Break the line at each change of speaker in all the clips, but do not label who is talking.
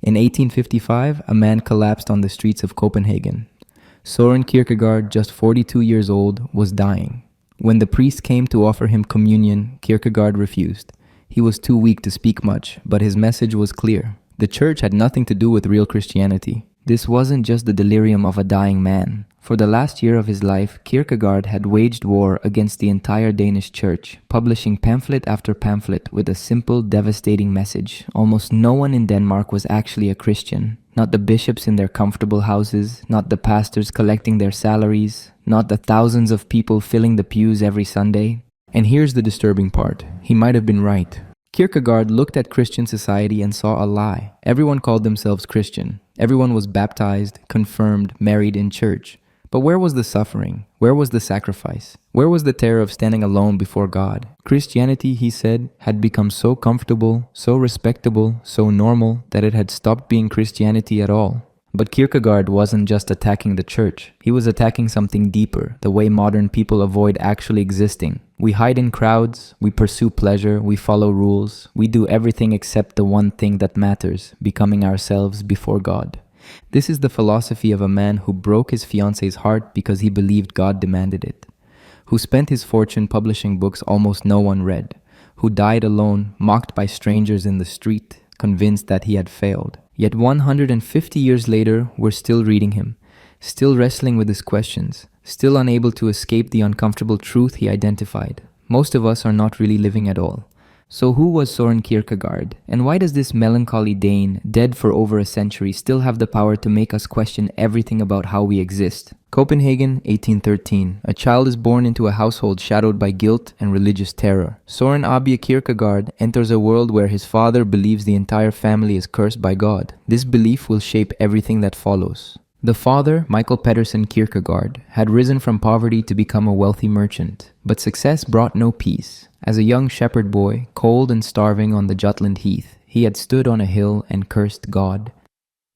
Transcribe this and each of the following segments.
In 1855, a man collapsed on the streets of Copenhagen. Søren Kierkegaard, just 42 years old, was dying. When the priest came to offer him communion, Kierkegaard refused. He was too weak to speak much, but his message was clear. The church had nothing to do with real Christianity. This wasn't just the delirium of a dying man. For the last year of his life, Kierkegaard had waged war against the entire Danish church, publishing pamphlet after pamphlet with a simple, devastating message. Almost no one in Denmark was actually a Christian. Not the bishops in their comfortable houses, not the pastors collecting their salaries, not the thousands of people filling the pews every Sunday. And here's the disturbing part. He might have been right. Kierkegaard looked at Christian society and saw a lie. Everyone called themselves Christian. Everyone was baptized, confirmed, married in church. But where was the suffering? Where was the sacrifice? Where was the terror of standing alone before God? Christianity, he said, had become so comfortable, so respectable, so normal that it had stopped being Christianity at all. But Kierkegaard wasn't just attacking the church. He was attacking something deeper, the way modern people avoid actually existing. We hide in crowds, we pursue pleasure, we follow rules, we do everything except the one thing that matters, becoming ourselves before God. This is the philosophy of a man who broke his fiancée's heart because he believed God demanded it, who spent his fortune publishing books almost no one read, who died alone, mocked by strangers in the street, convinced that he had failed. Yet 150 years later, we're still reading him, still wrestling with his questions, still unable to escape the uncomfortable truth he identified. Most of us are not really living at all. So who was Søren Kierkegaard? And why does this melancholy Dane, dead for over a century, still have the power to make us question everything about how we exist? Copenhagen, 1813. A child is born into a household shadowed by guilt and religious terror. Søren Aabye Kierkegaard enters a world where his father believes the entire family is cursed by God. This belief will shape everything that follows. The father, Michael Pedersen Kierkegaard, had risen from poverty to become a wealthy merchant, but success brought no peace. As a young shepherd boy, cold and starving on the Jutland heath, he had stood on a hill and cursed God.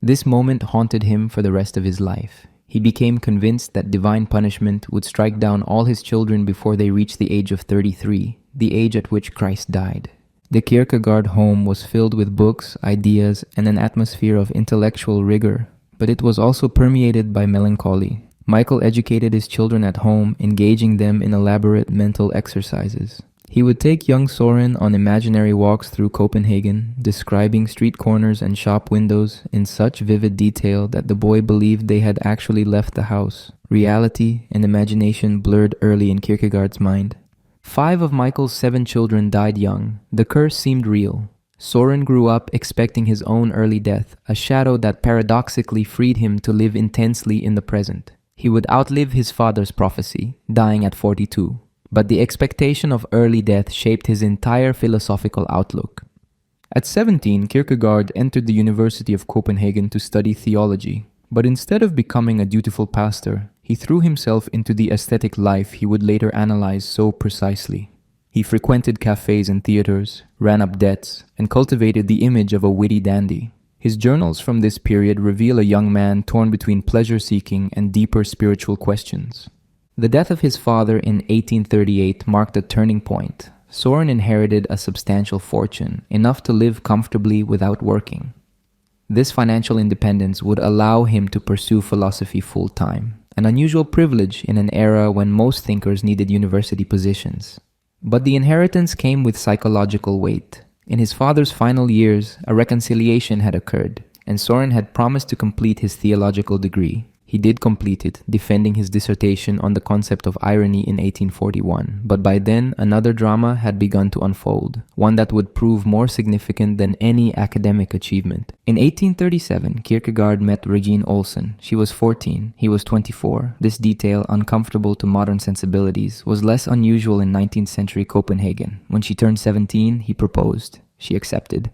This moment haunted him for the rest of his life. He became convinced that divine punishment would strike down all his children before they reached the age of 33, the age at which Christ died. The Kierkegaard home was filled with books, ideas, and an atmosphere of intellectual rigor, but it was also permeated by melancholy. Michael educated his children at home, engaging them in elaborate mental exercises. He would take young Søren on imaginary walks through Copenhagen, describing street corners and shop windows in such vivid detail that the boy believed they had actually left the house. Reality and imagination blurred early in Kierkegaard's mind. 5 of Michael's 7 children died young. The curse seemed real. Søren grew up expecting his own early death, a shadow that paradoxically freed him to live intensely in the present. He would outlive his father's prophecy, dying at 42. But the expectation of early death shaped his entire philosophical outlook. At 17, Kierkegaard entered the University of Copenhagen to study theology. But instead of becoming a dutiful pastor, he threw himself into the aesthetic life he would later analyze so precisely. He frequented cafes and theaters, ran up debts, and cultivated the image of a witty dandy. His journals from this period reveal a young man torn between pleasure-seeking and deeper spiritual questions. The death of his father in 1838 marked a turning point. Søren inherited a substantial fortune, enough to live comfortably without working. This financial independence would allow him to pursue philosophy full-time, an unusual privilege in an era when most thinkers needed university positions. But the inheritance came with psychological weight. In his father's final years, a reconciliation had occurred, and Søren had promised to complete his theological degree. He did complete it, defending his dissertation on the concept of irony in 1841, but by then another drama had begun to unfold, one that would prove more significant than any academic achievement. In 1837, Kierkegaard met Regina Olsen. She was 14, he was 24. This detail, uncomfortable to modern sensibilities, was less unusual in 19th century Copenhagen. When she turned 17, he proposed. She accepted.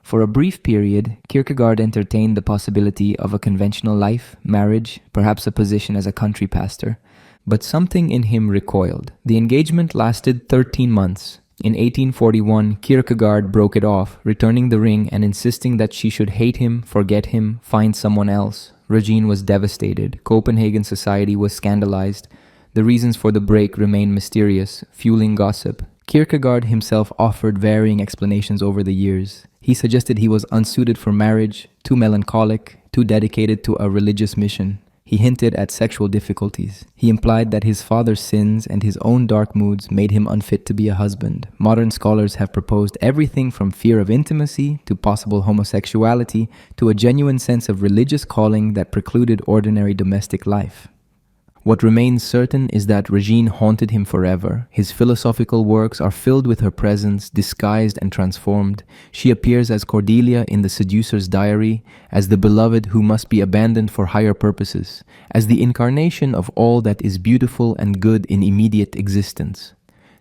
For a brief period, Kierkegaard entertained the possibility of a conventional life, marriage, perhaps a position as a country pastor. But something in him recoiled. The engagement lasted 13 months. In 1841, Kierkegaard broke it off, returning the ring and insisting that she should hate him, forget him, find someone else. Regina was devastated. Copenhagen society was scandalized. The reasons for the break remained mysterious, fueling gossip. Kierkegaard himself offered varying explanations over the years. He suggested he was unsuited for marriage, too melancholic, too dedicated to a religious mission. He hinted at sexual difficulties. He implied that his father's sins and his own dark moods made him unfit to be a husband. Modern scholars have proposed everything from fear of intimacy to possible homosexuality to a genuine sense of religious calling that precluded ordinary domestic life. What remains certain is that Regina haunted him forever. His philosophical works are filled with her presence, disguised and transformed. She appears as Cordelia in The Seducer's Diary, as the beloved who must be abandoned for higher purposes, as the incarnation of all that is beautiful and good in immediate existence.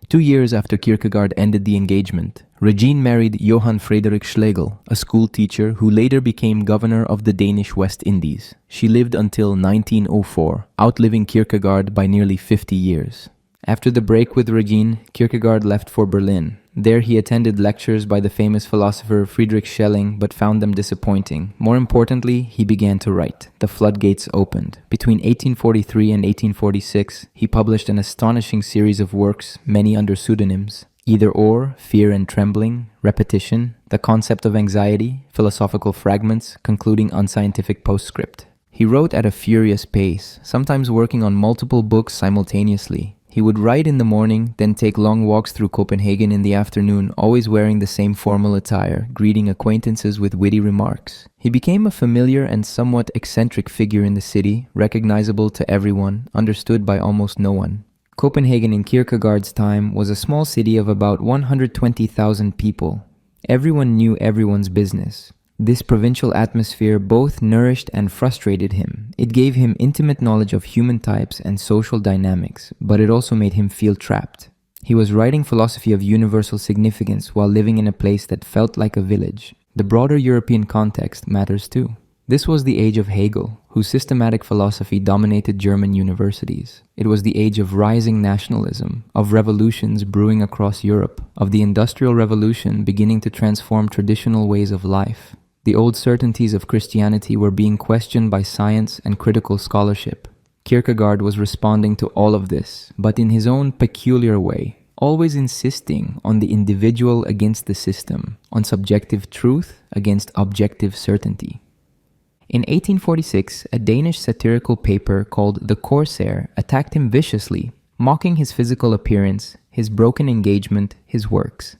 2 years after Kierkegaard ended the engagement, Regina married Johann Friedrich Schlegel, a school teacher who later became governor of the Danish West Indies. She lived until 1904, outliving Kierkegaard by nearly 50 years. After the break with Regina, Kierkegaard left for Berlin. There he attended lectures by the famous philosopher Friedrich Schelling, but found them disappointing. More importantly, he began to write. The floodgates opened. Between 1843 and 1846, he published an astonishing series of works, many under pseudonyms. Either Or, Fear and Trembling, Repetition, The Concept of Anxiety, Philosophical Fragments, concluding unscientific postscript. He wrote at a furious pace, sometimes working on multiple books simultaneously. He would write in the morning, then take long walks through Copenhagen in the afternoon, always wearing the same formal attire, greeting acquaintances with witty remarks. He became a familiar and somewhat eccentric figure in the city, recognizable to everyone, understood by almost no one. Copenhagen in Kierkegaard's time was a small city of about 120,000 people. Everyone knew everyone's business. This provincial atmosphere both nourished and frustrated him. It gave him intimate knowledge of human types and social dynamics, but it also made him feel trapped. He was writing philosophy of universal significance while living in a place that felt like a village. The broader European context matters too. This was the age of Hegel, whose systematic philosophy dominated German universities. It was the age of rising nationalism, of revolutions brewing across Europe, of the Industrial Revolution beginning to transform traditional ways of life. The old certainties of Christianity were being questioned by science and critical scholarship. Kierkegaard was responding to all of this, but in his own peculiar way, always insisting on the individual against the system, on subjective truth against objective certainty. In 1846, a Danish satirical paper called The Corsair attacked him viciously, mocking his physical appearance, his broken engagement, his works.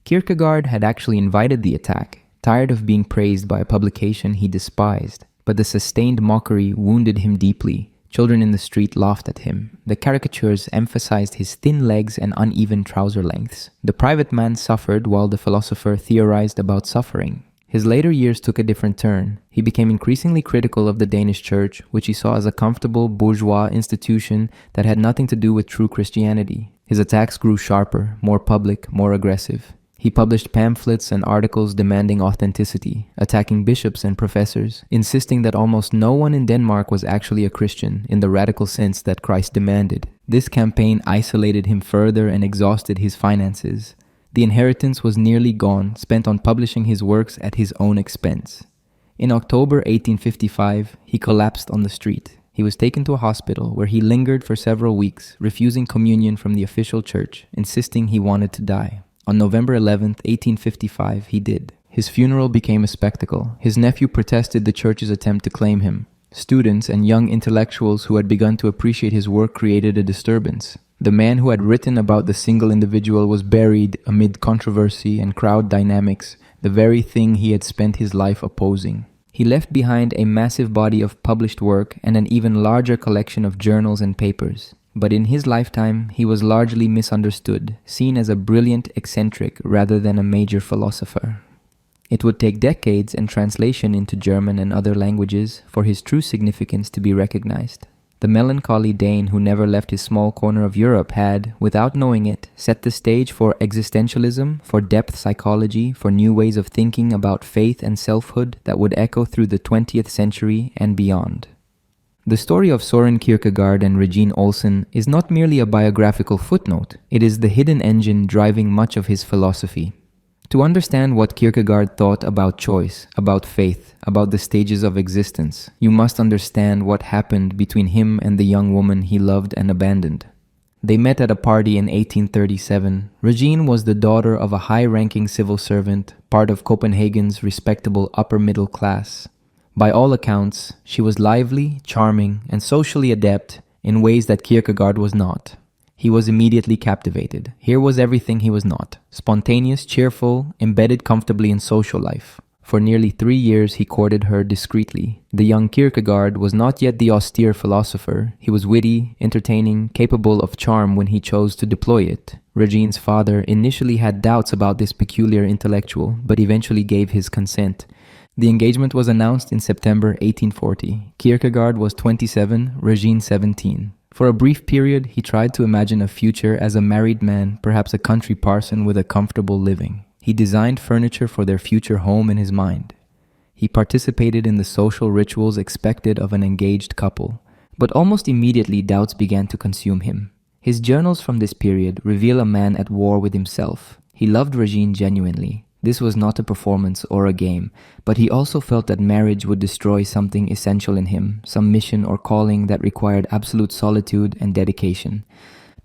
Kierkegaard had actually invited the attack, tired of being praised by a publication he despised, but the sustained mockery wounded him deeply. Children in the street laughed at him. The caricatures emphasized his thin legs and uneven trouser lengths. The private man suffered while the philosopher theorized about suffering. His later years took a different turn. He became increasingly critical of the Danish church, which he saw as a comfortable bourgeois institution that had nothing to do with true Christianity. His attacks grew sharper, more public, more aggressive. He published pamphlets and articles demanding authenticity, attacking bishops and professors, insisting that almost no one in Denmark was actually a Christian in the radical sense that Christ demanded. This campaign isolated him further and exhausted his finances. The inheritance was nearly gone, spent on publishing his works at his own expense. In October 1855, he collapsed on the street. He was taken to a hospital where he lingered for several weeks, refusing communion from the official church, insisting he wanted to die. On November 11, 1855, he did. His funeral became a spectacle. His nephew protested the church's attempt to claim him. Students and young intellectuals who had begun to appreciate his work created a disturbance. The man who had written about the single individual was buried amid controversy and crowd dynamics, the very thing he had spent his life opposing. He left behind a massive body of published work and an even larger collection of journals and papers. But in his lifetime, he was largely misunderstood, seen as a brilliant eccentric rather than a major philosopher. It would take decades and translation into German and other languages for his true significance to be recognized. The melancholy Dane who never left his small corner of Europe had, without knowing it, set the stage for existentialism, for depth psychology, for new ways of thinking about faith and selfhood that would echo through the 20th century and beyond. The story of Søren Kierkegaard and Regina Olsen is not merely a biographical footnote, it is the hidden engine driving much of his philosophy. To understand what Kierkegaard thought about choice, about faith, about the stages of existence, you must understand what happened between him and the young woman he loved and abandoned. They met at a party in 1837. Regina was the daughter of a high-ranking civil servant, part of Copenhagen's respectable upper-middle class. By all accounts, she was lively, charming, and socially adept in ways that Kierkegaard was not. He was immediately captivated. Here was everything he was not: spontaneous, cheerful, embedded comfortably in social life. For nearly 3 years he courted her discreetly. The young Kierkegaard was not yet the austere philosopher. He was witty, entertaining, capable of charm when he chose to deploy it. Regina's father initially had doubts about this peculiar intellectual, but eventually gave his consent. The engagement was announced in September 1840. Kierkegaard was 27, Regina 17. For a brief period, he tried to imagine a future as a married man, perhaps a country parson with a comfortable living. He designed furniture for their future home in his mind. He participated in the social rituals expected of an engaged couple, but almost immediately doubts began to consume him. His journals from this period reveal a man at war with himself. He loved Regina genuinely. This was not a performance or a game, but he also felt that marriage would destroy something essential in him, some mission or calling that required absolute solitude and dedication.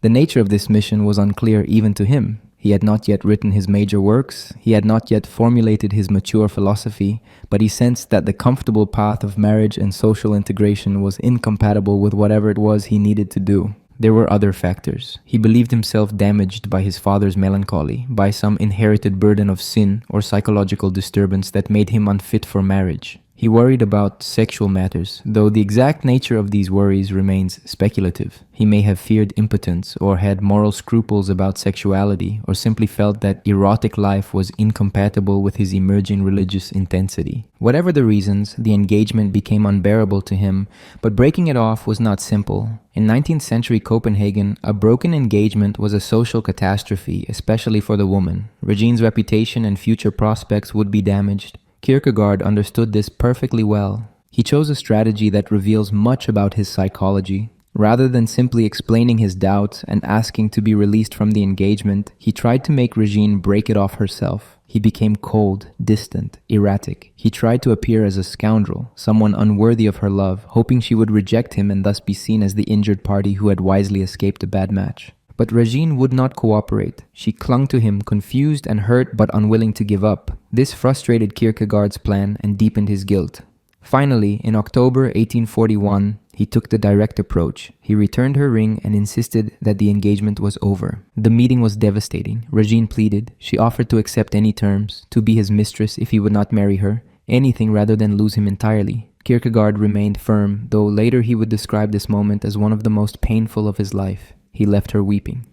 The nature of this mission was unclear even to him. He had not yet written his major works, he had not yet formulated his mature philosophy, but he sensed that the comfortable path of marriage and social integration was incompatible with whatever it was he needed to do. There were other factors. He believed himself damaged by his father's melancholy, by some inherited burden of sin or psychological disturbance that made him unfit for marriage. He worried about sexual matters, though the exact nature of these worries remains speculative. He may have feared impotence, or had moral scruples about sexuality, or simply felt that erotic life was incompatible with his emerging religious intensity. Whatever the reasons, the engagement became unbearable to him, but breaking it off was not simple. In 19th century Copenhagen, a broken engagement was a social catastrophe, especially for the woman. Regina's reputation and future prospects would be damaged. Kierkegaard understood this perfectly well. He chose a strategy that reveals much about his psychology. Rather than simply explaining his doubts and asking to be released from the engagement, he tried to make Regina break it off herself. He became cold, distant, erratic. He tried to appear as a scoundrel, someone unworthy of her love, hoping she would reject him and thus be seen as the injured party who had wisely escaped a bad match. But Regina would not cooperate. She clung to him, confused and hurt but unwilling to give up. This frustrated Kierkegaard's plan and deepened his guilt. Finally, in October 1841, he took the direct approach. He returned her ring and insisted that the engagement was over. The meeting was devastating. Regina pleaded. She offered to accept any terms, to be his mistress if he would not marry her, anything rather than lose him entirely. Kierkegaard remained firm, though later he would describe this moment as one of the most painful of his life. He left her weeping.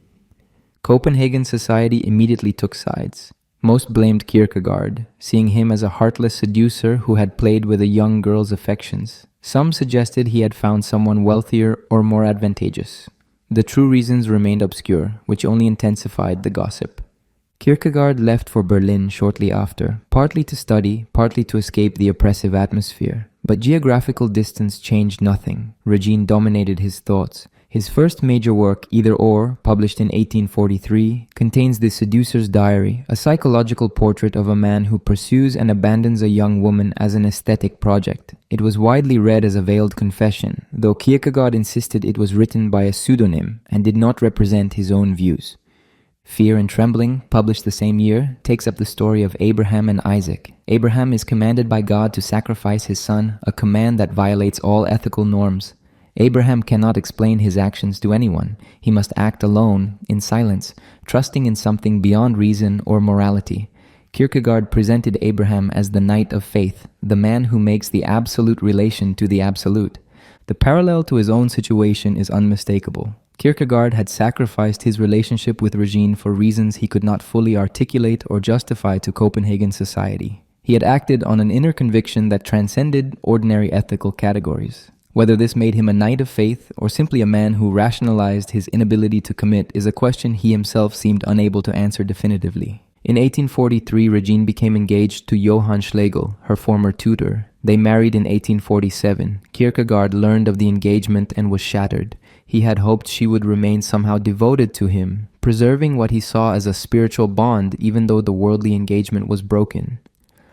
Copenhagen society immediately took sides. Most blamed Kierkegaard, seeing him as a heartless seducer who had played with a young girl's affections. Some suggested he had found someone wealthier or more advantageous. The true reasons remained obscure, which only intensified the gossip. Kierkegaard left for Berlin shortly after, partly to study, partly to escape the oppressive atmosphere. But geographical distance changed nothing. Regina dominated his thoughts. His first major work, Either Or, published in 1843, contains The Seducer's Diary, a psychological portrait of a man who pursues and abandons a young woman as an aesthetic project. It was widely read as a veiled confession, though Kierkegaard insisted it was written by a pseudonym and did not represent his own views. Fear and Trembling, published the same year, takes up the story of Abraham and Isaac. Abraham is commanded by God to sacrifice his son, a command that violates all ethical norms. Abraham cannot explain his actions to anyone. He must act alone, in silence, trusting in something beyond reason or morality. Kierkegaard presented Abraham as the knight of faith, the man who makes the absolute relation to the absolute. The parallel to his own situation is unmistakable. Kierkegaard had sacrificed his relationship with Regina for reasons he could not fully articulate or justify to Copenhagen society. He had acted on an inner conviction that transcended ordinary ethical categories. Whether this made him a knight of faith or simply a man who rationalized his inability to commit is a question he himself seemed unable to answer definitively. In 1843, Regina became engaged to Johann Schlegel, her former tutor. They married in 1847. Kierkegaard learned of the engagement and was shattered. He had hoped she would remain somehow devoted to him, preserving what he saw as a spiritual bond even though the worldly engagement was broken.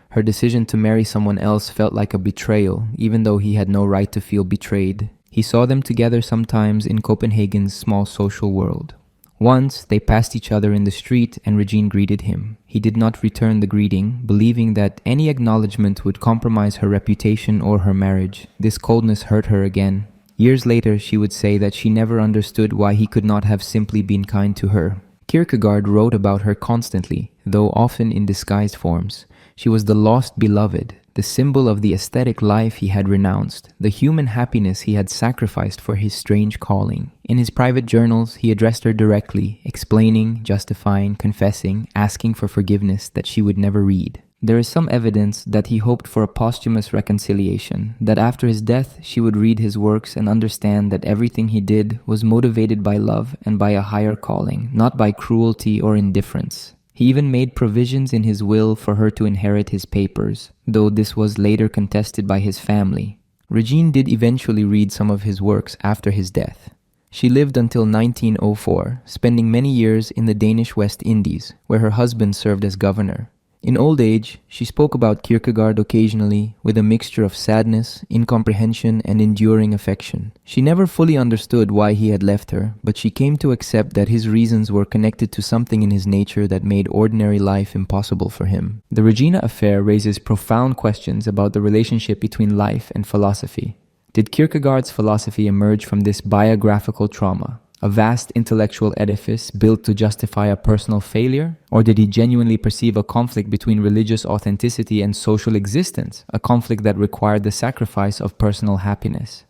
Her decision to marry someone else felt like a betrayal, even though he had no right to feel betrayed. He saw them together sometimes in Copenhagen's small social world. Once, they passed each other in the street and Regina greeted him. He did not return the greeting, believing that any acknowledgement would compromise her reputation or her marriage. This coldness hurt her again. Years later, she would say that she never understood why he could not have simply been kind to her. Kierkegaard wrote about her constantly, though often in disguised forms. She was the lost beloved, the symbol of the aesthetic life he had renounced, the human happiness he had sacrificed for his strange calling. In his private journals, he addressed her directly, explaining, justifying, confessing, asking for forgiveness that she would never read. There is some evidence that he hoped for a posthumous reconciliation, that after his death she would read his works and understand that everything he did was motivated by love and by a higher calling, not by cruelty or indifference. He even made provisions in his will for her to inherit his papers, though this was later contested by his family. Regina did eventually read some of his works after his death. She lived until 1904, spending many years in the Danish West Indies, where her husband served as governor. In old age, she spoke about Kierkegaard occasionally with a mixture of sadness, incomprehension, and enduring affection. She never fully understood why he had left her, but she came to accept that his reasons were connected to something in his nature that made ordinary life impossible for him. The Regina affair raises profound questions about the relationship between life and philosophy. Did Kierkegaard's philosophy emerge from this biographical trauma? A vast intellectual edifice built to justify a personal failure? Or did he genuinely perceive a conflict between religious authenticity and social existence, a conflict that required the sacrifice of personal happiness?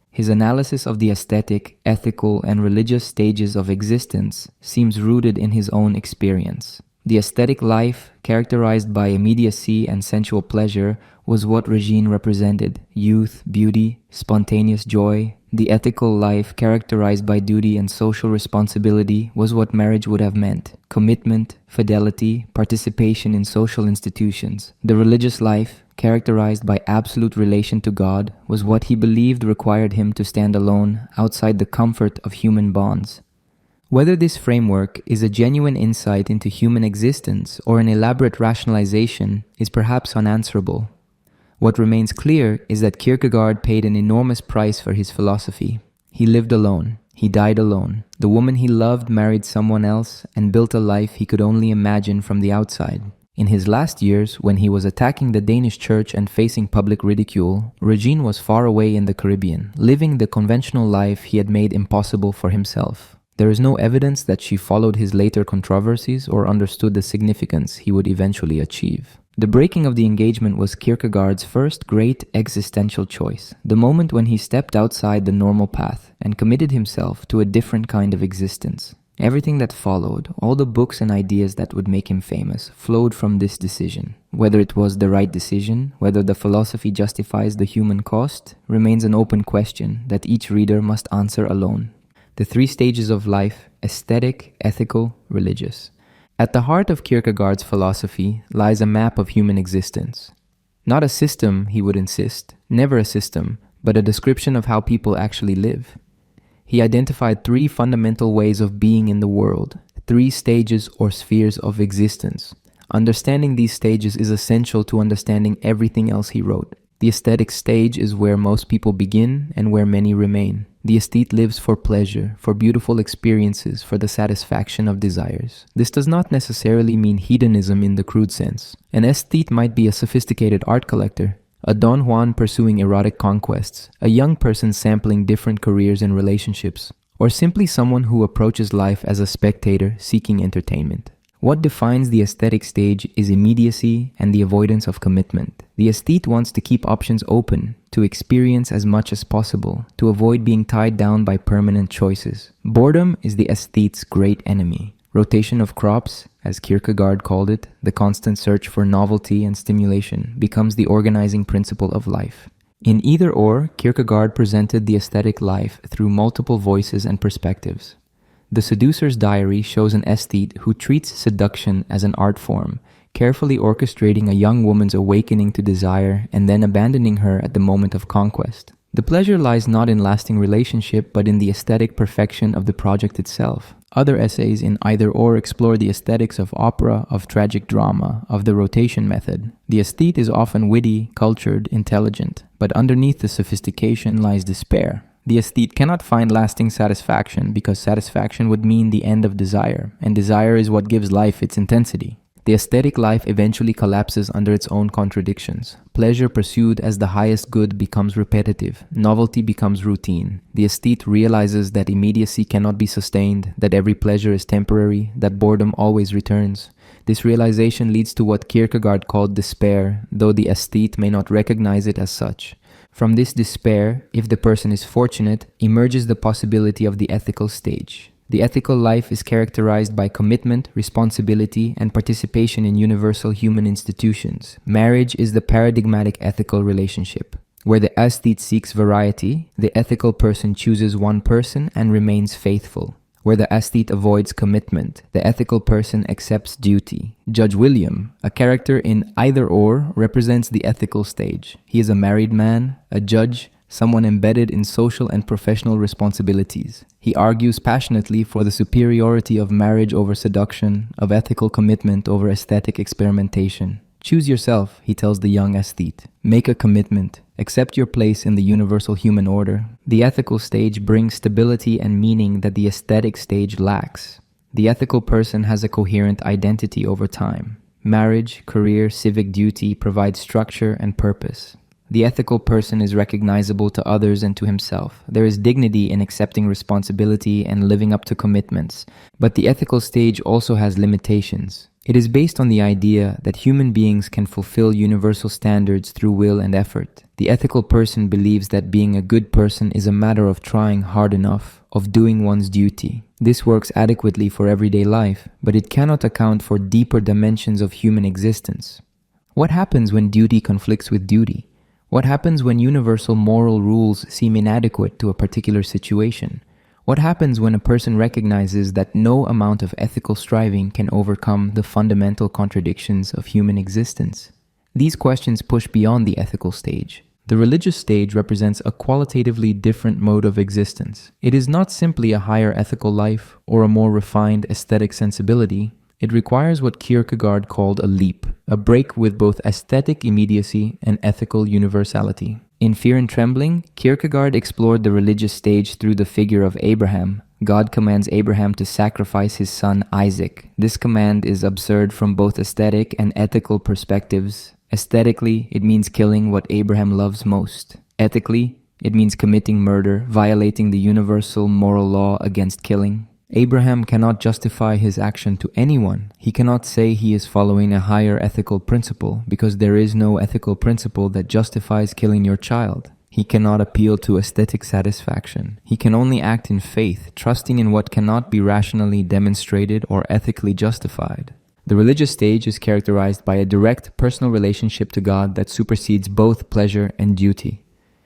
His analysis of the aesthetic, ethical, and religious stages of existence seems rooted in his own experience. The aesthetic life, characterized by immediacy and sensual pleasure, was what Regina represented: youth, beauty, spontaneous joy. The ethical life, characterized by duty and social responsibility, was what marriage would have meant: commitment, fidelity, participation in social institutions. The religious life, characterized by absolute relation to God, was what he believed required him to stand alone, outside the comfort of human bonds. Whether this framework is a genuine insight into human existence or an elaborate rationalization is perhaps unanswerable. What remains clear is that Kierkegaard paid an enormous price for his philosophy. He lived alone. He died alone. The woman he loved married someone else and built a life he could only imagine from the outside. In his last years, when he was attacking the Danish church and facing public ridicule, Regina was far away in the Caribbean, living the conventional life he had made impossible for himself. There is no evidence that she followed his later controversies or understood the significance he would eventually achieve. The breaking of the engagement was Kierkegaard's first great existential choice, the moment when he stepped outside the normal path and committed himself to a different kind of existence. Everything that followed, all the books and ideas that would make him famous, flowed from this decision. Whether it was the right decision, whether the philosophy justifies the human cost, remains an open question that each reader must answer alone. The three stages of life: aesthetic, ethical, religious. At the heart of Kierkegaard's philosophy lies a map of human existence. Not a system, he would insist, never a system, but a description of how people actually live. He identified three fundamental ways of being in the world, three stages or spheres of existence. Understanding these stages is essential to understanding everything else he wrote. The aesthetic stage is where most people begin and where many remain. The aesthete lives for pleasure, for beautiful experiences, for the satisfaction of desires. This does not necessarily mean hedonism in the crude sense. An aesthete might be a sophisticated art collector, a Don Juan pursuing erotic conquests, a young person sampling different careers and relationships, or simply someone who approaches life as a spectator seeking entertainment. What defines the aesthetic stage is immediacy and the avoidance of commitment. The aesthete wants to keep options open, to experience as much as possible, to avoid being tied down by permanent choices. Boredom is the aesthete's great enemy. Rotation of crops, as Kierkegaard called it, the constant search for novelty and stimulation, becomes the organizing principle of life. In either or, Kierkegaard presented the aesthetic life through multiple voices and perspectives. The Seducer's Diary shows an aesthete who treats seduction as an art form, carefully orchestrating a young woman's awakening to desire and then abandoning her at the moment of conquest. The pleasure lies not in lasting relationship, but in the aesthetic perfection of the project itself. Other essays in either or explore the aesthetics of opera, of tragic drama, of the rotation method. The aesthete is often witty, cultured, intelligent, but underneath the sophistication lies despair. The aesthete cannot find lasting satisfaction because satisfaction would mean the end of desire, and desire is what gives life its intensity. The aesthetic life eventually collapses under its own contradictions. Pleasure pursued as the highest good becomes repetitive. Novelty becomes routine. The aesthete realizes that immediacy cannot be sustained, that every pleasure is temporary, that boredom always returns. This realization leads to what Kierkegaard called despair, though the aesthete may not recognize it as such. From this despair, if the person is fortunate, emerges the possibility of the ethical stage. The ethical life is characterized by commitment, responsibility, and participation in universal human institutions. Marriage is the paradigmatic ethical relationship. Where the aesthete seeks variety, the ethical person chooses one person and remains faithful. Where the aesthete avoids commitment, the ethical person accepts duty. Judge William, a character in Either Or, represents the ethical stage. He is a married man, a judge, someone embedded in social and professional responsibilities. He argues passionately for the superiority of marriage over seduction, of ethical commitment over aesthetic experimentation. Choose yourself, he tells the young aesthete. Make a commitment. Accept your place in the universal human order. The ethical stage brings stability and meaning that the aesthetic stage lacks. The ethical person has a coherent identity over time. Marriage, career, civic duty provide structure and purpose. The ethical person is recognizable to others and to himself. There is dignity in accepting responsibility and living up to commitments. But the ethical stage also has limitations. It is based on the idea that human beings can fulfill universal standards through will and effort. The ethical person believes that being a good person is a matter of trying hard enough, of doing one's duty. This works adequately for everyday life, but it cannot account for deeper dimensions of human existence. What happens when duty conflicts with duty? What happens when universal moral rules seem inadequate to a particular situation? What happens when a person recognizes that no amount of ethical striving can overcome the fundamental contradictions of human existence? These questions push beyond the ethical stage. The religious stage represents a qualitatively different mode of existence. It is not simply a higher ethical life or a more refined aesthetic sensibility. It requires what Kierkegaard called a leap, a break with both aesthetic immediacy and ethical universality. In Fear and Trembling, Kierkegaard explored the religious stage through the figure of Abraham. God commands Abraham to sacrifice his son Isaac. This command is absurd from both aesthetic and ethical perspectives. Aesthetically, it means killing what Abraham loves most. Ethically, it means committing murder, violating the universal moral law against killing. Abraham cannot justify his action to anyone. He cannot say he is following a higher ethical principle because there is no ethical principle that justifies killing your child. He cannot appeal to aesthetic satisfaction. He can only act in faith, trusting in what cannot be rationally demonstrated or ethically justified. The religious stage is characterized by a direct personal relationship to God that supersedes both pleasure and duty.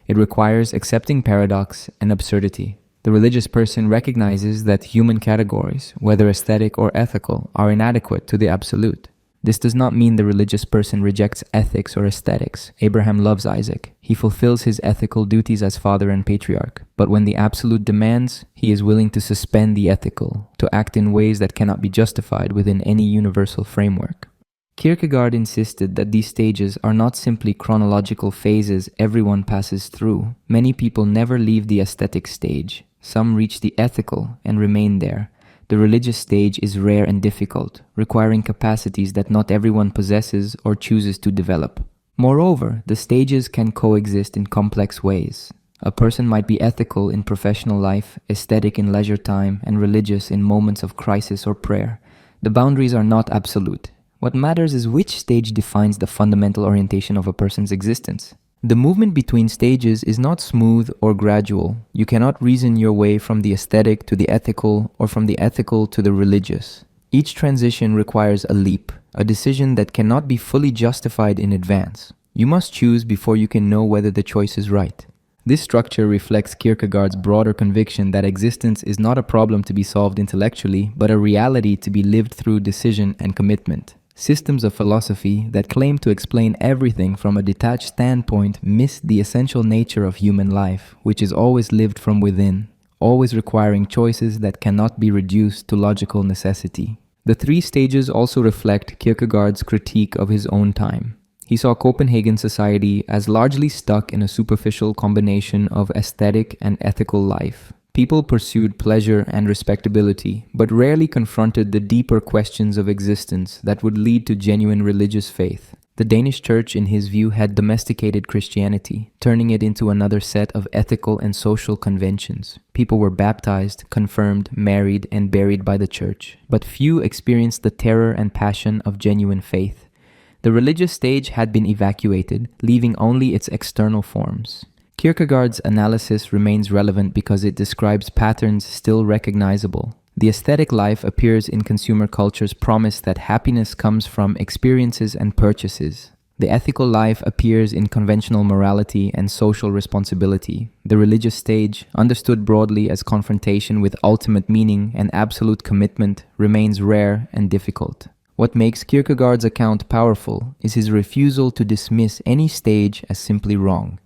It requires accepting paradox and absurdity. The religious person recognizes that human categories, whether aesthetic or ethical, are inadequate to the absolute. This does not mean the religious person rejects ethics or aesthetics. Abraham loves Isaac. He fulfills his ethical duties as father and patriarch. But when the absolute demands, he is willing to suspend the ethical, to act in ways that cannot be justified within any universal framework. Kierkegaard insisted that these stages are not simply chronological phases everyone passes through. Many people never leave the aesthetic stage. Some reach the ethical and remain there. The religious stage is rare and difficult, requiring capacities that not everyone possesses or chooses to develop. Moreover, the stages can coexist in complex ways. A person might be ethical in professional life, aesthetic in leisure time, and religious in moments of crisis or prayer. The boundaries are not absolute. What matters is which stage defines the fundamental orientation of a person's existence. The movement between stages is not smooth or gradual. You cannot reason your way from the aesthetic to the ethical or from the ethical to the religious. Each transition requires a leap, a decision that cannot be fully justified in advance. You must choose before you can know whether the choice is right. This structure reflects Kierkegaard's broader conviction that existence is not a problem to be solved intellectually, but a reality to be lived through decision and commitment. Systems of philosophy that claim to explain everything from a detached standpoint miss the essential nature of human life, which is always lived from within, always requiring choices that cannot be reduced to logical necessity. The three stages also reflect Kierkegaard's critique of his own time. He saw Copenhagen society as largely stuck in a superficial combination of aesthetic and ethical life. People pursued pleasure and respectability, but rarely confronted the deeper questions of existence that would lead to genuine religious faith. The Danish church, in his view, had domesticated Christianity, turning it into another set of ethical and social conventions. People were baptized, confirmed, married, and buried by the church, but few experienced the terror and passion of genuine faith. The religious stage had been evacuated, leaving only its external forms. Kierkegaard's analysis remains relevant because it describes patterns still recognizable. The aesthetic life appears in consumer culture's promise that happiness comes from experiences and purchases. The ethical life appears in conventional morality and social responsibility. The religious stage, understood broadly as confrontation with ultimate meaning and absolute commitment, remains rare and difficult. What makes Kierkegaard's account powerful is his refusal to dismiss any stage as simply wrong.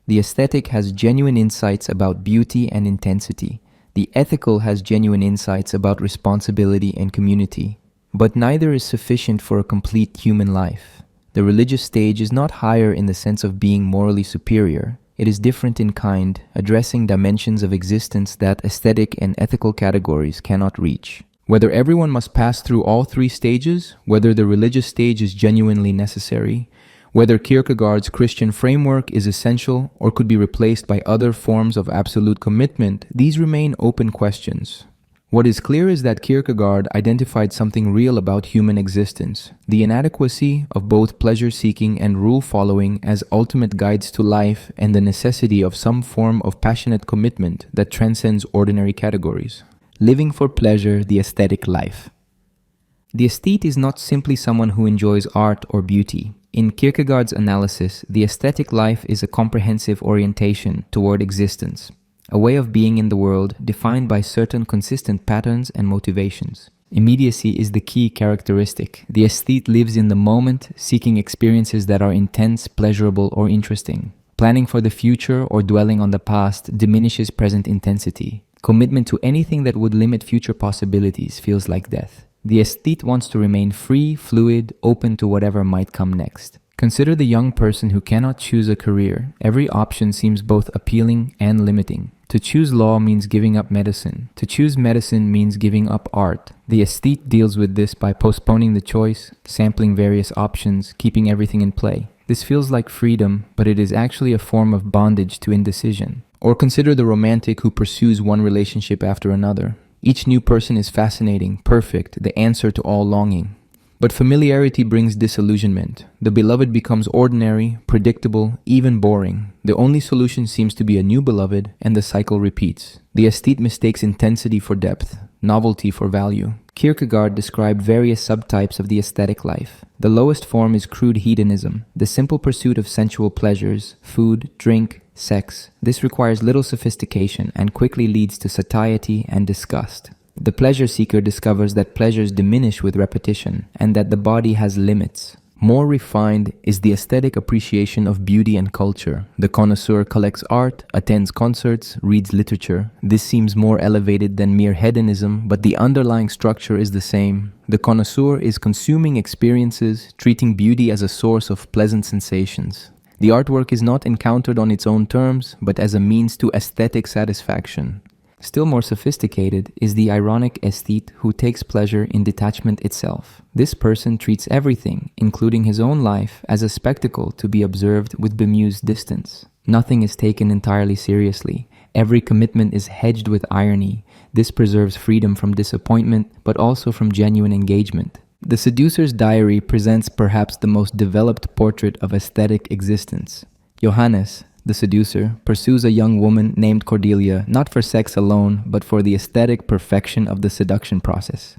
The aesthetic has genuine insights about beauty and intensity. The ethical has genuine insights about responsibility and community. But neither is sufficient for a complete human life. The religious stage is not higher in the sense of being morally superior. It is different in kind, addressing dimensions of existence that aesthetic and ethical categories cannot reach. Whether everyone must pass through all three stages, whether the religious stage is genuinely necessary, whether Kierkegaard's Christian framework is essential or could be replaced by other forms of absolute commitment, these remain open questions. What is clear is that Kierkegaard identified something real about human existence, the inadequacy of both pleasure-seeking and rule-following as ultimate guides to life, and the necessity of some form of passionate commitment that transcends ordinary categories. Living for pleasure, the aesthetic life. The aesthete is not simply someone who enjoys art or beauty. In Kierkegaard's analysis, the aesthetic life is a comprehensive orientation toward existence, a way of being in the world defined by certain consistent patterns and motivations. Immediacy is the key characteristic. The aesthete lives in the moment, seeking experiences that are intense, pleasurable, or interesting. Planning for the future or dwelling on the past diminishes present intensity. Commitment to anything that would limit future possibilities feels like death. The aesthete wants to remain free, fluid, open to whatever might come next. Consider the young person who cannot choose a career. Every option seems both appealing and limiting. To choose law means giving up medicine. To choose medicine means giving up art. The aesthete deals with this by postponing the choice, sampling various options, keeping everything in play. This feels like freedom, but it is actually a form of bondage to indecision. Or consider the romantic who pursues one relationship after another. Each new person is fascinating, perfect, the answer to all longing. But familiarity brings disillusionment. The beloved becomes ordinary, predictable, even boring. The only solution seems to be a new beloved, and the cycle repeats. The aesthete mistakes intensity for depth, novelty for value. Kierkegaard described various subtypes of the aesthetic life. The lowest form is crude hedonism, the simple pursuit of sensual pleasures, food, drink, sex. This requires little sophistication and quickly leads to satiety and disgust. The pleasure seeker discovers that pleasures diminish with repetition and that the body has limits. More refined is the aesthetic appreciation of beauty and culture. The connoisseur collects art, attends concerts, reads literature. This seems more elevated than mere hedonism, but the underlying structure is the same. The connoisseur is consuming experiences, treating beauty as a source of pleasant sensations. The artwork is not encountered on its own terms, but as a means to aesthetic satisfaction. Still more sophisticated is the ironic aesthete who takes pleasure in detachment itself. This person treats everything, including his own life, as a spectacle to be observed with bemused distance. Nothing is taken entirely seriously. Every commitment is hedged with irony. This preserves freedom from disappointment, but also from genuine engagement. The Seducer's Diary presents perhaps the most developed portrait of aesthetic existence. Johannes, the seducer, pursues a young woman named Cordelia not for sex alone, but for the aesthetic perfection of the seduction process.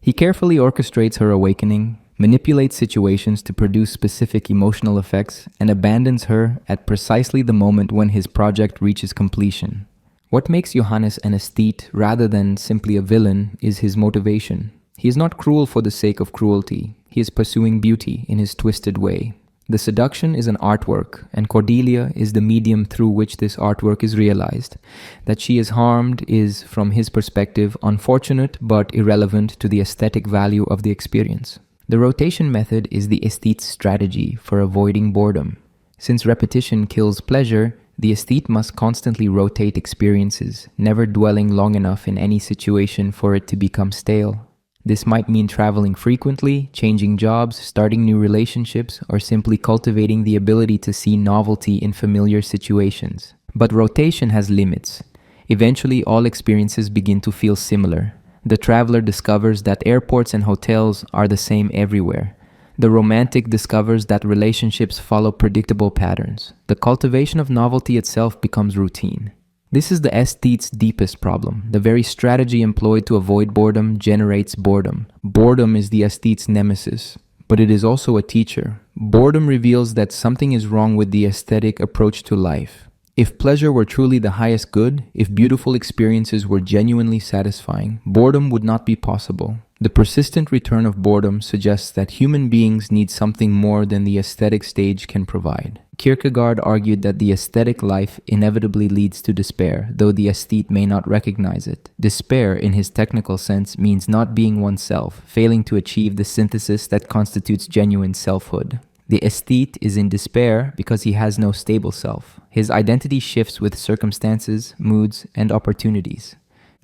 He carefully orchestrates her awakening, manipulates situations to produce specific emotional effects, and abandons her at precisely the moment when his project reaches completion. What makes Johannes an aesthete rather than simply a villain is his motivation. He is not cruel for the sake of cruelty. He is pursuing beauty in his twisted way. The seduction is an artwork, and Cordelia is the medium through which this artwork is realized. That she is harmed is, from his perspective, unfortunate but irrelevant to the aesthetic value of the experience. The rotation method is the aesthete's strategy for avoiding boredom. Since repetition kills pleasure, the aesthete must constantly rotate experiences, never dwelling long enough in any situation for it to become stale. This might mean traveling frequently, changing jobs, starting new relationships, or simply cultivating the ability to see novelty in familiar situations. But rotation has limits. Eventually, all experiences begin to feel similar. The traveler discovers that airports and hotels are the same everywhere. The romantic discovers that relationships follow predictable patterns. The cultivation of novelty itself becomes routine. This is the aesthete's deepest problem. The very strategy employed to avoid boredom generates boredom. Boredom is the aesthete's nemesis, but it is also a teacher. Boredom reveals that something is wrong with the aesthetic approach to life. If pleasure were truly the highest good, if beautiful experiences were genuinely satisfying, boredom would not be possible. The persistent return of boredom suggests that human beings need something more than the aesthetic stage can provide. Kierkegaard argued that the aesthetic life inevitably leads to despair, though the aesthete may not recognize it. Despair, in his technical sense, means not being oneself, failing to achieve the synthesis that constitutes genuine selfhood. The aesthete is in despair because he has no stable self. His identity shifts with circumstances, moods, and opportunities.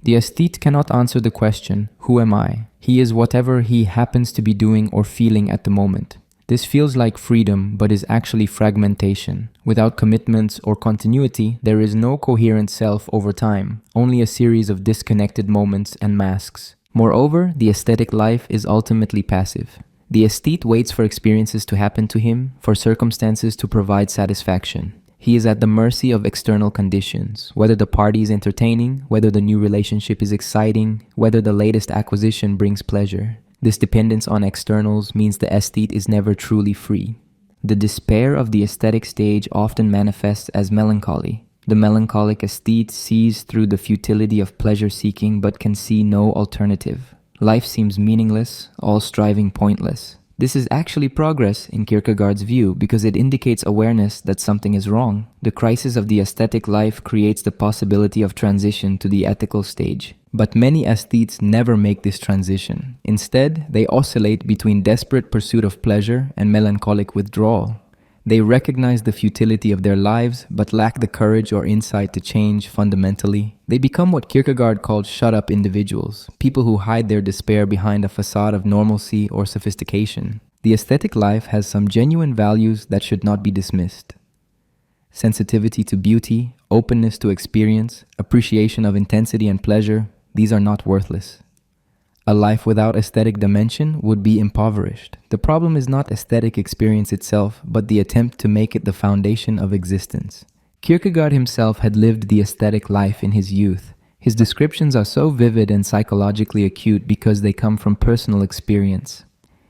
The aesthete cannot answer the question, "Who am I?" He is whatever he happens to be doing or feeling at the moment. This feels like freedom, but is actually fragmentation. Without commitments or continuity, there is no coherent self over time, only a series of disconnected moments and masks. Moreover, the aesthetic life is ultimately passive. The aesthete waits for experiences to happen to him, for circumstances to provide satisfaction. He is at the mercy of external conditions, whether the party is entertaining, whether the new relationship is exciting, whether the latest acquisition brings pleasure. This dependence on externals means the aesthete is never truly free. The despair of the aesthetic stage often manifests as melancholy. The melancholic aesthete sees through the futility of pleasure seeking but can see no alternative. Life seems meaningless, all striving pointless. This is actually progress in Kierkegaard's view because it indicates awareness that something is wrong. The crisis of the aesthetic life creates the possibility of transition to the ethical stage. But many aesthetes never make this transition. Instead, they oscillate between desperate pursuit of pleasure and melancholic withdrawal. They recognize the futility of their lives, but lack the courage or insight to change fundamentally. They become what Kierkegaard called shut-up individuals, people who hide their despair behind a facade of normalcy or sophistication. The aesthetic life has some genuine values that should not be dismissed. Sensitivity to beauty, openness to experience, appreciation of intensity and pleasure, these are not worthless. A life without aesthetic dimension would be impoverished. The problem is not aesthetic experience itself, but the attempt to make it the foundation of existence. Kierkegaard himself had lived the aesthetic life in his youth. His descriptions are so vivid and psychologically acute because they come from personal experience.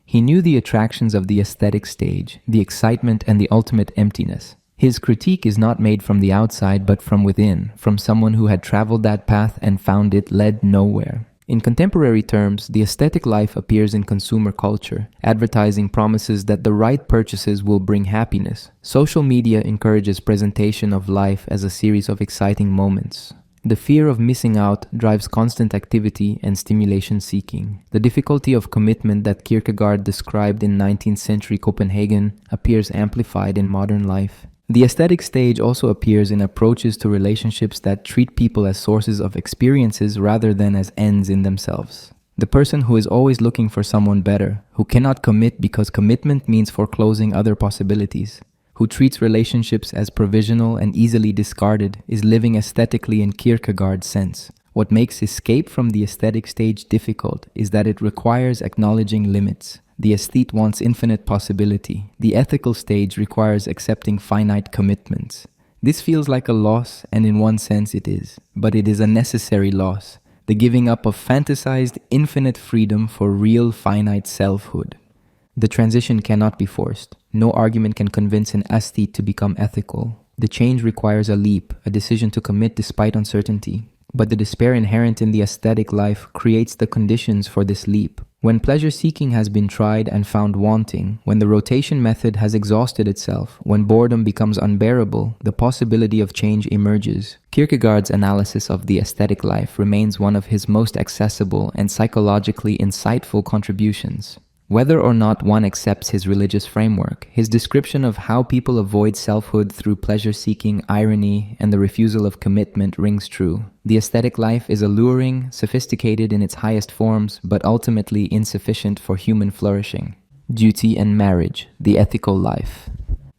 He knew the attractions of the aesthetic stage, the excitement and the ultimate emptiness. His critique is not made from the outside but from within, from someone who had traveled that path and found it led nowhere. In contemporary terms, the aesthetic life appears in consumer culture. Advertising promises that the right purchases will bring happiness. Social media encourages presentation of life as a series of exciting moments. The fear of missing out drives constant activity and stimulation seeking. The difficulty of commitment that Kierkegaard described in 19th century Copenhagen appears amplified in modern life. The aesthetic stage also appears in approaches to relationships that treat people as sources of experiences rather than as ends in themselves. The person who is always looking for someone better, who cannot commit because commitment means foreclosing other possibilities, who treats relationships as provisional and easily discarded, is living aesthetically in Kierkegaard's sense. What makes escape from the aesthetic stage difficult is that it requires acknowledging limits. The aesthete wants infinite possibility. The ethical stage requires accepting finite commitments. This feels like a loss, and in one sense it is. But it is a necessary loss, the giving up of fantasized infinite freedom for real finite selfhood. The transition cannot be forced. No argument can convince an aesthete to become ethical. The change requires a leap, a decision to commit despite uncertainty. But the despair inherent in the aesthetic life creates the conditions for this leap. When pleasure-seeking has been tried and found wanting, when the rotation method has exhausted itself, when boredom becomes unbearable, the possibility of change emerges. Kierkegaard's analysis of the aesthetic life remains one of his most accessible and psychologically insightful contributions. Whether or not one accepts his religious framework, his description of how people avoid selfhood through pleasure-seeking, irony, and the refusal of commitment rings true. The aesthetic life is alluring, sophisticated in its highest forms, but ultimately insufficient for human flourishing. Duty and marriage, the ethical life.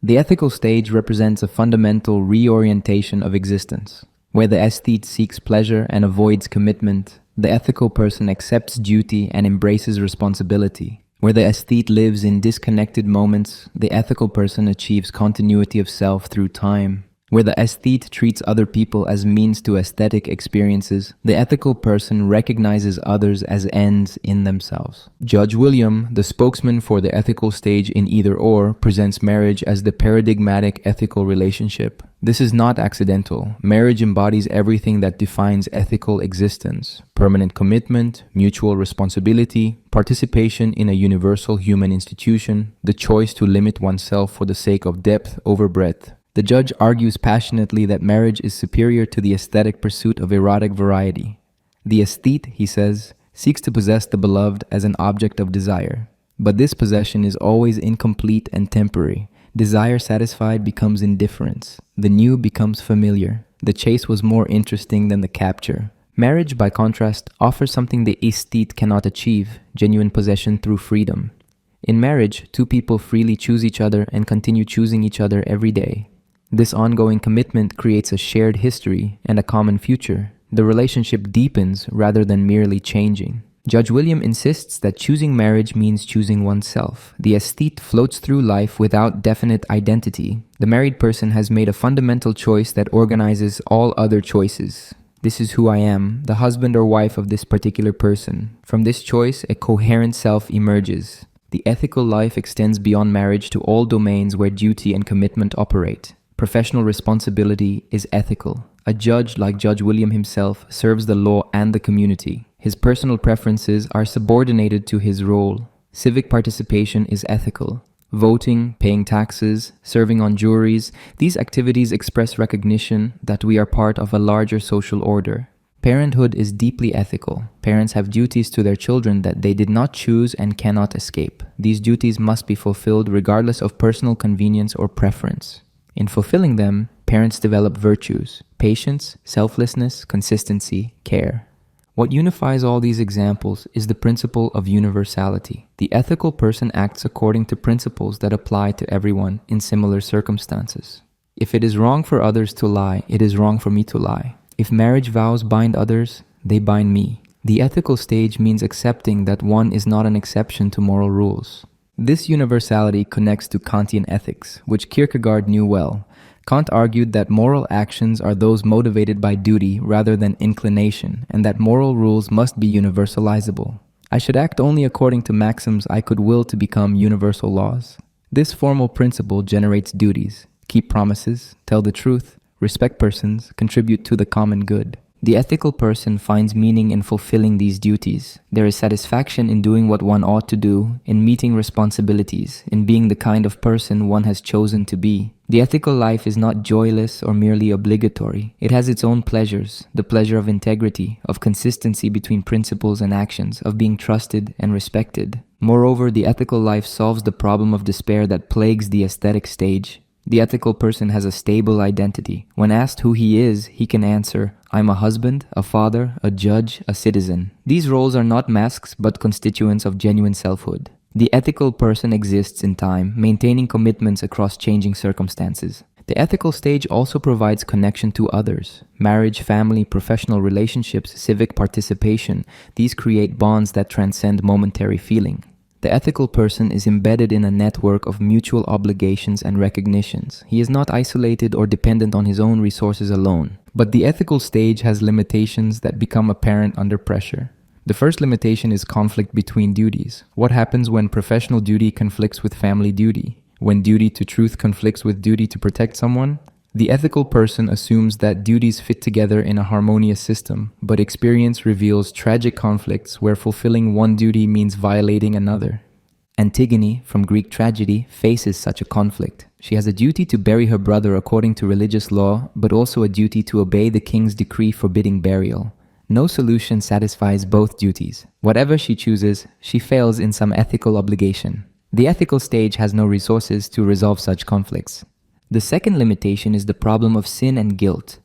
The ethical stage represents a fundamental reorientation of existence. Where the aesthete seeks pleasure and avoids commitment, the ethical person accepts duty and embraces responsibility. Where the aesthete lives in disconnected moments, the ethical person achieves continuity of self through time. Where the aesthete treats other people as means to aesthetic experiences, the ethical person recognizes others as ends in themselves. Judge William, the spokesman for the ethical stage in Either Or, presents marriage as the paradigmatic ethical relationship. This is not accidental. Marriage embodies everything that defines ethical existence: permanent commitment, mutual responsibility, participation in a universal human institution, the choice to limit oneself for the sake of depth over breadth. The judge argues passionately that marriage is superior to the aesthetic pursuit of erotic variety. The aesthete, he says, seeks to possess the beloved as an object of desire. But this possession is always incomplete and temporary. Desire satisfied becomes indifference. The new becomes familiar. The chase was more interesting than the capture. Marriage, by contrast, offers something the aesthete cannot achieve: genuine possession through freedom. In marriage, two people freely choose each other and continue choosing each other every day. This ongoing commitment creates a shared history and a common future. The relationship deepens rather than merely changing. Judge William insists that choosing marriage means choosing oneself. The aesthete floats through life without definite identity. The married person has made a fundamental choice that organizes all other choices. This is who I am, the husband or wife of this particular person. From this choice, a coherent self emerges. The ethical life extends beyond marriage to all domains where duty and commitment operate. Professional responsibility is ethical. A judge like Judge William himself serves the law and the community. His personal preferences are subordinated to his role. Civic participation is ethical. Voting, paying taxes, serving on juries, these activities express recognition that we are part of a larger social order. Parenthood is deeply ethical. Parents have duties to their children that they did not choose and cannot escape. These duties must be fulfilled regardless of personal convenience or preference. In fulfilling them, parents develop virtues: patience, selflessness, consistency, care. What unifies all these examples is the principle of universality. The ethical person acts according to principles that apply to everyone in similar circumstances. If it is wrong for others to lie, it is wrong for me to lie. If marriage vows bind others, they bind me. The ethical stage means accepting that one is not an exception to moral rules. This universality connects to Kantian ethics, which Kierkegaard knew well. Kant argued that moral actions are those motivated by duty rather than inclination, and that moral rules must be universalizable. I should act only according to maxims I could will to become universal laws. This formal principle generates duties: keep promises, tell the truth, respect persons, contribute to the common good. The ethical person finds meaning in fulfilling these duties. There is satisfaction in doing what one ought to do, in meeting responsibilities, in being the kind of person one has chosen to be. The ethical life is not joyless or merely obligatory. It has its own pleasures: the pleasure of integrity, of consistency between principles and actions, of being trusted and respected. Moreover, the ethical life solves the problem of despair that plagues the aesthetic stage. The ethical person has a stable identity. When asked who he is, he can answer, "I'm a husband, a father, a judge, a citizen." These roles are not masks but constituents of genuine selfhood. The ethical person exists in time, maintaining commitments across changing circumstances. The ethical stage also provides connection to others. Marriage, family, professional relationships, civic participation, these create bonds that transcend momentary feeling. The ethical person is embedded in a network of mutual obligations and recognitions. He is not isolated or dependent on his own resources alone. But the ethical stage has limitations that become apparent under pressure. The first limitation is conflict between duties. What happens when professional duty conflicts with family duty? When duty to truth conflicts with duty to protect someone? The ethical person assumes that duties fit together in a harmonious system, but experience reveals tragic conflicts where fulfilling one duty means violating another. Antigone, from Greek tragedy, faces such a conflict. She has a duty to bury her brother according to religious law, but also a duty to obey the king's decree forbidding burial. No solution satisfies both duties. Whatever she chooses, she fails in some ethical obligation. The ethical stage has no resources to resolve such conflicts. The second limitation is the problem of sin and guilt.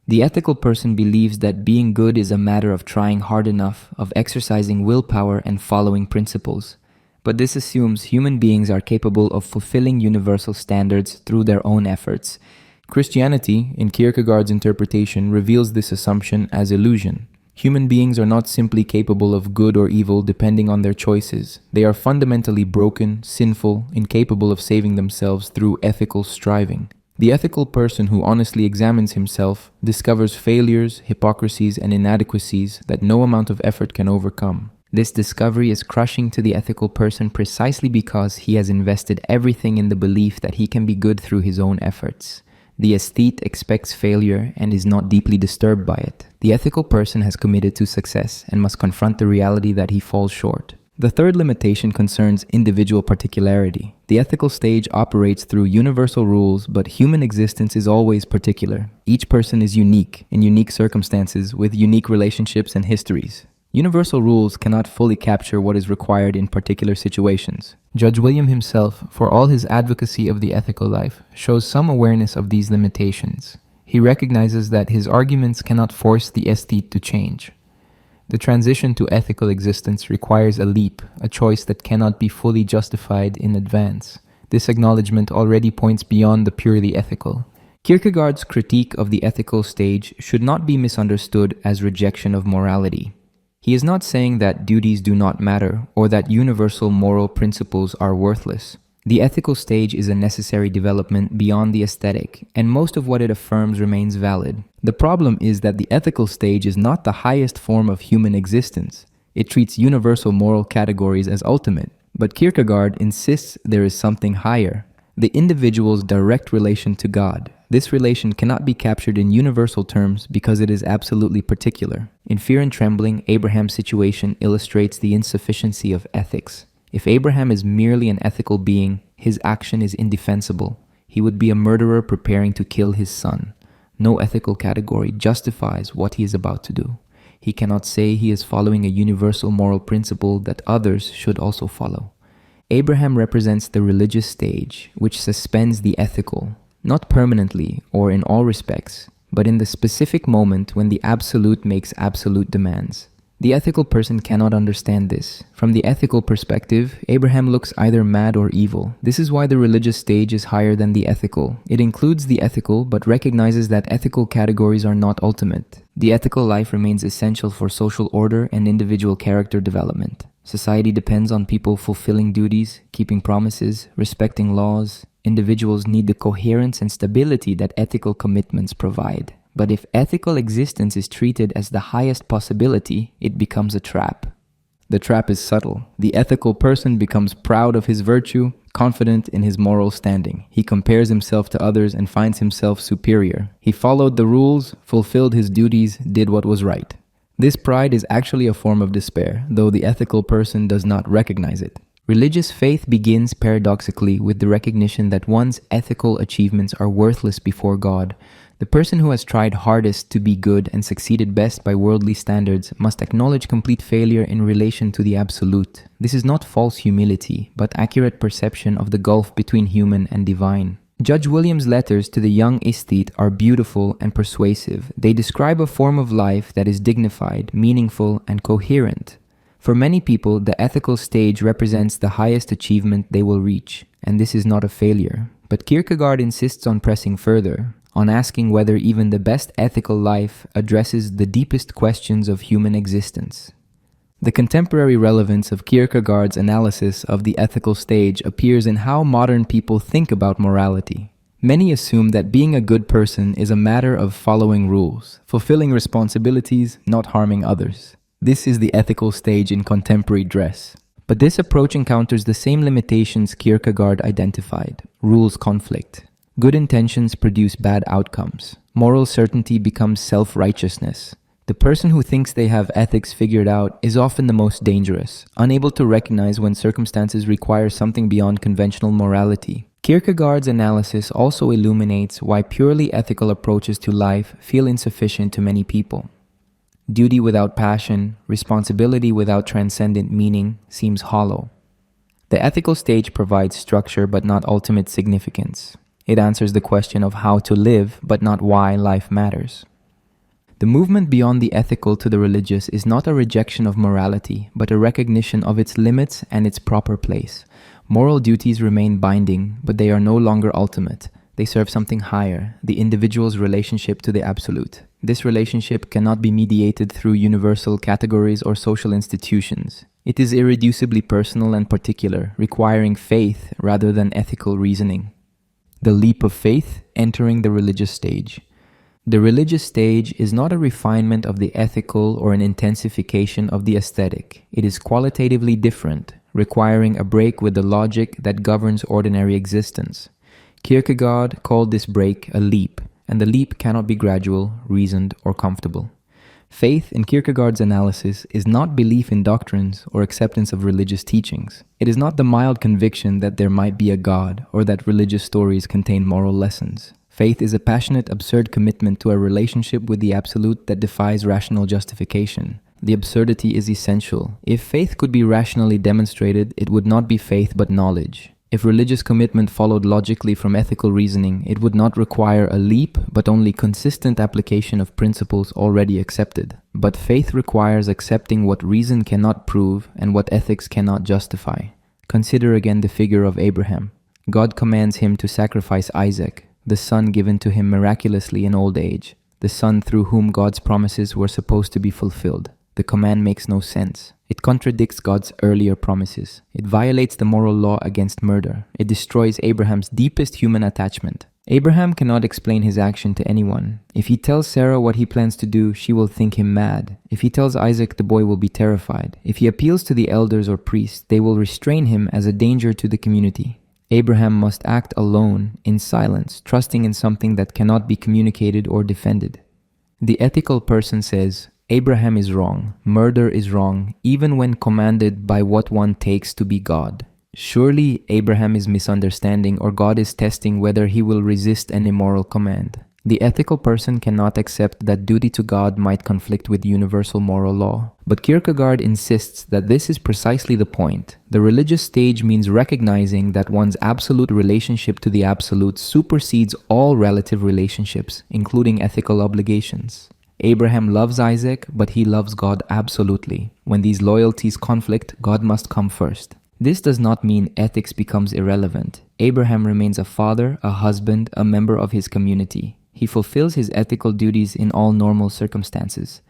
The ethical person believes that being good is a matter of trying hard enough, of exercising willpower and following principles. But this assumes human beings are capable of fulfilling universal standards through their own efforts. Christianity, in Kierkegaard's interpretation, reveals this assumption as illusion. Human beings are not simply capable of good or evil depending on their choices. They are fundamentally broken, sinful, incapable of saving themselves through ethical striving. The ethical person who honestly examines himself discovers failures, hypocrisies, and inadequacies that no amount of effort can overcome. This discovery is crushing to the ethical person precisely because he has invested everything in the belief that he can be good through his own efforts. The aesthete expects failure and is not deeply disturbed by it. The ethical person has committed to success and must confront the reality that he falls short. The third limitation concerns individual particularity. The ethical stage operates through universal rules, but human existence is always particular. Each person is unique, in unique circumstances, with unique relationships and histories. Universal rules cannot fully capture what is required in particular situations. Judge William himself, for all his advocacy of the ethical life, shows some awareness of these limitations. He recognizes that his arguments cannot force the aesthete to change. The transition to ethical existence requires a leap, a choice that cannot be fully justified in advance. This acknowledgement already points beyond the purely ethical. Kierkegaard's critique of the ethical stage should not be misunderstood as rejection of morality. He is not saying that duties do not matter or that universal moral principles are worthless. The ethical stage is a necessary development beyond the aesthetic, and most of what it affirms remains valid. The problem is that the ethical stage is not the highest form of human existence. It treats universal moral categories as ultimate, but Kierkegaard insists there is something higher: the individual's direct relation to God. This relation cannot be captured in universal terms because it is absolutely particular. In Fear and Trembling, Abraham's situation illustrates the insufficiency of ethics. If Abraham is merely an ethical being, his action is indefensible. He would be a murderer preparing to kill his son. No ethical category justifies what he is about to do. He cannot say he is following a universal moral principle that others should also follow. Abraham represents the religious stage, which suspends the ethical, not permanently or in all respects, but in the specific moment when the absolute makes absolute demands. The ethical person cannot understand this. From the ethical perspective, Abraham looks either mad or evil. This is why the religious stage is higher than the ethical. It includes the ethical, but recognizes that ethical categories are not ultimate. The ethical life remains essential for social order and individual character development. Society depends on people fulfilling duties, keeping promises, respecting laws. Individuals need the coherence and stability that ethical commitments provide. But if ethical existence is treated as the highest possibility, it becomes a trap. The trap is subtle. The ethical person becomes proud of his virtue, confident in his moral standing. He compares himself to others and finds himself superior. He followed the rules, fulfilled his duties, did what was right. This pride is actually a form of despair, though the ethical person does not recognize it. Religious faith begins paradoxically with the recognition that one's ethical achievements are worthless before God. The person who has tried hardest to be good and succeeded best by worldly standards must acknowledge complete failure in relation to the absolute. This is not false humility, but accurate perception of the gulf between human and divine. Judge William's letters to the young aesthete are beautiful and persuasive. They describe a form of life that is dignified, meaningful, and coherent. For many people, the ethical stage represents the highest achievement they will reach, and this is not a failure. But Kierkegaard insists on pressing further, on asking whether even the best ethical life addresses the deepest questions of human existence. The contemporary relevance of Kierkegaard's analysis of the ethical stage appears in how modern people think about morality. Many assume that being a good person is a matter of following rules, fulfilling responsibilities, not harming others. This is the ethical stage in contemporary dress. But this approach encounters the same limitations Kierkegaard identified: rules conflict. Good intentions produce bad outcomes. Moral certainty becomes self-righteousness. The person who thinks they have ethics figured out is often the most dangerous, unable to recognize when circumstances require something beyond conventional morality. Kierkegaard's analysis also illuminates why purely ethical approaches to life feel insufficient to many people. Duty without passion, responsibility without transcendent meaning seems hollow. The ethical stage provides structure but not ultimate significance. It answers the question of how to live but not why life matters. The movement beyond the ethical to the religious is not a rejection of morality, but a recognition of its limits and its proper place. Moral duties remain binding, but they are no longer ultimate. They serve something higher, the individual's relationship to the absolute. This relationship cannot be mediated through universal categories or social institutions. It is irreducibly personal and particular, requiring faith rather than ethical reasoning. The leap of faith entering the religious stage. The religious stage is not a refinement of the ethical or an intensification of the aesthetic. It is qualitatively different, requiring a break with the logic that governs ordinary existence. Kierkegaard called this break a leap, and the leap cannot be gradual, reasoned, or comfortable. Faith, in Kierkegaard's analysis, is not belief in doctrines or acceptance of religious teachings. It is not the mild conviction that there might be a God or that religious stories contain moral lessons. Faith is a passionate, absurd commitment to a relationship with the absolute that defies rational justification. The absurdity is essential. If faith could be rationally demonstrated, it would not be faith but knowledge. If religious commitment followed logically from ethical reasoning, it would not require a leap, but only consistent application of principles already accepted. But faith requires accepting what reason cannot prove and what ethics cannot justify. Consider again the figure of Abraham. God commands him to sacrifice Isaac, the son given to him miraculously in old age, the son through whom God's promises were supposed to be fulfilled. The command makes no sense. It contradicts God's earlier promises. It violates the moral law against murder. It destroys Abraham's deepest human attachment. Abraham cannot explain his action to anyone. If he tells Sarah what he plans to do, she will think him mad. If he tells Isaac, the boy will be terrified. If he appeals to the elders or priests, they will restrain him as a danger to the community. Abraham must act alone, in silence, trusting in something that cannot be communicated or defended. The ethical person says, Abraham is wrong, murder is wrong, even when commanded by what one takes to be God. Surely Abraham is misunderstanding, or God is testing whether he will resist an immoral command. The ethical person cannot accept that duty to God might conflict with universal moral law. But Kierkegaard insists that this is precisely the point. The religious stage means recognizing that one's absolute relationship to the absolute supersedes all relative relationships, including ethical obligations. Abraham loves Isaac, but he loves God absolutely. When these loyalties conflict, God must come first. This does not mean ethics becomes irrelevant. Abraham remains a father, a husband, a member of his community. He fulfills his ethical duties in all normal circumstances.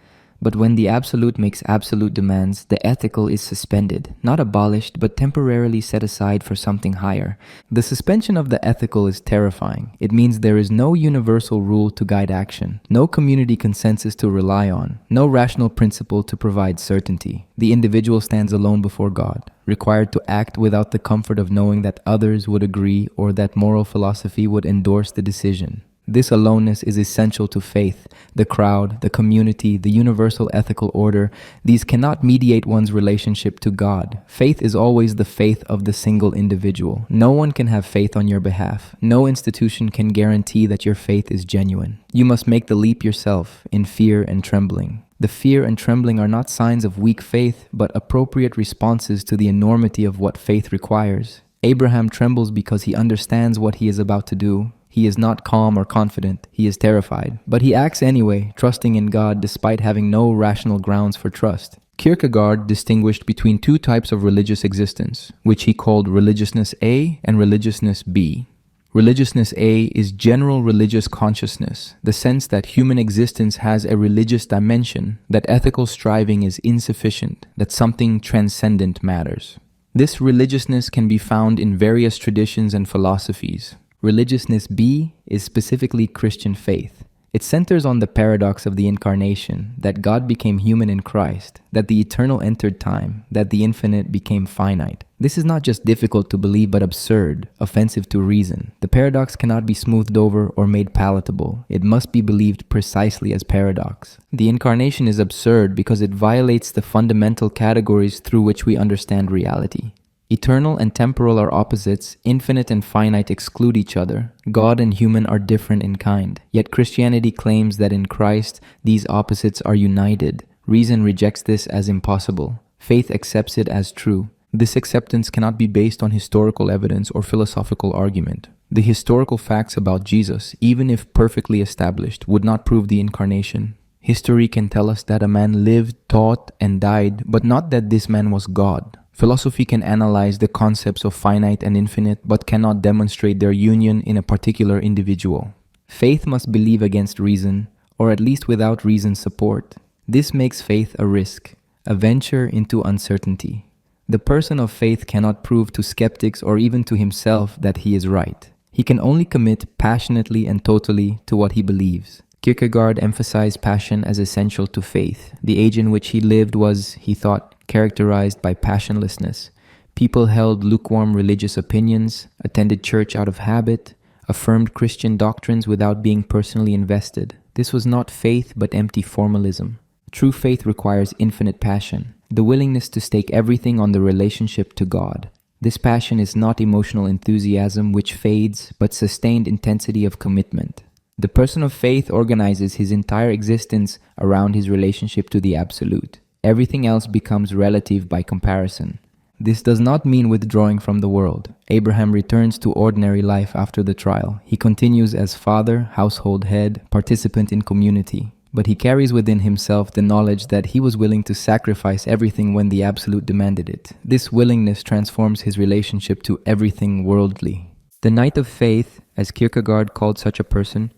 But when the absolute makes absolute demands, the ethical is suspended, not abolished, but temporarily set aside for something higher. The suspension of the ethical is terrifying. It means there is no universal rule to guide action, no community consensus to rely on, no rational principle to provide certainty. The individual stands alone before God, required to act without the comfort of knowing that others would agree or that moral philosophy would endorse the decision. This aloneness is essential to faith. The crowd, the community, the universal ethical order, these cannot mediate one's relationship to God. Faith is always the faith of the single individual. No one can have faith on your behalf. No institution can guarantee that your faith is genuine. You must make the leap yourself in fear and trembling. The fear and trembling are not signs of weak faith, but appropriate responses to the enormity of what faith requires. Abraham trembles because he understands what he is about to do. He is not calm or confident, he is terrified. But he acts anyway, trusting in God despite having no rational grounds for trust. Kierkegaard distinguished between two types of religious existence, which he called religiousness A and religiousness B. Religiousness A is general religious consciousness, the sense that human existence has a religious dimension, that ethical striving is insufficient, that something transcendent matters. This religiousness can be found in various traditions and philosophies. Religiousness B is specifically Christian faith. It centers on the paradox of the incarnation, that God became human in Christ, that the eternal entered time, that the infinite became finite. This is not just difficult to believe but absurd, offensive to reason. The paradox cannot be smoothed over or made palatable. It must be believed precisely as paradox. The incarnation is absurd because it violates the fundamental categories through which we understand reality. Eternal and temporal are opposites, infinite and finite exclude each other. God and human are different in kind. Yet Christianity claims that in Christ, these opposites are united. Reason rejects this as impossible. Faith accepts it as true. This acceptance cannot be based on historical evidence or philosophical argument. The historical facts about Jesus, even if perfectly established, would not prove the incarnation. History can tell us that a man lived, taught, and died, but not that this man was God. Philosophy can analyze the concepts of finite and infinite, but cannot demonstrate their union in a particular individual. Faith must believe against reason, or at least without reason's support. This makes faith a risk, a venture into uncertainty. The person of faith cannot prove to skeptics or even to himself that he is right. He can only commit passionately and totally to what he believes. Kierkegaard emphasized passion as essential to faith. The age in which he lived was, he thought, characterized by passionlessness. People held lukewarm religious opinions, attended church out of habit, affirmed Christian doctrines without being personally invested. This was not faith but empty formalism. True faith requires infinite passion, the willingness to stake everything on the relationship to God. This passion is not emotional enthusiasm which fades, but sustained intensity of commitment. The person of faith organizes his entire existence around his relationship to the Absolute. Everything else becomes relative by comparison. This does not mean withdrawing from the world. Abraham returns to ordinary life after the trial. He continues as father, household head, participant in community. But he carries within himself the knowledge that he was willing to sacrifice everything when the Absolute demanded it. This willingness transforms his relationship to everything worldly. The knight of faith, as Kierkegaard called such a person,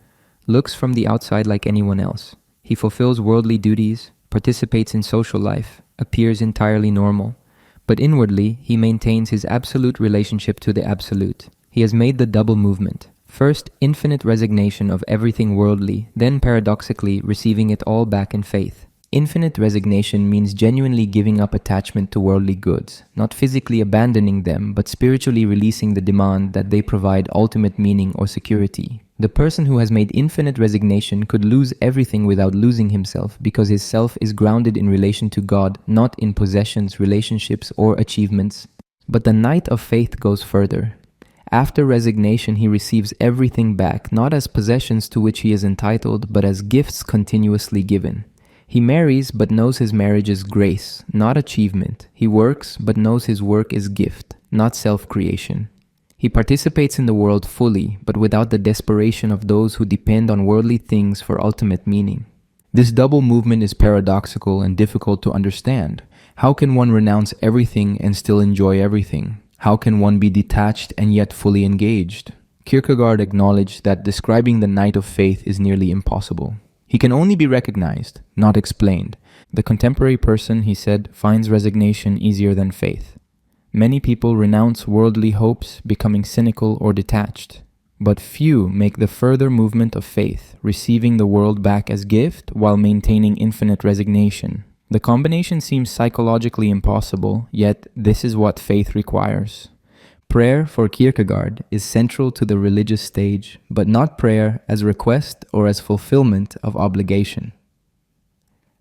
looks from the outside like anyone else. He fulfills worldly duties, participates in social life, appears entirely normal. But inwardly, he maintains his absolute relationship to the Absolute. He has made the double movement. First, infinite resignation of everything worldly, then paradoxically receiving it all back in faith. Infinite resignation means genuinely giving up attachment to worldly goods, not physically abandoning them, but spiritually releasing the demand that they provide ultimate meaning or security. The person who has made infinite resignation could lose everything without losing himself, because his self is grounded in relation to God, not in possessions, relationships, or achievements. But the knight of faith goes further. After resignation, he receives everything back, not as possessions to which he is entitled, but as gifts continuously given. He marries, but knows his marriage is grace, not achievement. He works, but knows his work is gift, not self-creation. He participates in the world fully, but without the desperation of those who depend on worldly things for ultimate meaning. This double movement is paradoxical and difficult to understand. How can one renounce everything and still enjoy everything? How can one be detached and yet fully engaged? Kierkegaard acknowledged that describing the knight of faith is nearly impossible. He can only be recognized, not explained. The contemporary person, he said, finds resignation easier than faith. Many people renounce worldly hopes, becoming cynical or detached. But few make the further movement of faith, receiving the world back as gift while maintaining infinite resignation. The combination seems psychologically impossible, yet this is what faith requires. Prayer, for Kierkegaard, is central to the religious stage, but not prayer as request or as fulfillment of obligation.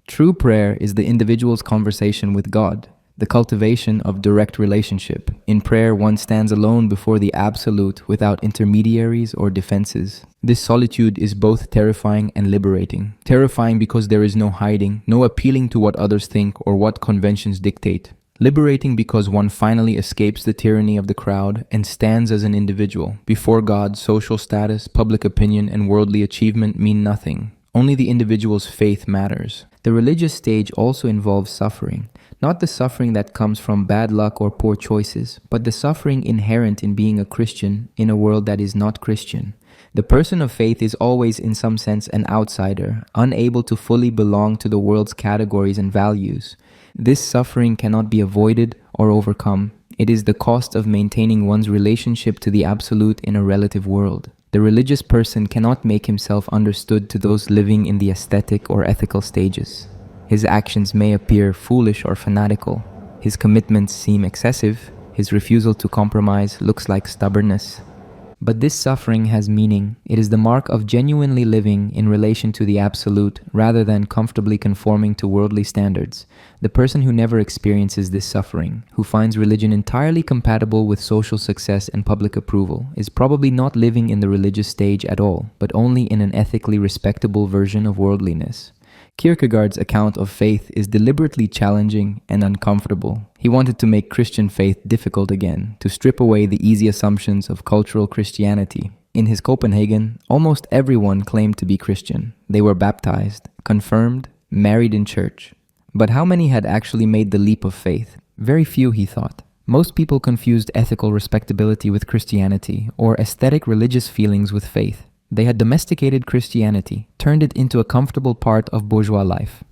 True prayer is the individual's conversation with God, the cultivation of direct relationship. In prayer, one stands alone before the Absolute without intermediaries or defenses. This solitude is both terrifying and liberating. Terrifying because there is no hiding, no appealing to what others think or what conventions dictate. Liberating because one finally escapes the tyranny of the crowd and stands as an individual. Before God, social status, public opinion, and worldly achievement mean nothing. Only the individual's faith matters. The religious stage also involves suffering. Not the suffering that comes from bad luck or poor choices, but the suffering inherent in being a Christian in a world that is not Christian. The person of faith is always in some sense an outsider, unable to fully belong to the world's categories and values. This suffering cannot be avoided or overcome. It is the cost of maintaining one's relationship to the Absolute in a relative world. The religious person cannot make himself understood to those living in the aesthetic or ethical stages. His actions may appear foolish or fanatical. His commitments seem excessive. His refusal to compromise looks like stubbornness. But this suffering has meaning. It is the mark of genuinely living in relation to the Absolute rather than comfortably conforming to worldly standards. The person who never experiences this suffering, who finds religion entirely compatible with social success and public approval, is probably not living in the religious stage at all, but only in an ethically respectable version of worldliness. Kierkegaard's account of faith is deliberately challenging and uncomfortable. He wanted to make Christian faith difficult again, to strip away the easy assumptions of cultural Christianity. In his Copenhagen, almost everyone claimed to be Christian. They were baptized, confirmed, married in church. But how many had actually made the leap of faith? Very few, he thought. Most people confused ethical respectability with Christianity, or aesthetic religious feelings with faith. They had domesticated Christianity, turned it into a comfortable part of bourgeois life.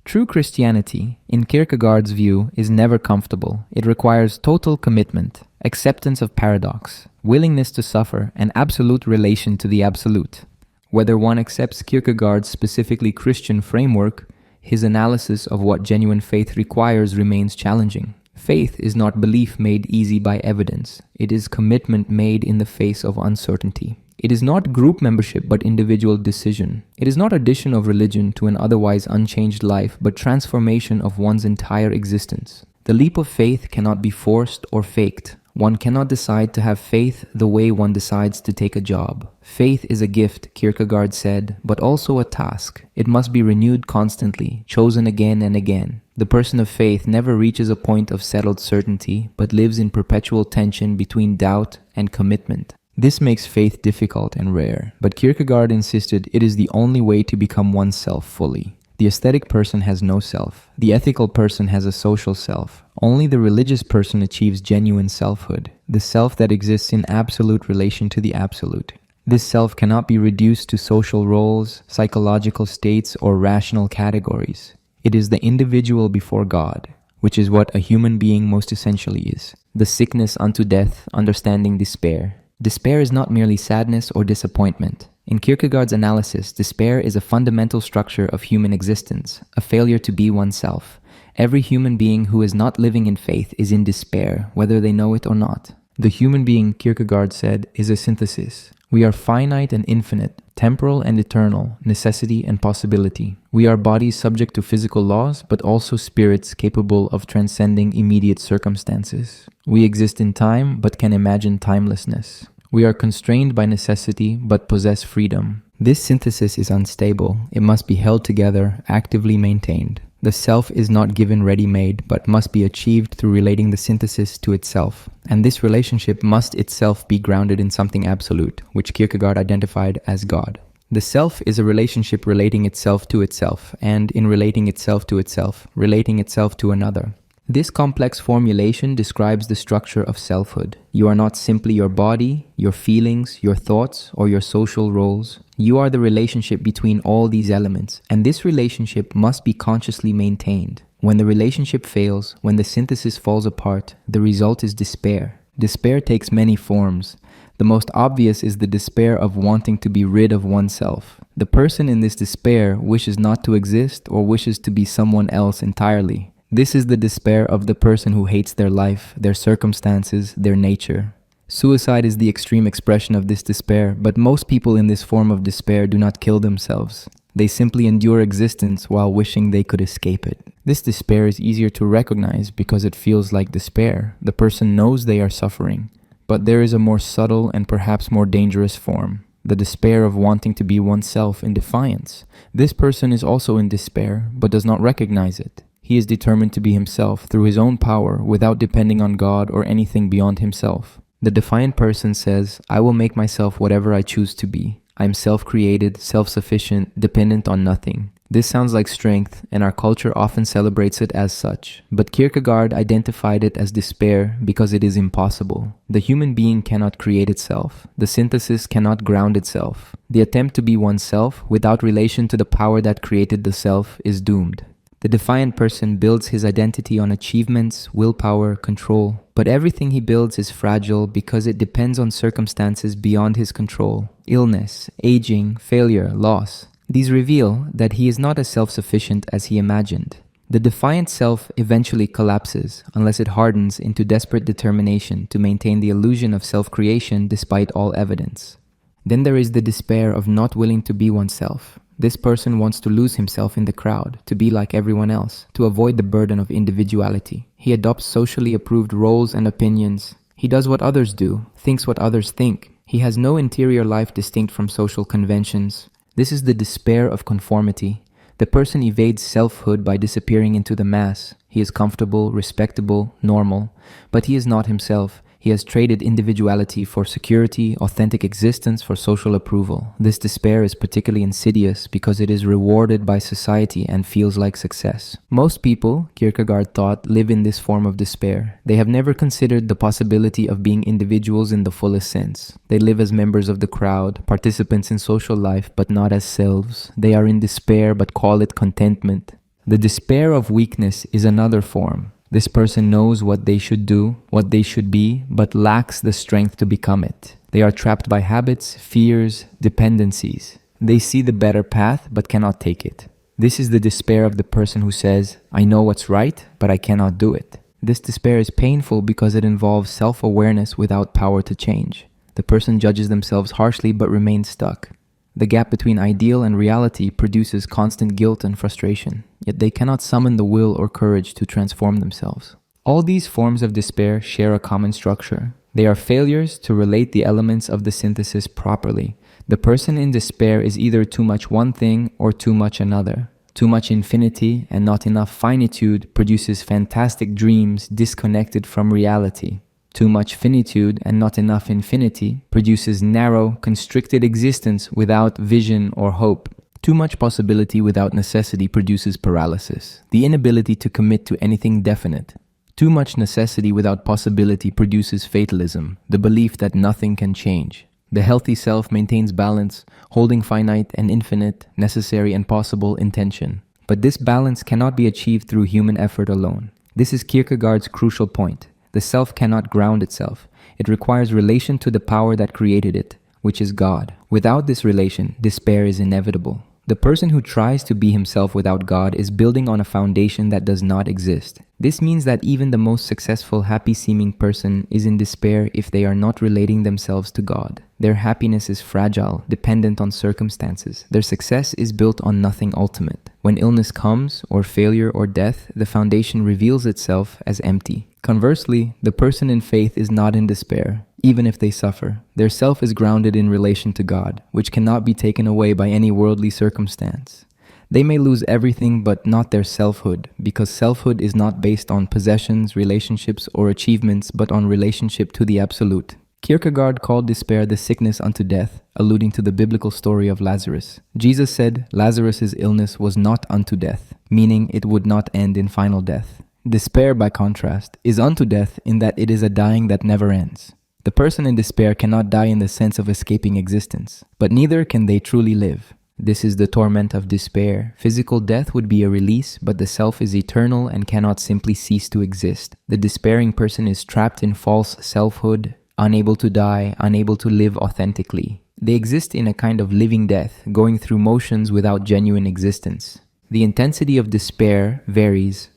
True Christianity, in Kierkegaard's view, is never comfortable. It requires total commitment, acceptance of paradox, willingness to suffer, and absolute relation to the absolute. Whether one accepts Kierkegaard's specifically Christian framework, his analysis of what genuine faith requires remains challenging. Faith is not belief made easy by evidence. It is commitment made in the face of uncertainty. It is not group membership but individual decision. It is not addition of religion to an otherwise unchanged life but transformation of one's entire existence. The leap of faith cannot be forced or faked. One cannot decide to have faith the way one decides to take a job. Faith is a gift, Kierkegaard said, but also a task. It must be renewed constantly, chosen again and again. The person of faith never reaches a point of settled certainty, but lives in perpetual tension between doubt and commitment. This makes faith difficult and rare, but Kierkegaard insisted it is the only way to become oneself fully. The aesthetic person has no self. The ethical person has a social self. Only the religious person achieves genuine selfhood, the self that exists in absolute relation to the absolute. This self cannot be reduced to social roles, psychological states, or rational categories. It is the individual before God, which is what a human being most essentially is. The sickness unto death, understanding despair. Despair is not merely sadness or disappointment. In Kierkegaard's analysis, despair is a fundamental structure of human existence, a failure to be oneself. Every human being who is not living in faith is in despair, whether they know it or not. The human being, Kierkegaard said, is a synthesis. We are finite and infinite, temporal and eternal, necessity and possibility. We are bodies subject to physical laws, but also spirits capable of transcending immediate circumstances. We exist in time, but can imagine timelessness. We are constrained by necessity, but possess freedom. This synthesis is unstable. It must be held together, actively maintained. The self is not given ready-made, but must be achieved through relating the synthesis to itself. And this relationship must itself be grounded in something absolute, which Kierkegaard identified as God. The self is a relationship relating itself to itself, and in relating itself to itself, relating itself to another. This complex formulation describes the structure of selfhood. You are not simply your body, your feelings, your thoughts, or your social roles. You are the relationship between all these elements, and this relationship must be consciously maintained. When the relationship fails, when the synthesis falls apart, the result is despair. Despair takes many forms. The most obvious is the despair of wanting to be rid of oneself. The person in this despair wishes not to exist or wishes to be someone else entirely. This is the despair of the person who hates their life, their circumstances, their nature. Suicide is the extreme expression of this despair, but most people in this form of despair do not kill themselves. They simply endure existence while wishing they could escape it. This despair is easier to recognize because it feels like despair. The person knows they are suffering, but there is a more subtle and perhaps more dangerous form. The despair of wanting to be oneself in defiance. This person is also in despair, but does not recognize it. He is determined to be himself through his own power without depending on God or anything beyond himself. The defiant person says, I will make myself whatever I choose to be. I am self-created, self-sufficient, dependent on nothing. This sounds like strength, and our culture often celebrates it as such. But Kierkegaard identified it as despair because it is impossible. The human being cannot create itself. The synthesis cannot ground itself. The attempt to be oneself without relation to the power that created the self is doomed. The defiant person builds his identity on achievements, willpower, control. But everything he builds is fragile because it depends on circumstances beyond his control. Illness, aging, failure, loss. These reveal that he is not as self-sufficient as he imagined. The defiant self eventually collapses unless it hardens into desperate determination to maintain the illusion of self-creation despite all evidence. Then there is the despair of not willing to be oneself. This person wants to lose himself in the crowd, to be like everyone else, to avoid the burden of individuality. He adopts socially approved roles and opinions. He does what others do, thinks what others think. He has no interior life distinct from social conventions. This is the despair of conformity. The person evades selfhood by disappearing into the mass. He is comfortable, respectable, normal, but he is not himself. He has traded individuality for security, authentic existence for social approval. This despair is particularly insidious because it is rewarded by society and feels like success. Most people, Kierkegaard thought, live in this form of despair. They have never considered the possibility of being individuals in the fullest sense. They live as members of the crowd, participants in social life, but not as selves. They are in despair but call it contentment. The despair of weakness is another form. This person knows what they should do, what they should be, but lacks the strength to become it. They are trapped by habits, fears, dependencies. They see the better path, but cannot take it. This is the despair of the person who says, I know what's right, but I cannot do it. This despair is painful because it involves self-awareness without power to change. The person judges themselves harshly but remains stuck. The gap between ideal and reality produces constant guilt and frustration, yet they cannot summon the will or courage to transform themselves. All these forms of despair share a common structure. They are failures to relate the elements of the synthesis properly. The person in despair is either too much one thing or too much another. Too much infinity and not enough finitude produces fantastic dreams disconnected from reality. Too much finitude and not enough infinity produces narrow, constricted existence without vision or hope. Too much possibility without necessity produces paralysis, the inability to commit to anything definite. Too much necessity without possibility produces fatalism, the belief that nothing can change. The healthy self maintains balance, holding finite and infinite, necessary and possible intention. But this balance cannot be achieved through human effort alone. This is Kierkegaard's crucial point. The self cannot ground itself. It requires relation to the power that created it, which is God. Without this relation, despair is inevitable. The person who tries to be himself without God is building on a foundation that does not exist. This means that even the most successful, happy-seeming person is in despair if they are not relating themselves to God. Their happiness is fragile, dependent on circumstances. Their success is built on nothing ultimate. When illness comes, or failure or death, the foundation reveals itself as empty. Conversely, the person in faith is not in despair, even if they suffer. Their self is grounded in relation to God, which cannot be taken away by any worldly circumstance. They may lose everything but not their selfhood, because selfhood is not based on possessions, relationships, or achievements, but on relationship to the absolute. Kierkegaard called despair the sickness unto death, alluding to the biblical story of Lazarus. Jesus said Lazarus' illness was not unto death, meaning it would not end in final death. Despair, by contrast, is unto death in that it is a dying that never ends. The person in despair cannot die in the sense of escaping existence, but neither can they truly live. This is the torment of despair. Physical death would be a release, but the self is eternal and cannot simply cease to exist. The despairing person is trapped in false selfhood, unable to die, unable to live authentically. They exist in a kind of living death, going through motions without genuine existence. The intensity of despair varies.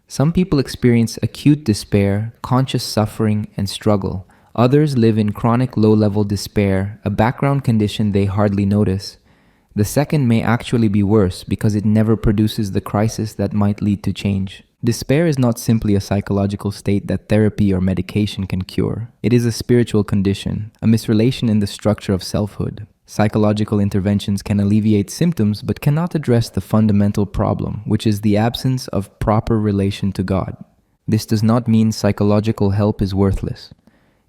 Some people experience acute despair, conscious suffering, and struggle. Others live in chronic low-level despair, a background condition they hardly notice. The second may actually be worse because it never produces the crisis that might lead to change. Despair is not simply a psychological state that therapy or medication can cure. It is a spiritual condition, a misrelation in the structure of selfhood. Psychological interventions can alleviate symptoms but cannot address the fundamental problem, which is the absence of proper relation to God. This does not mean psychological help is worthless.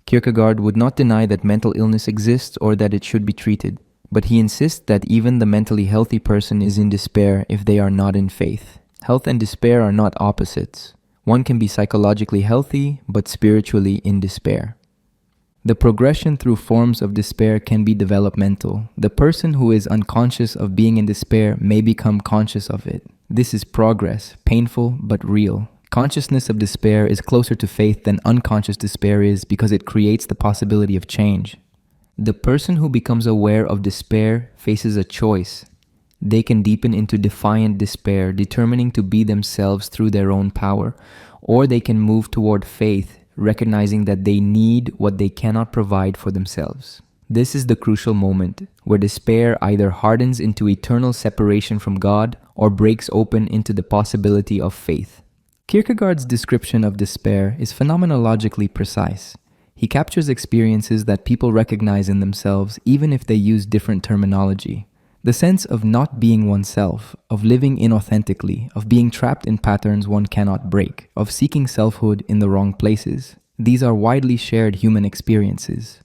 Kierkegaard would not deny that mental illness exists or that it should be treated, but he insists that even the mentally healthy person is in despair if they are not in faith. Health and despair are not opposites. One can be psychologically healthy but spiritually in despair. The progression through forms of despair can be developmental. The person who is unconscious of being in despair may become conscious of it. This is progress, painful but real. Consciousness of despair is closer to faith than unconscious despair is because it creates the possibility of change. The person who becomes aware of despair faces a choice. They can deepen into defiant despair, determining to be themselves through their own power, or they can move toward faith, recognizing that they need what they cannot provide for themselves. This is the crucial moment where despair either hardens into eternal separation from God or breaks open into the possibility of faith. Kierkegaard's description of despair is phenomenologically precise. He captures experiences that people recognize in themselves even if they use different terminology. The sense of not being oneself, of living inauthentically, of being trapped in patterns one cannot break, of seeking selfhood in the wrong places. These are widely shared human experiences.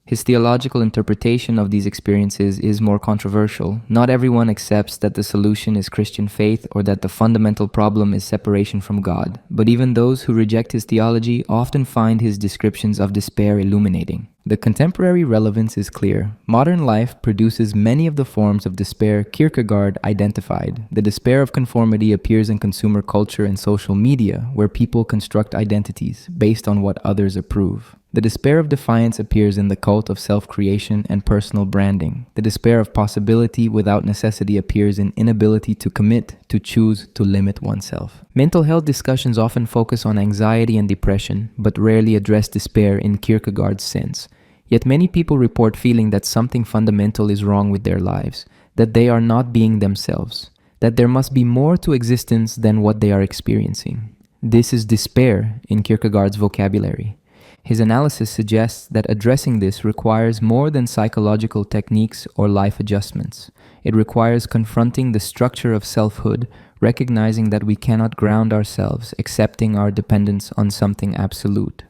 His theological interpretation of these experiences is more controversial. Not everyone accepts that the solution is Christian faith or that the fundamental problem is separation from God, but even those who reject his theology often find his descriptions of despair illuminating. The contemporary relevance is clear. Modern life produces many of the forms of despair Kierkegaard identified. The despair of conformity appears in consumer culture and social media, where people construct identities based on what others approve. The despair of defiance appears in the cult of self-creation and personal branding. The despair of possibility without necessity appears in inability to commit, to choose, to limit oneself. Mental health discussions often focus on anxiety and depression, but rarely address despair in Kierkegaard's sense. Yet many people report feeling that something fundamental is wrong with their lives, that they are not being themselves, that there must be more to existence than what they are experiencing. This is despair in Kierkegaard's vocabulary. His analysis suggests that addressing this requires more than psychological techniques or life adjustments. It requires confronting the structure of selfhood, recognizing that we cannot ground ourselves, accepting our dependence on something absolute.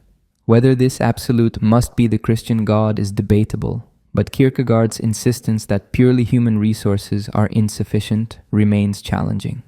Whether this absolute must be the Christian God is debatable, but Kierkegaard's insistence that purely human resources are insufficient remains challenging.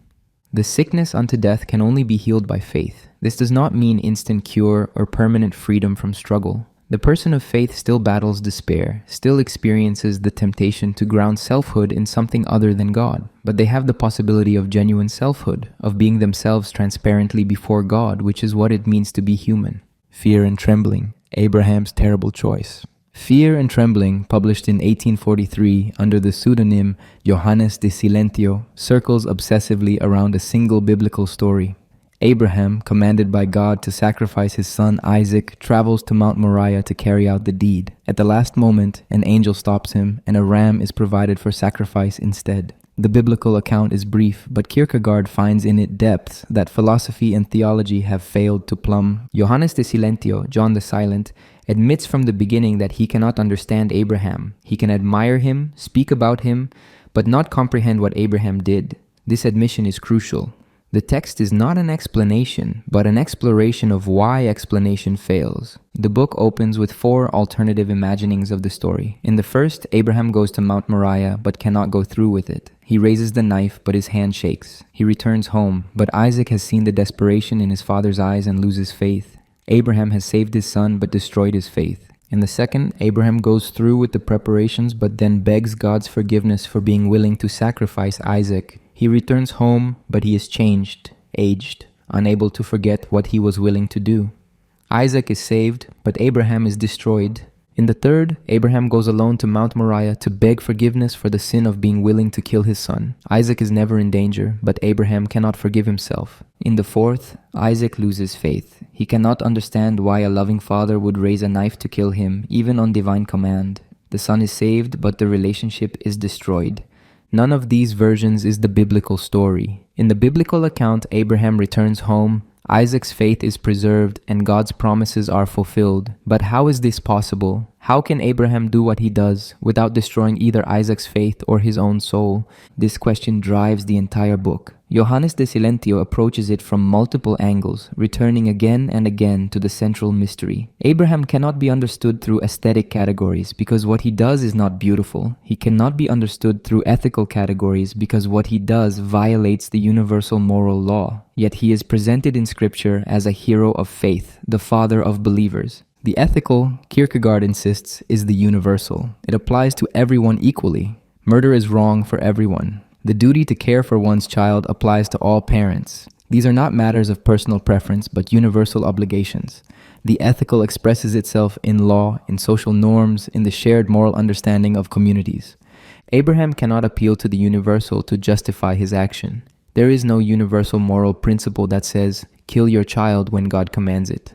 The sickness unto death can only be healed by faith. This does not mean instant cure or permanent freedom from struggle. The person of faith still battles despair, still experiences the temptation to ground selfhood in something other than God, but they have the possibility of genuine selfhood, of being themselves transparently before God, which is what it means to be human. Fear and Trembling, Abraham's Terrible Choice. Fear and Trembling, published in 1843 under the pseudonym Johannes de Silentio, circles obsessively around a single biblical story. Abraham, commanded by God to sacrifice his son Isaac, travels to Mount Moriah to carry out the deed. At the last moment, an angel stops him, and a ram is provided for sacrifice instead. The biblical account is brief, but Kierkegaard finds in it depths that philosophy and theology have failed to plumb. Johannes de Silentio, John the Silent, admits from the beginning that he cannot understand Abraham. He can admire him, speak about him, but not comprehend what Abraham did. This admission is crucial. The text is not an explanation, but an exploration of why explanation fails. The book opens with 4 alternative imaginings of the story. In the first, Abraham goes to Mount Moriah but cannot go through with it. He raises the knife, but his hand shakes. He returns home, but Isaac has seen the desperation in his father's eyes and loses faith. Abraham has saved his son but destroyed his faith. In the second, Abraham goes through with the preparations but then begs God's forgiveness for being willing to sacrifice Isaac. He returns home, but he is changed, aged, unable to forget what he was willing to do. Isaac is saved, but Abraham is destroyed. In the third, Abraham goes alone to Mount Moriah to beg forgiveness for the sin of being willing to kill his son. Isaac is never in danger, but Abraham cannot forgive himself. In the fourth, Isaac loses faith. He cannot understand why a loving father would raise a knife to kill him, even on divine command. The son is saved, but the relationship is destroyed. None of these versions is the biblical story. In the biblical account, Abraham returns home, Isaac's faith is preserved, and God's promises are fulfilled. But how is this possible? How can Abraham do what he does without destroying either Isaac's faith or his own soul? This question drives the entire book. Johannes de Silentio approaches it from multiple angles, returning again and again to the central mystery. Abraham cannot be understood through aesthetic categories because what he does is not beautiful. He cannot be understood through ethical categories because what he does violates the universal moral law. Yet he is presented in Scripture as a hero of faith, the father of believers. The ethical, Kierkegaard insists, is the universal. It applies to everyone equally. Murder is wrong for everyone. The duty to care for one's child applies to all parents. These are not matters of personal preference, but universal obligations. The ethical expresses itself in law, in social norms, in the shared moral understanding of communities. Abraham cannot appeal to the universal to justify his action. There is no universal moral principle that says, kill your child when God commands it.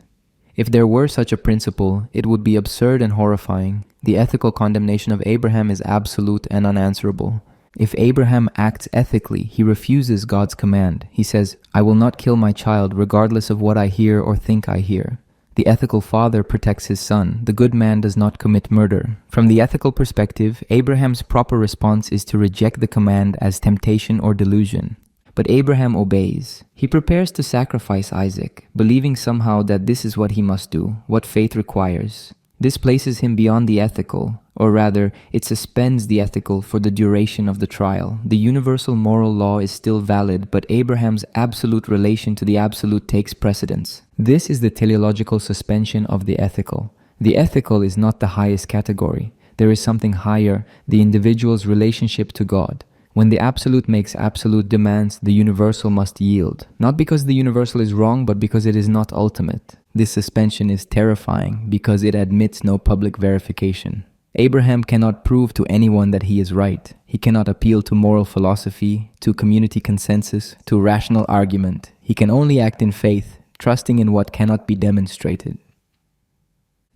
If there were such a principle, it would be absurd and horrifying. The ethical condemnation of Abraham is absolute and unanswerable. If Abraham acts ethically, he refuses God's command. He says, I will not kill my child regardless of what I hear or think I hear. The ethical father protects his son. The good man does not commit murder. From the ethical perspective, Abraham's proper response is to reject the command as temptation or delusion. But Abraham obeys. He prepares to sacrifice Isaac, believing somehow that this is what he must do, what faith requires. This places him beyond the ethical, or rather, it suspends the ethical for the duration of the trial. The universal moral law is still valid, but Abraham's absolute relation to the absolute takes precedence. This is the teleological suspension of the ethical. The ethical is not the highest category. There is something higher, the individual's relationship to God. When the absolute makes absolute demands, the universal must yield. Not because the universal is wrong, but because it is not ultimate. This suspension is terrifying because it admits no public verification. Abraham cannot prove to anyone that he is right. He cannot appeal to moral philosophy, to community consensus, to rational argument. He can only act in faith, trusting in what cannot be demonstrated.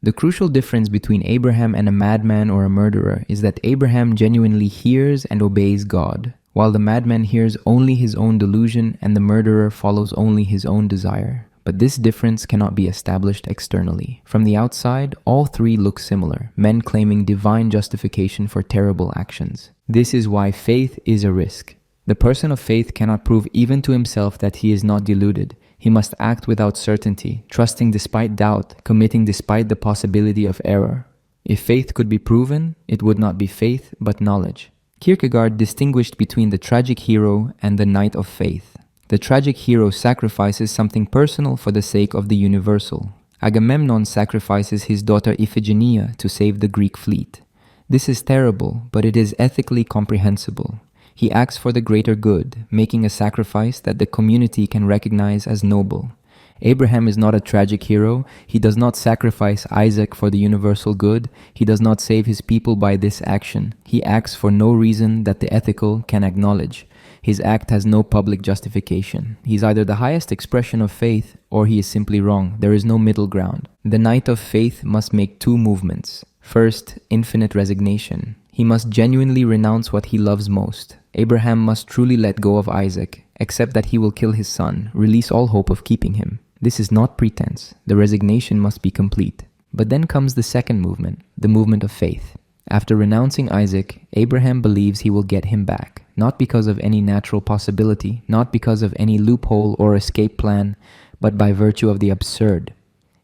The crucial difference between Abraham and a madman or a murderer is that Abraham genuinely hears and obeys God, while the madman hears only his own delusion and the murderer follows only his own desire. But this difference cannot be established externally. From the outside, all three look similar, men claiming divine justification for terrible actions. This is why faith is a risk. The person of faith cannot prove even to himself that he is not deluded. He must act without certainty, trusting despite doubt, committing despite the possibility of error. If faith could be proven, it would not be faith, but knowledge. Kierkegaard distinguished between the tragic hero and the knight of faith. The tragic hero sacrifices something personal for the sake of the universal. Agamemnon sacrifices his daughter Iphigenia to save the Greek fleet. This is terrible, but it is ethically comprehensible. He acts for the greater good, making a sacrifice that the community can recognize as noble. Abraham is not a tragic hero. He does not sacrifice Isaac for the universal good. He does not save his people by this action. He acts for no reason that the ethical can acknowledge. His act has no public justification. He is either the highest expression of faith or he is simply wrong. There is no middle ground. The knight of faith must make two movements. First, infinite resignation. He must genuinely renounce what he loves most. Abraham must truly let go of Isaac, accept that he will kill his son, release all hope of keeping him. This is not pretense. The resignation must be complete. But then comes the second movement, the movement of faith. After renouncing Isaac, Abraham believes he will get him back, not because of any natural possibility, not because of any loophole or escape plan, but by virtue of the absurd.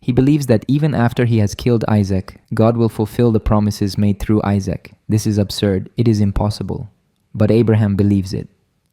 He believes that even after he has killed Isaac, God will fulfill the promises made through Isaac. This is absurd. It is impossible. But Abraham believes it.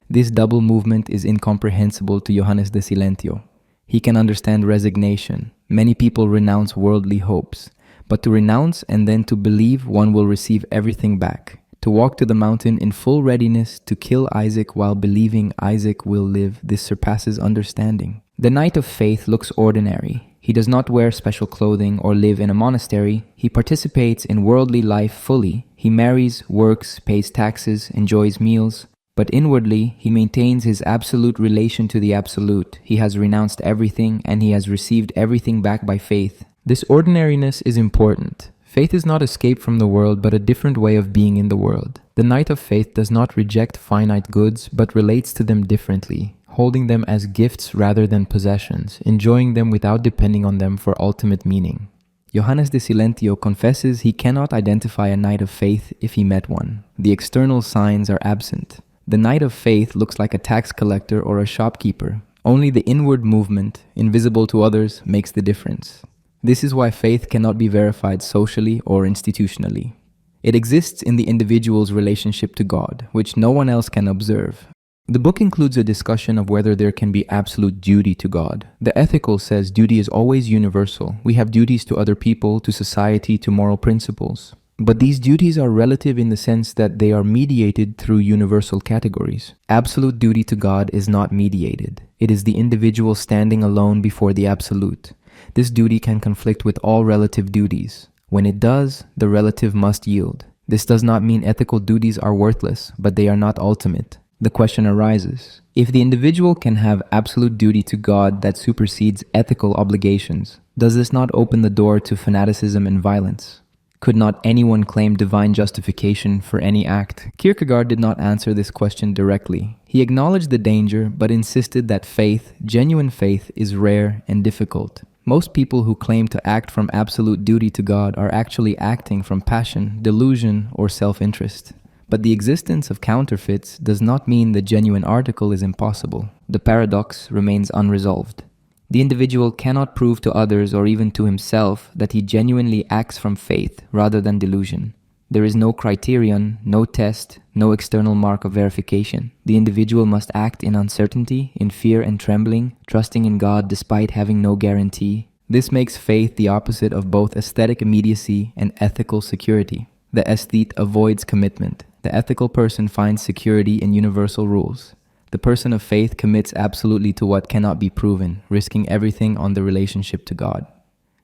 This double movement is incomprehensible to Johannes de Silentio. He can understand resignation. Many people renounce worldly hopes. But to renounce and then to believe one will receive everything back. To walk to the mountain in full readiness to kill Isaac while believing Isaac will live, this surpasses understanding. The knight of faith looks ordinary. He does not wear special clothing or live in a monastery. He participates in worldly life fully. He marries, works, pays taxes, enjoys meals. But inwardly, he maintains his absolute relation to the absolute. He has renounced everything and he has received everything back by faith. This ordinariness is important. Faith is not escape from the world, but a different way of being in the world. The knight of faith does not reject finite goods, but relates to them differently, holding them as gifts rather than possessions, enjoying them without depending on them for ultimate meaning. Johannes de Silentio confesses he cannot identify a knight of faith if he met one. The external signs are absent. The knight of faith looks like a tax collector or a shopkeeper. Only the inward movement, invisible to others, makes the difference. This is why faith cannot be verified socially or institutionally. It exists in the individual's relationship to God, which no one else can observe. The book includes a discussion of whether there can be absolute duty to God. The ethical says duty is always universal. We have duties to other people, to society, to moral principles. But these duties are relative in the sense that they are mediated through universal categories. Absolute duty to God is not mediated. It is the individual standing alone before the absolute. This duty can conflict with all relative duties. When it does, the relative must yield. This does not mean ethical duties are worthless, but they are not ultimate. The question arises, if the individual can have absolute duty to God that supersedes ethical obligations, does this not open the door to fanaticism and violence? Could not anyone claim divine justification for any act? Kierkegaard did not answer this question directly. He acknowledged the danger, but insisted that faith, genuine faith, is rare and difficult. Most people who claim to act from absolute duty to God are actually acting from passion, delusion, or self-interest. But the existence of counterfeits does not mean the genuine article is impossible. The paradox remains unresolved. The individual cannot prove to others or even to himself that he genuinely acts from faith rather than delusion. There is no criterion, no test, no external mark of verification. The individual must act in uncertainty, in fear and trembling, trusting in God despite having no guarantee. This makes faith the opposite of both aesthetic immediacy and ethical security. The aesthete avoids commitment. The ethical person finds security in universal rules. The person of faith commits absolutely to what cannot be proven, risking everything on the relationship to God.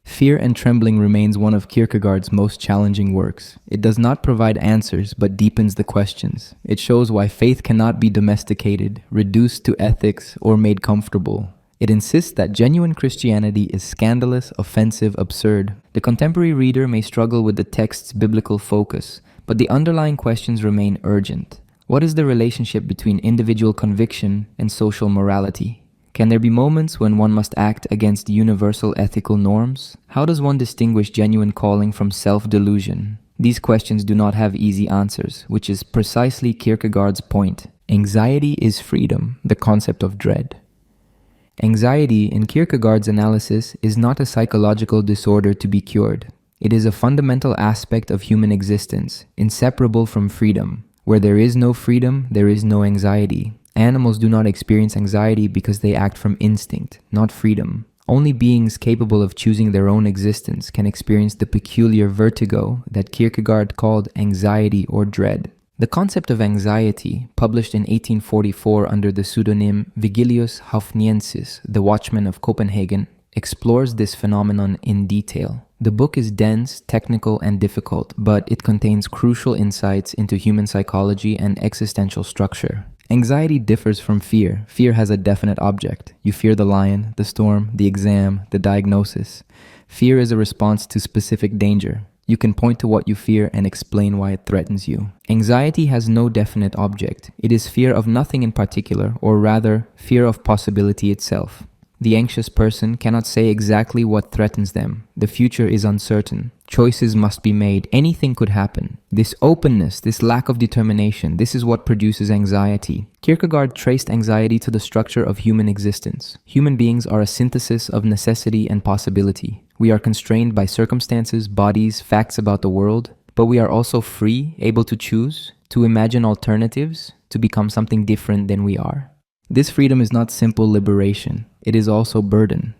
Fear and Trembling remains one of Kierkegaard's most challenging works. It does not provide answers, but deepens the questions. It shows why faith cannot be domesticated, reduced to ethics, or made comfortable. It insists that genuine Christianity is scandalous, offensive, absurd. The contemporary reader may struggle with the text's biblical focus, but the underlying questions remain urgent. What is the relationship between individual conviction and social morality? Can there be moments when one must act against universal ethical norms? How does one distinguish genuine calling from self-delusion? These questions do not have easy answers, which is precisely Kierkegaard's point. Anxiety is freedom, the concept of dread. Anxiety, in Kierkegaard's analysis, is not a psychological disorder to be cured. It is a fundamental aspect of human existence, inseparable from freedom. Where there is no freedom, there is no anxiety. Animals do not experience anxiety because they act from instinct, not freedom. Only beings capable of choosing their own existence can experience the peculiar vertigo that Kierkegaard called anxiety or dread. The concept of anxiety, published in 1844 under the pseudonym Vigilius Hafniensis, the Watchman of Copenhagen, explores this phenomenon in detail. The book is dense, technical, and difficult, but it contains crucial insights into human psychology and existential structure. Anxiety differs from fear. Fear has a definite object. You fear the lion, the storm, the exam, the diagnosis. Fear is a response to specific danger. You can point to what you fear and explain why it threatens you. Anxiety has no definite object. It is fear of nothing in particular, or rather, fear of possibility itself. The anxious person cannot say exactly what threatens them. The future is uncertain. Choices must be made. Anything could happen. This openness, this lack of determination, this is what produces anxiety. Kierkegaard traced anxiety to the structure of human existence. Human beings are a synthesis of necessity and possibility. We are constrained by circumstances, bodies, facts about the world, but we are also free, able to choose, to imagine alternatives, to become something different than we are. This freedom is not simple liberation. It is also burden.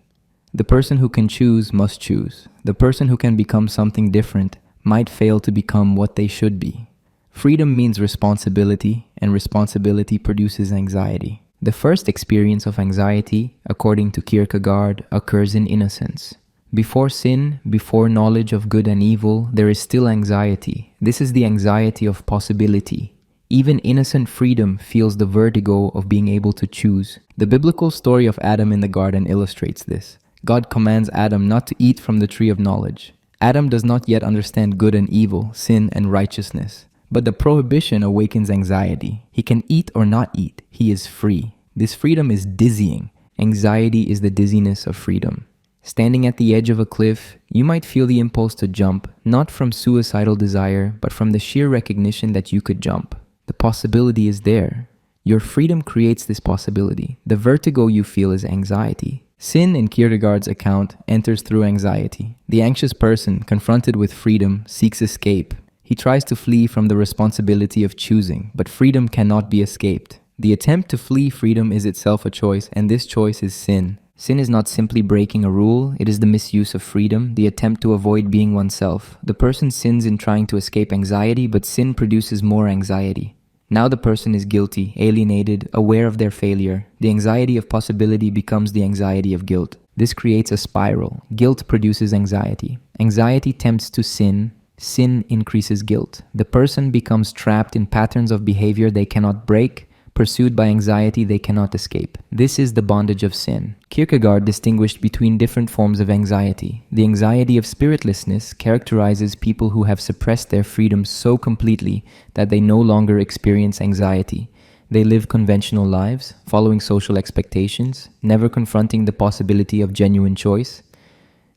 The person who can choose must choose. The person who can become something different might fail to become what they should be. Freedom means responsibility, and responsibility produces anxiety. The first experience of anxiety, according to Kierkegaard, occurs in innocence. Before sin, before knowledge of good and evil, there is still anxiety. This is the anxiety of possibility. Even innocent freedom feels the vertigo of being able to choose. The biblical story of Adam in the garden illustrates this. God commands Adam not to eat from the tree of knowledge. Adam does not yet understand good and evil, sin and righteousness. But the prohibition awakens anxiety. He can eat or not eat. He is free. This freedom is dizzying. Anxiety is the dizziness of freedom. Standing at the edge of a cliff, you might feel the impulse to jump, not from suicidal desire, but from the sheer recognition that you could jump. The possibility is there. Your freedom creates this possibility. The vertigo you feel is anxiety. Sin, in Kierkegaard's account, enters through anxiety. The anxious person, confronted with freedom, seeks escape. He tries to flee from the responsibility of choosing, but freedom cannot be escaped. The attempt to flee freedom is itself a choice, and this choice is sin. Sin is not simply breaking a rule, it is the misuse of freedom, the attempt to avoid being oneself. The person sins in trying to escape anxiety, but sin produces more anxiety. Now the person is guilty, alienated, aware of their failure. The anxiety of possibility becomes the anxiety of guilt. This creates a spiral. Guilt produces anxiety. Anxiety tempts to sin. Sin increases guilt. The person becomes trapped in patterns of behavior they cannot break, pursued by anxiety they cannot escape. This is the bondage of sin. Kierkegaard distinguished between different forms of anxiety. The anxiety of spiritlessness characterizes people who have suppressed their freedom so completely that they no longer experience anxiety. They live conventional lives, following social expectations, never confronting the possibility of genuine choice.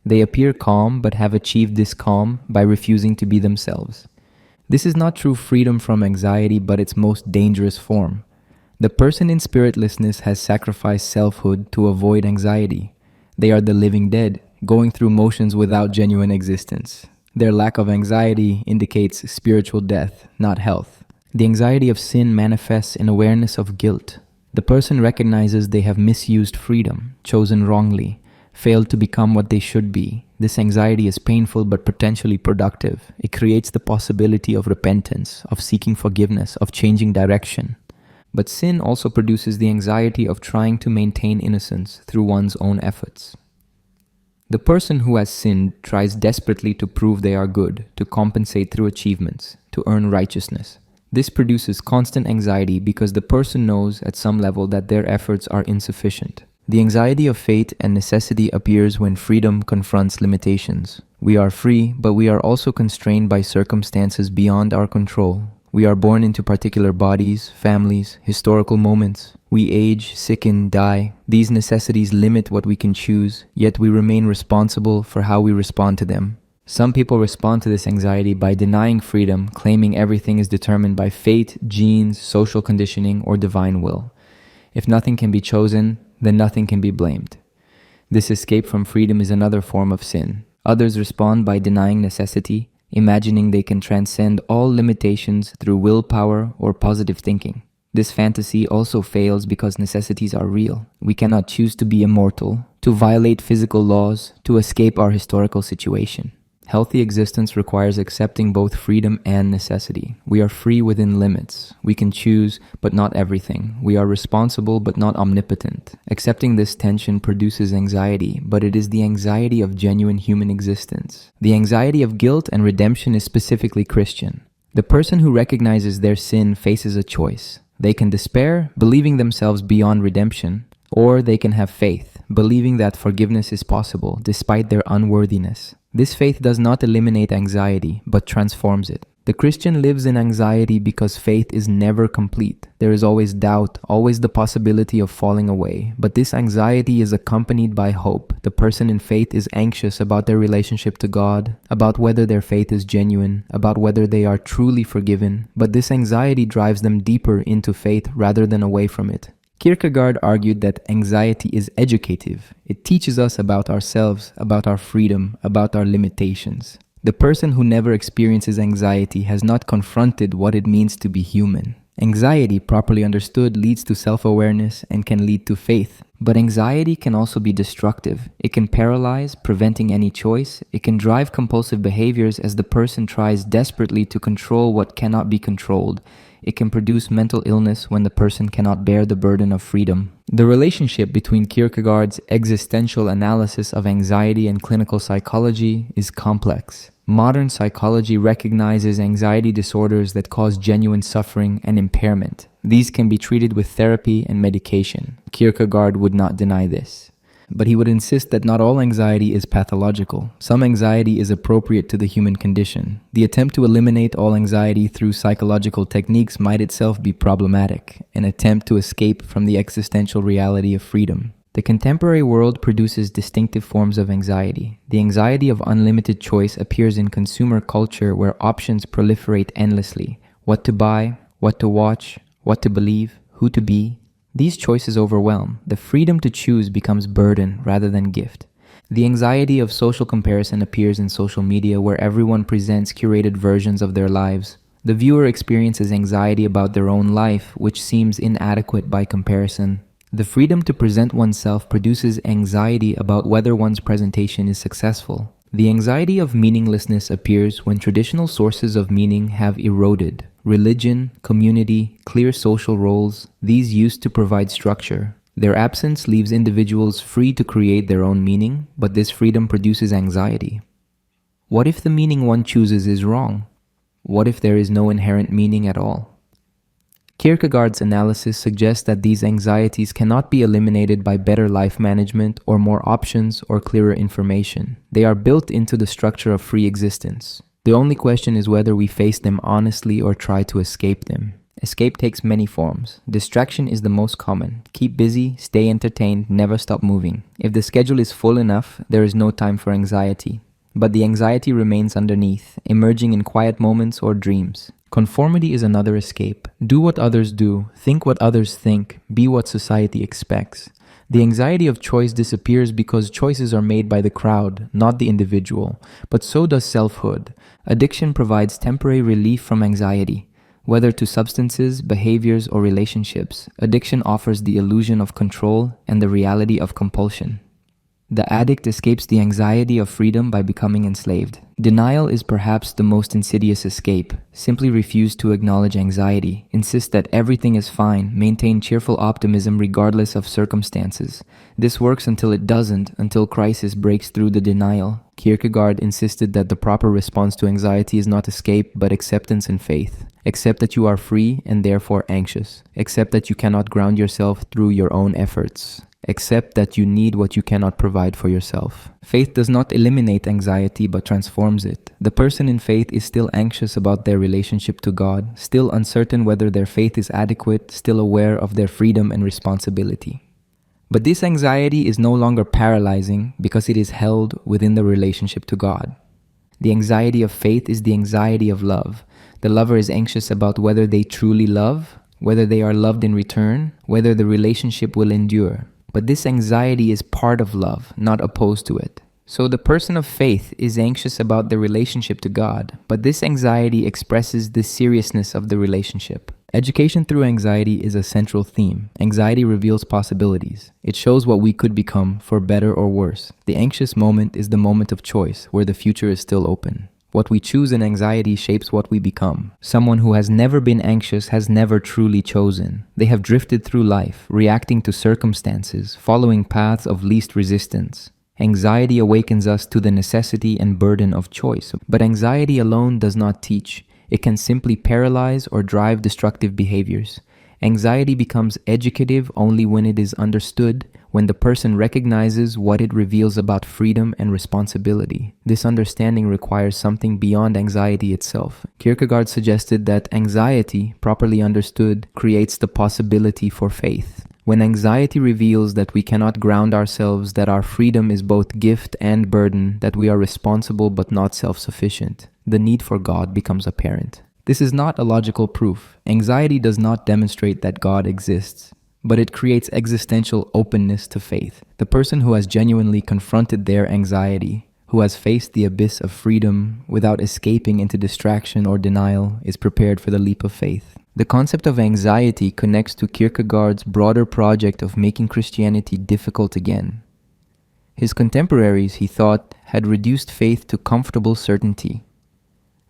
They appear calm but have achieved this calm by refusing to be themselves. This is not true freedom from anxiety, but its most dangerous form. The person in spiritlessness has sacrificed selfhood to avoid anxiety. They are the living dead, going through motions without genuine existence. Their lack of anxiety indicates spiritual death, not health. The anxiety of sin manifests in awareness of guilt. The person recognizes they have misused freedom, chosen wrongly, failed to become what they should be. This anxiety is painful but potentially productive. It creates the possibility of repentance, of seeking forgiveness, of changing direction. But sin also produces the anxiety of trying to maintain innocence through one's own efforts. The person who has sinned tries desperately to prove they are good, to compensate through achievements, to earn righteousness. This produces constant anxiety because the person knows at some level that their efforts are insufficient. The anxiety of fate and necessity appears when freedom confronts limitations. We are free, but we are also constrained by circumstances beyond our control. We are born into particular bodies, families, historical moments. We age, sicken, die. These necessities limit what we can choose, yet we remain responsible for how we respond to them. Some people respond to this anxiety by denying freedom, claiming everything is determined by fate, genes, social conditioning, or divine will. If nothing can be chosen, then nothing can be blamed. This escape from freedom is another form of sin. Others respond by denying necessity, imagining they can transcend all limitations through willpower or positive thinking. This fantasy also fails because necessities are real. We cannot choose to be immortal, to violate physical laws, to escape our historical situation. Healthy existence requires accepting both freedom and necessity. We are free within limits. We can choose, but not everything. We are responsible, but not omnipotent. Accepting this tension produces anxiety, but it is the anxiety of genuine human existence. The anxiety of guilt and redemption is specifically Christian. The person who recognizes their sin faces a choice. They can despair, believing themselves beyond redemption, or they can have faith, believing that forgiveness is possible despite their unworthiness. This faith does not eliminate anxiety, but transforms it. The Christian lives in anxiety because faith is never complete. There is always doubt, always the possibility of falling away. But this anxiety is accompanied by hope. The person in faith is anxious about their relationship to God, about whether their faith is genuine, about whether they are truly forgiven. But this anxiety drives them deeper into faith rather than away from it. Kierkegaard argued that anxiety is educative. It teaches us about ourselves, about our freedom, about our limitations. The person who never experiences anxiety has not confronted what it means to be human. Anxiety, properly understood, leads to self-awareness and can lead to faith. But anxiety can also be destructive. It can paralyze, preventing any choice. It can drive compulsive behaviors as the person tries desperately to control what cannot be controlled. It can produce mental illness when the person cannot bear the burden of freedom. The relationship between Kierkegaard's existential analysis of anxiety and clinical psychology is complex. Modern psychology recognizes anxiety disorders that cause genuine suffering and impairment. These can be treated with therapy and medication. Kierkegaard would not deny this. But he would insist that not all anxiety is pathological. Some anxiety is appropriate to the human condition. The attempt to eliminate all anxiety through psychological techniques might itself be problematic, an attempt to escape from the existential reality of freedom. The contemporary world produces distinctive forms of anxiety. The anxiety of unlimited choice appears in consumer culture where options proliferate endlessly. What to buy, what to watch, what to believe, who to be. These choices overwhelm. The freedom to choose becomes burden rather than gift. The anxiety of social comparison appears in social media where everyone presents curated versions of their lives. The viewer experiences anxiety about their own life, which seems inadequate by comparison. The freedom to present oneself produces anxiety about whether one's presentation is successful. The anxiety of meaninglessness appears when traditional sources of meaning have eroded. Religion, community, clear social roles, these used to provide structure. Their absence leaves individuals free to create their own meaning, but this freedom produces anxiety. What if the meaning one chooses is wrong? What if there is no inherent meaning at all? Kierkegaard's analysis suggests that these anxieties cannot be eliminated by better life management or more options or clearer information. They are built into the structure of free existence. The only question is whether we face them honestly or try to escape them. Escape takes many forms. Distraction is the most common. Keep busy, stay entertained, never stop moving. If the schedule is full enough, there is no time for anxiety. But the anxiety remains underneath, emerging in quiet moments or dreams. Conformity is another escape. Do what others do, think what others think, be what society expects. The anxiety of choice disappears because choices are made by the crowd, not the individual. But so does selfhood. Addiction provides temporary relief from anxiety. Whether to substances, behaviors, or relationships, addiction offers the illusion of control and the reality of compulsion. The addict escapes the anxiety of freedom by becoming enslaved. Denial is perhaps the most insidious escape. Simply refuse to acknowledge anxiety. Insist that everything is fine. Maintain cheerful optimism regardless of circumstances. This works until it doesn't, until crisis breaks through the denial. Kierkegaard insisted that the proper response to anxiety is not escape, but acceptance and faith. Accept that you are free and therefore anxious. Accept that you cannot ground yourself through your own efforts. Accept that you need what you cannot provide for yourself. Faith does not eliminate anxiety but transforms it. The person in faith is still anxious about their relationship to God, still uncertain whether their faith is adequate, still aware of their freedom and responsibility. But this anxiety is no longer paralyzing because it is held within the relationship to God. The anxiety of faith is the anxiety of love. The lover is anxious about whether they truly love, whether they are loved in return, whether the relationship will endure. But this anxiety is part of love, not opposed to it. So the person of faith is anxious about the relationship to God, but this anxiety expresses the seriousness of the relationship. Education through anxiety is a central theme. Anxiety reveals possibilities. It shows what we could become, for better or worse. The anxious moment is the moment of choice, where the future is still open. What we choose in anxiety shapes what we become. Someone who has never been anxious has never truly chosen. They have drifted through life, reacting to circumstances, following paths of least resistance. Anxiety awakens us to the necessity and burden of choice. But anxiety alone does not teach. It can simply paralyze or drive destructive behaviors. Anxiety becomes educative only when it is understood, when the person recognizes what it reveals about freedom and responsibility. This understanding requires something beyond anxiety itself. Kierkegaard suggested that anxiety, properly understood, creates the possibility for faith. When anxiety reveals that we cannot ground ourselves, that our freedom is both gift and burden, that we are responsible but not self-sufficient, the need for God becomes apparent. This is not a logical proof. Anxiety does not demonstrate that God exists, but it creates existential openness to faith. The person who has genuinely confronted their anxiety, who has faced the abyss of freedom without escaping into distraction or denial, is prepared for the leap of faith. The concept of anxiety connects to Kierkegaard's broader project of making Christianity difficult again. His contemporaries, he thought, had reduced faith to comfortable certainty.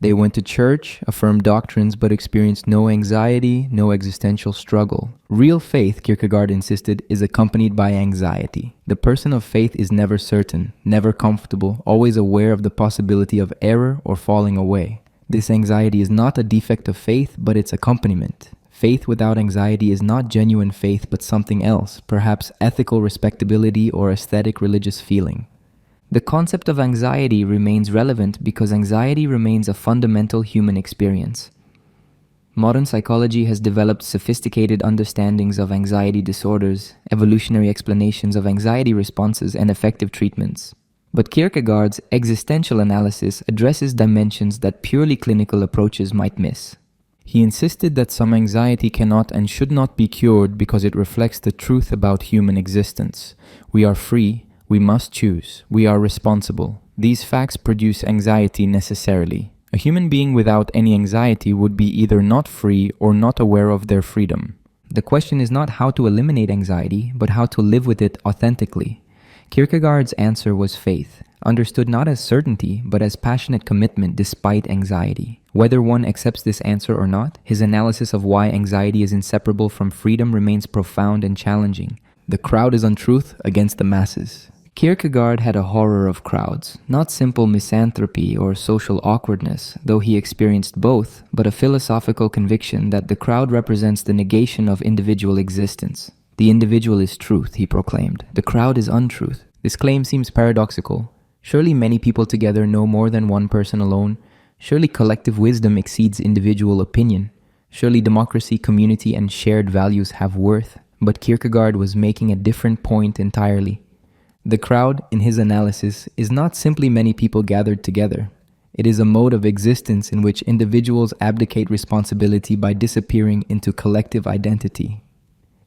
They went to church, affirmed doctrines, but experienced no anxiety, no existential struggle. Real faith, Kierkegaard insisted, is accompanied by anxiety. The person of faith is never certain, never comfortable, always aware of the possibility of error or falling away. This anxiety is not a defect of faith, but its accompaniment. Faith without anxiety is not genuine faith, but something else, perhaps ethical respectability or aesthetic religious feeling. The concept of anxiety remains relevant because anxiety remains a fundamental human experience. Modern psychology has developed sophisticated understandings of anxiety disorders, evolutionary explanations of anxiety responses, and effective treatments. But Kierkegaard's existential analysis addresses dimensions that purely clinical approaches might miss. He insisted that some anxiety cannot and should not be cured because it reflects the truth about human existence. We are free. We must choose. We are responsible. These facts produce anxiety necessarily. A human being without any anxiety would be either not free or not aware of their freedom. The question is not how to eliminate anxiety, but how to live with it authentically. Kierkegaard's answer was faith, understood not as certainty, but as passionate commitment despite anxiety. Whether one accepts this answer or not, his analysis of why anxiety is inseparable from freedom remains profound and challenging. The crowd is untruth against the masses. Kierkegaard had a horror of crowds, not simple misanthropy or social awkwardness, though he experienced both, but a philosophical conviction that the crowd represents the negation of individual existence. The individual is truth, he proclaimed. The crowd is untruth. This claim seems paradoxical. Surely many people together know more than one person alone. Surely collective wisdom exceeds individual opinion. Surely democracy, community, and shared values have worth, but Kierkegaard was making a different point entirely. The crowd, in his analysis, is not simply many people gathered together. It is a mode of existence in which individuals abdicate responsibility by disappearing into collective identity.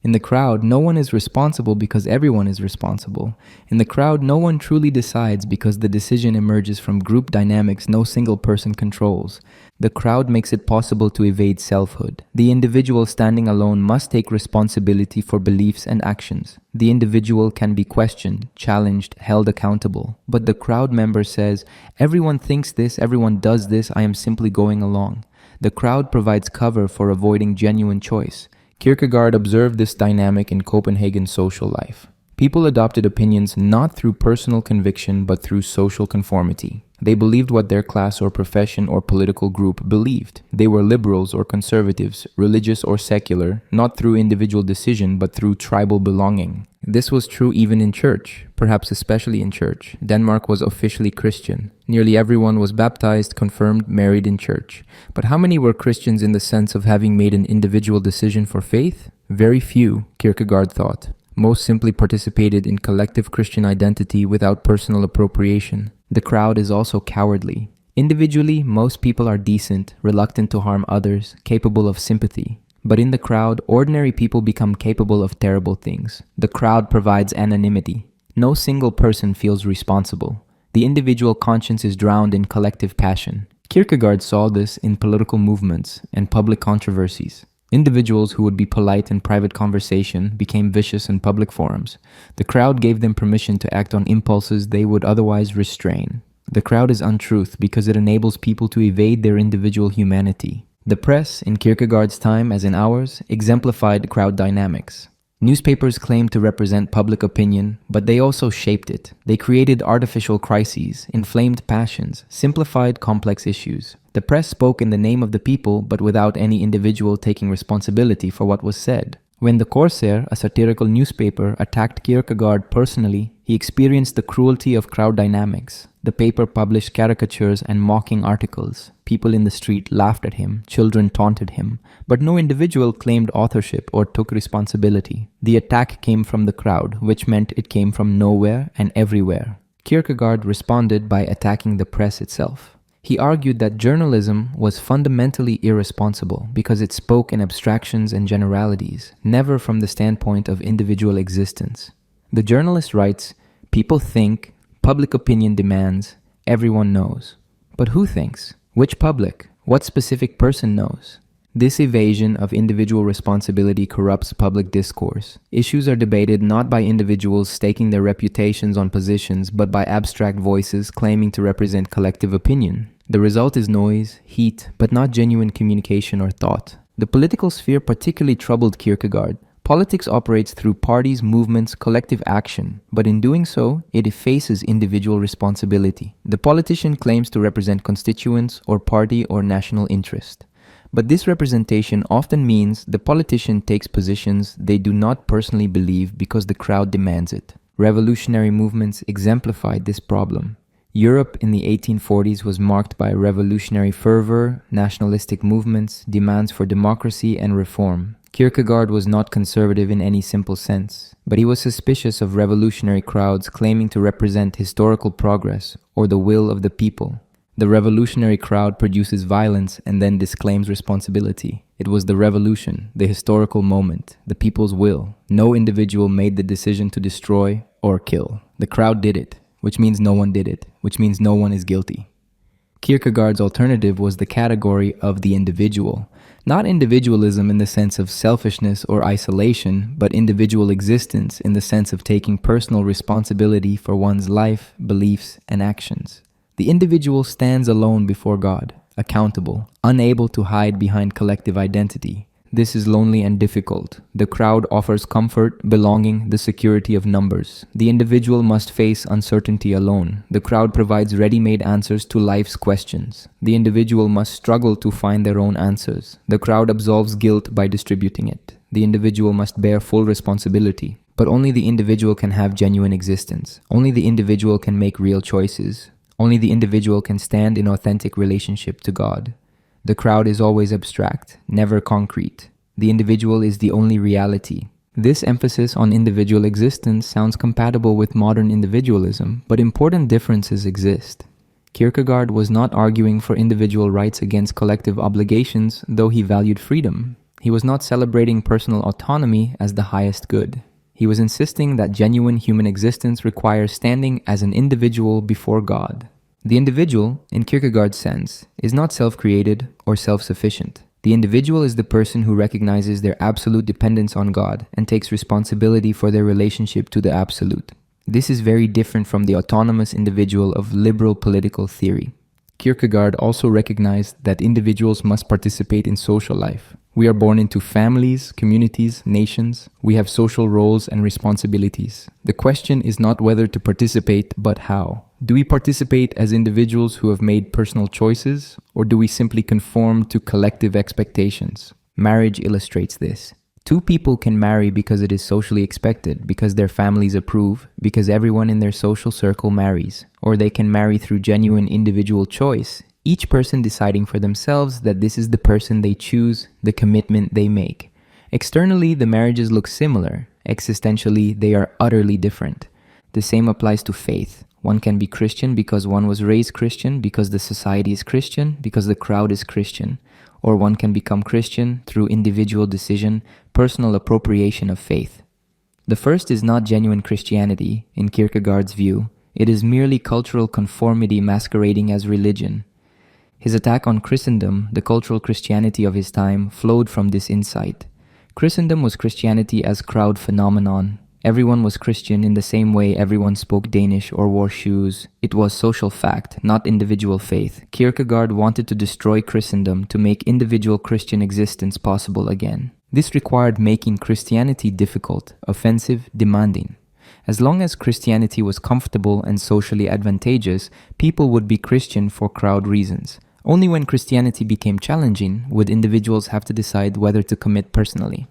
In the crowd, no one is responsible because everyone is responsible. In the crowd, no one truly decides because the decision emerges from group dynamics no single person controls. The crowd makes it possible to evade selfhood. The individual standing alone must take responsibility for beliefs and actions. The individual can be questioned, challenged, held accountable. But the crowd member says, "Everyone thinks this, everyone does this, I am simply going along." The crowd provides cover for avoiding genuine choice. Kierkegaard observed this dynamic in Copenhagen's social life. People adopted opinions not through personal conviction but through social conformity. They believed what their class or profession or political group believed. They were liberals or conservatives, religious or secular, not through individual decision but through tribal belonging. This was true even in church, perhaps especially in church. Denmark was officially Christian. Nearly everyone was baptized, confirmed, married in church. But how many were Christians in the sense of having made an individual decision for faith? Very few, Kierkegaard thought. Most simply participated in collective Christian identity without personal appropriation. The crowd is also cowardly. Individually, most people are decent, reluctant to harm others, capable of sympathy. But in the crowd, ordinary people become capable of terrible things. The crowd provides anonymity. No single person feels responsible. The individual conscience is drowned in collective passion. Kierkegaard saw this in political movements and public controversies. Individuals who would be polite in private conversation became vicious in public forums. The crowd gave them permission to act on impulses they would otherwise restrain. The crowd is untruth because it enables people to evade their individual humanity. The press, in Kierkegaard's time as in ours, exemplified crowd dynamics. Newspapers claimed to represent public opinion, but they also shaped it. They created artificial crises, inflamed passions, simplified complex issues. The press spoke in the name of the people, but without any individual taking responsibility for what was said. When the Corsair, a satirical newspaper, attacked Kierkegaard personally, he experienced the cruelty of crowd dynamics. The paper published caricatures and mocking articles. People in the street laughed at him, children taunted him, but no individual claimed authorship or took responsibility. The attack came from the crowd, which meant it came from nowhere and everywhere. Kierkegaard responded by attacking the press itself. He argued that journalism was fundamentally irresponsible because it spoke in abstractions and generalities, never from the standpoint of individual existence. The journalist writes, "People think, public opinion demands, everyone knows." But who thinks? Which public? What specific person knows? This evasion of individual responsibility corrupts public discourse. Issues are debated not by individuals staking their reputations on positions, but by abstract voices claiming to represent collective opinion. The result is noise, heat, but not genuine communication or thought. The political sphere particularly troubled Kierkegaard. Politics operates through parties, movements, collective action, but in doing so, it effaces individual responsibility. The politician claims to represent constituents or party or national interest. But this representation often means the politician takes positions they do not personally believe because the crowd demands it. Revolutionary movements exemplified this problem. Europe in the 1840s was marked by revolutionary fervor, nationalistic movements, demands for democracy and reform. Kierkegaard was not conservative in any simple sense, but he was suspicious of revolutionary crowds claiming to represent historical progress or the will of the people. The revolutionary crowd produces violence and then disclaims responsibility. It was the revolution, the historical moment, the people's will. No individual made the decision to destroy or kill. The crowd did it, which means no one did it, which means no one is guilty. Kierkegaard's alternative was the category of the individual. Not individualism in the sense of selfishness or isolation, but individual existence in the sense of taking personal responsibility for one's life, beliefs, and actions. The individual stands alone before God, accountable, unable to hide behind collective identity. This is lonely and difficult. The crowd offers comfort, belonging, the security of numbers. The individual must face uncertainty alone. The crowd provides ready-made answers to life's questions. The individual must struggle to find their own answers. The crowd absolves guilt by distributing it. The individual must bear full responsibility. But only the individual can have genuine existence. Only the individual can make real choices. Only the individual can stand in authentic relationship to God. The crowd is always abstract, never concrete. The individual is the only reality. This emphasis on individual existence sounds compatible with modern individualism, but important differences exist. Kierkegaard was not arguing for individual rights against collective obligations, though he valued freedom. He was not celebrating personal autonomy as the highest good. He was insisting that genuine human existence requires standing as an individual before God. The individual, in Kierkegaard's sense, is not self-created or self-sufficient. The individual is the person who recognizes their absolute dependence on God and takes responsibility for their relationship to the absolute. This is very different from the autonomous individual of liberal political theory. Kierkegaard also recognized that individuals must participate in social life. We are born into families, communities, nations. We have social roles and responsibilities. The question is not whether to participate, but how. Do we participate as individuals who have made personal choices, or do we simply conform to collective expectations? Marriage illustrates this. Two people can marry because it is socially expected, because their families approve, because everyone in their social circle marries. Or they can marry through genuine individual choice, each person deciding for themselves that this is the person they choose, the commitment they make. Externally, the marriages look similar. Existentially, they are utterly different. The same applies to faith. One can be Christian because one was raised Christian, because the society is Christian, because the crowd is Christian. Or one can become Christian through individual decision, personal appropriation of faith. The first is not genuine Christianity, in Kierkegaard's view. It is merely cultural conformity masquerading as religion. His attack on Christendom, the cultural Christianity of his time, flowed from this insight. Christendom was Christianity as crowd phenomenon. Everyone was Christian in the same way everyone spoke Danish or wore shoes. It was social fact, not individual faith. Kierkegaard wanted to destroy Christendom to make individual Christian existence possible again. This required making Christianity difficult, offensive, demanding. As long as Christianity was comfortable and socially advantageous, people would be Christian for crowd reasons. Only when Christianity became challenging would individuals have to decide whether to commit personally.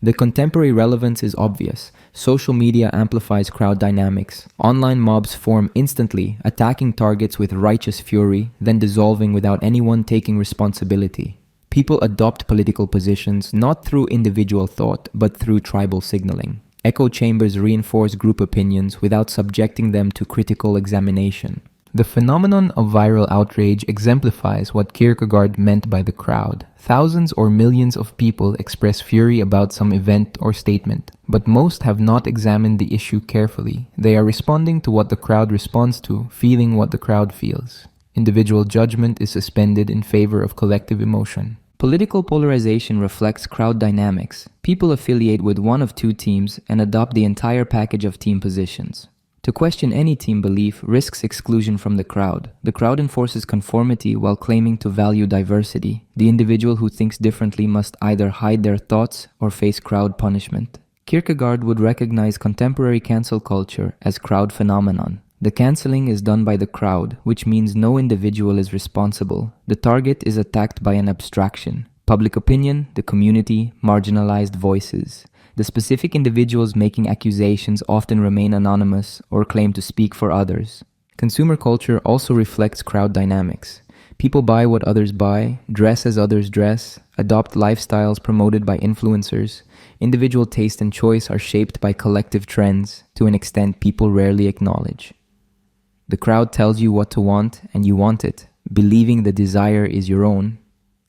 The contemporary relevance is obvious. Social media amplifies crowd dynamics. Online mobs form instantly, attacking targets with righteous fury, then dissolving without anyone taking responsibility. People adopt political positions not through individual thought, but through tribal signaling. Echo chambers reinforce group opinions without subjecting them to critical examination. The phenomenon of viral outrage exemplifies what Kierkegaard meant by the crowd. Thousands or millions of people express fury about some event or statement, but most have not examined the issue carefully. They are responding to what the crowd responds to, feeling what the crowd feels. Individual judgment is suspended in favor of collective emotion. Political polarization reflects crowd dynamics. People affiliate with one of two teams and adopt the entire package of team positions. To question any team belief risks exclusion from the crowd. The crowd enforces conformity while claiming to value diversity. The individual who thinks differently must either hide their thoughts or face crowd punishment. Kierkegaard would recognize contemporary cancel culture as crowd phenomenon. The canceling is done by the crowd, which means no individual is responsible. The target is attacked by an abstraction. Public opinion, the community, marginalized voices. The specific individuals making accusations often remain anonymous or claim to speak for others. Consumer culture also reflects crowd dynamics. People buy what others buy, dress as others dress, adopt lifestyles promoted by influencers. Individual taste and choice are shaped by collective trends to an extent people rarely acknowledge. The crowd tells you what to want and you want it, believing the desire is your own.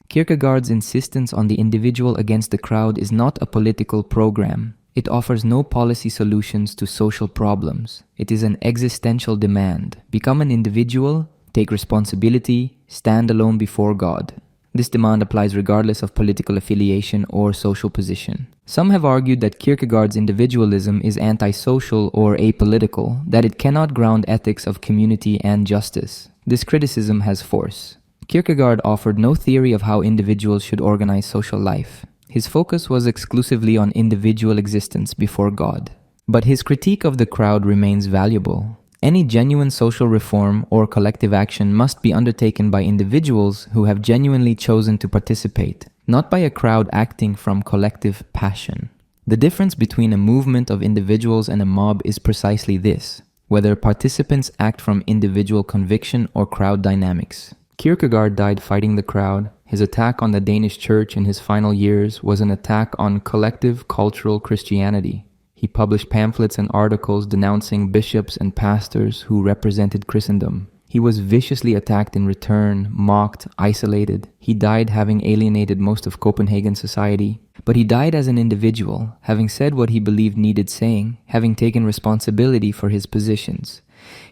Kierkegaard's insistence on the individual against the crowd is not a political program. It offers no policy solutions to social problems. It is an existential demand. Become an individual, take responsibility, stand alone before God. This demand applies regardless of political affiliation or social position. Some have argued that Kierkegaard's individualism is antisocial or apolitical, that it cannot ground ethics of community and justice. This criticism has force. Kierkegaard offered no theory of how individuals should organize social life. His focus was exclusively on individual existence before God. But his critique of the crowd remains valuable. Any genuine social reform or collective action must be undertaken by individuals who have genuinely chosen to participate, not by a crowd acting from collective passion. The difference between a movement of individuals and a mob is precisely this: whether participants act from individual conviction or crowd dynamics. Kierkegaard died fighting the crowd. His attack on the Danish church in his final years was an attack on collective cultural Christianity. He published pamphlets and articles denouncing bishops and pastors who represented Christendom. He was viciously attacked in return, mocked, isolated. He died having alienated most of Copenhagen society. But he died as an individual, having said what he believed needed saying, having taken responsibility for his positions.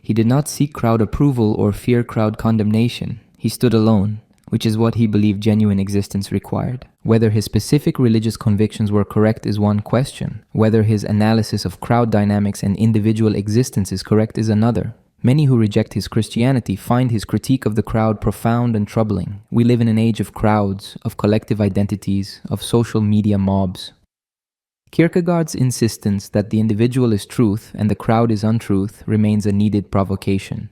He did not seek crowd approval or fear crowd condemnation. He stood alone, which is what he believed genuine existence required. Whether his specific religious convictions were correct is one question. Whether his analysis of crowd dynamics and individual existence is correct is another. Many who reject his Christianity find his critique of the crowd profound and troubling. We live in an age of crowds, of collective identities, of social media mobs. Kierkegaard's insistence that the individual is truth and the crowd is untruth remains a needed provocation.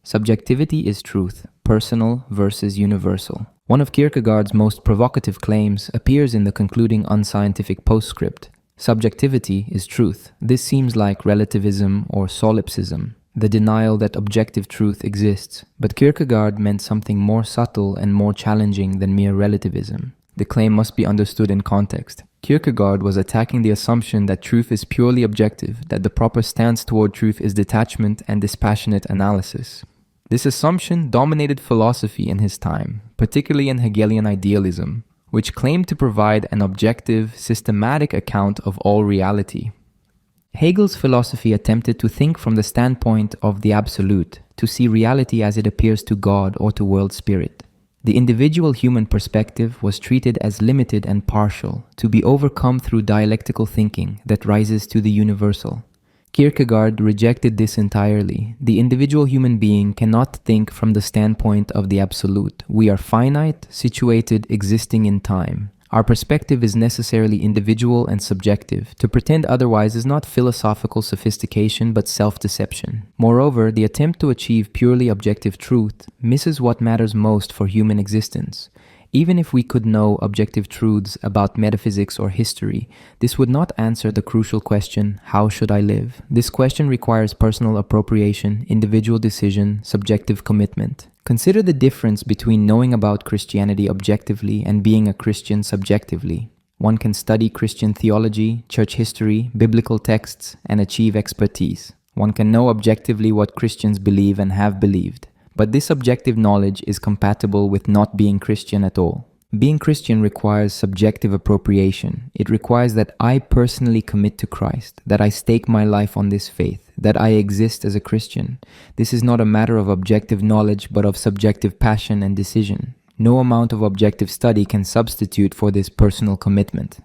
Subjectivity is truth, personal versus universal. One of Kierkegaard's most provocative claims appears in the concluding unscientific postscript. Subjectivity is truth. This seems like relativism or solipsism, the denial that objective truth exists. But Kierkegaard meant something more subtle and more challenging than mere relativism. The claim must be understood in context. Kierkegaard was attacking the assumption that truth is purely objective, that the proper stance toward truth is detachment and dispassionate analysis. This assumption dominated philosophy in his time, particularly in Hegelian idealism, which claimed to provide an objective, systematic account of all reality. Hegel's philosophy attempted to think from the standpoint of the absolute, to see reality as it appears to God or to world spirit. The individual human perspective was treated as limited and partial, to be overcome through dialectical thinking that rises to the universal. Kierkegaard rejected this entirely. The individual human being cannot think from the standpoint of the absolute. We are finite, situated, existing in time. Our perspective is necessarily individual and subjective. To pretend otherwise is not philosophical sophistication but self-deception. Moreover, the attempt to achieve purely objective truth misses what matters most for human existence. Even if we could know objective truths about metaphysics or history, this would not answer the crucial question, how should I live? This question requires personal appropriation, individual decision, subjective commitment. Consider the difference between knowing about Christianity objectively and being a Christian subjectively. One can study Christian theology, church history, biblical texts, and achieve expertise. One can know objectively what Christians believe and have believed. But this objective knowledge is compatible with not being Christian at all. Being Christian requires subjective appropriation. It requires that I personally commit to Christ, that I stake my life on this faith, that I exist as a Christian. This is not a matter of objective knowledge, but of subjective passion and decision. No amount of objective study can substitute for this personal commitment.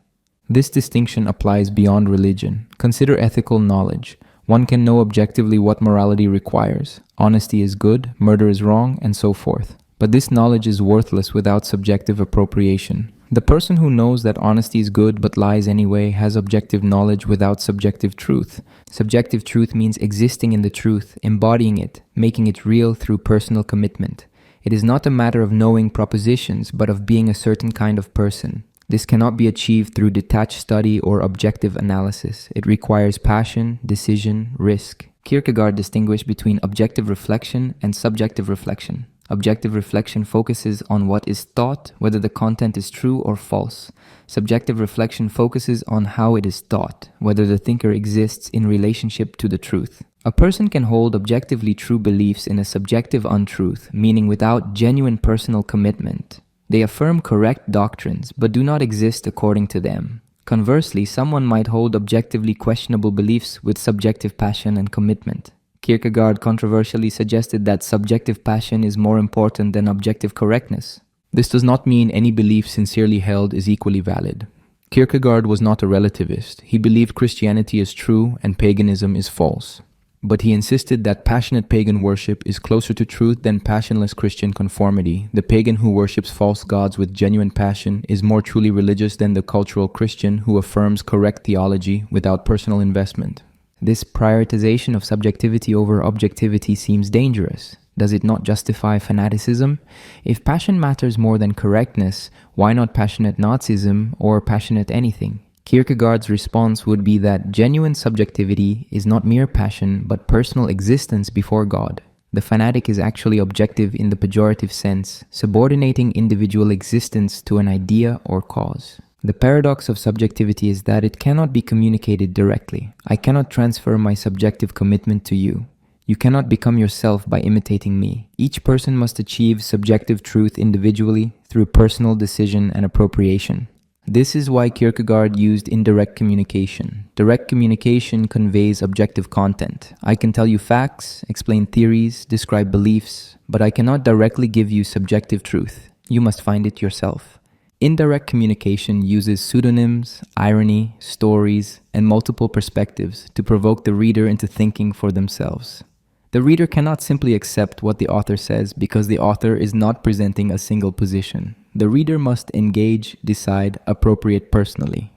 This distinction applies beyond religion. Consider ethical knowledge. One can know objectively what morality requires. Honesty is good, murder is wrong, and so forth. But this knowledge is worthless without subjective appropriation. The person who knows that honesty is good but lies anyway has objective knowledge without subjective truth. Subjective truth means existing in the truth, embodying it, making it real through personal commitment. It is not a matter of knowing propositions, but of being a certain kind of person. This cannot be achieved through detached study or objective analysis. It requires passion, decision, risk. Kierkegaard distinguished between objective reflection and subjective reflection. Objective reflection focuses on what is thought, whether the content is true or false. Subjective reflection focuses on how it is thought, whether the thinker exists in relationship to the truth. A person can hold objectively true beliefs in a subjective untruth, meaning without genuine personal commitment. They affirm correct doctrines, but do not exist according to them. Conversely, someone might hold objectively questionable beliefs with subjective passion and commitment. Kierkegaard controversially suggested that subjective passion is more important than objective correctness. This does not mean any belief sincerely held is equally valid. Kierkegaard was not a relativist. He believed Christianity is true and paganism is false. But he insisted that passionate pagan worship is closer to truth than passionless Christian conformity. The pagan who worships false gods with genuine passion is more truly religious than the cultural Christian who affirms correct theology without personal investment. This prioritization of subjectivity over objectivity seems dangerous. Does it not justify fanaticism? If passion matters more than correctness, why not passionate Nazism or passionate anything? Kierkegaard's response would be that genuine subjectivity is not mere passion but personal existence before God. The fanatic is actually objective in the pejorative sense, subordinating individual existence to an idea or cause. The paradox of subjectivity is that it cannot be communicated directly. I cannot transfer my subjective commitment to you. You cannot become yourself by imitating me. Each person must achieve subjective truth individually through personal decision and appropriation. This is why Kierkegaard used indirect communication. Direct communication conveys objective content. I can tell you facts, explain theories, describe beliefs, but I cannot directly give you subjective truth. You must find it yourself. Indirect communication uses pseudonyms, irony, stories, and multiple perspectives to provoke the reader into thinking for themselves. The reader cannot simply accept what the author says because the author is not presenting a single position. The reader must engage, decide, appropriate personally.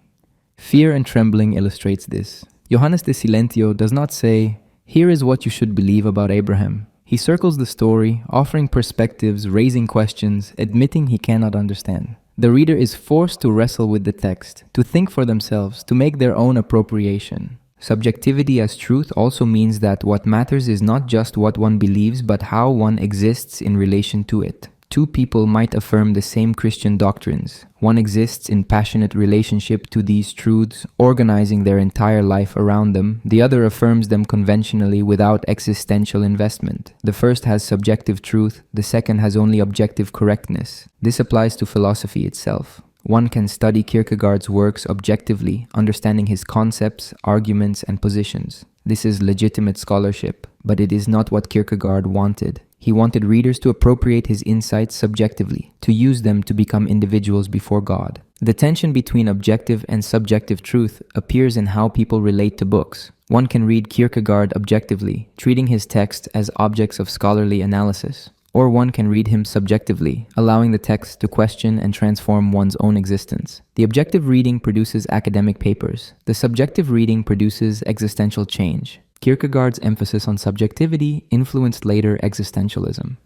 Fear and Trembling illustrates this. Johannes de Silentio does not say, "Here is what you should believe about Abraham." He circles the story, offering perspectives, raising questions, admitting he cannot understand. The reader is forced to wrestle with the text, to think for themselves, to make their own appropriation. Subjectivity as truth also means that what matters is not just what one believes, but how one exists in relation to it. Two people might affirm the same Christian doctrines. One exists in passionate relationship to these truths, organizing their entire life around them. The other affirms them conventionally without existential investment. The first has subjective truth, the second has only objective correctness. This applies to philosophy itself. One can study Kierkegaard's works objectively, understanding his concepts, arguments, and positions. This is legitimate scholarship, but it is not what Kierkegaard wanted. He wanted readers to appropriate his insights subjectively, to use them to become individuals before God. The tension between objective and subjective truth appears in how people relate to books. One can read Kierkegaard objectively, treating his text as objects of scholarly analysis. Or one can read him subjectively, allowing the text to question and transform one's own existence. The objective reading produces academic papers. The subjective reading produces existential change. Kierkegaard's emphasis on subjectivity influenced later existentialism.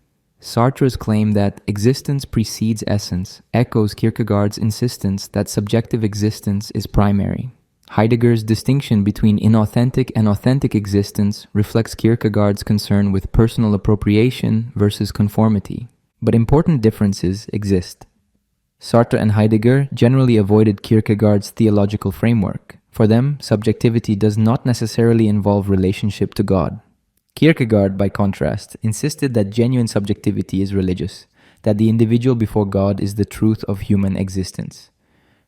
Sartre's claim that existence precedes essence echoes Kierkegaard's insistence that subjective existence is primary. Heidegger's distinction between inauthentic and authentic existence reflects Kierkegaard's concern with personal appropriation versus conformity. But important differences exist. Sartre and Heidegger generally avoided Kierkegaard's theological framework. For them, subjectivity does not necessarily involve relationship to God. Kierkegaard, by contrast, insisted that genuine subjectivity is religious, that the individual before God is the truth of human existence.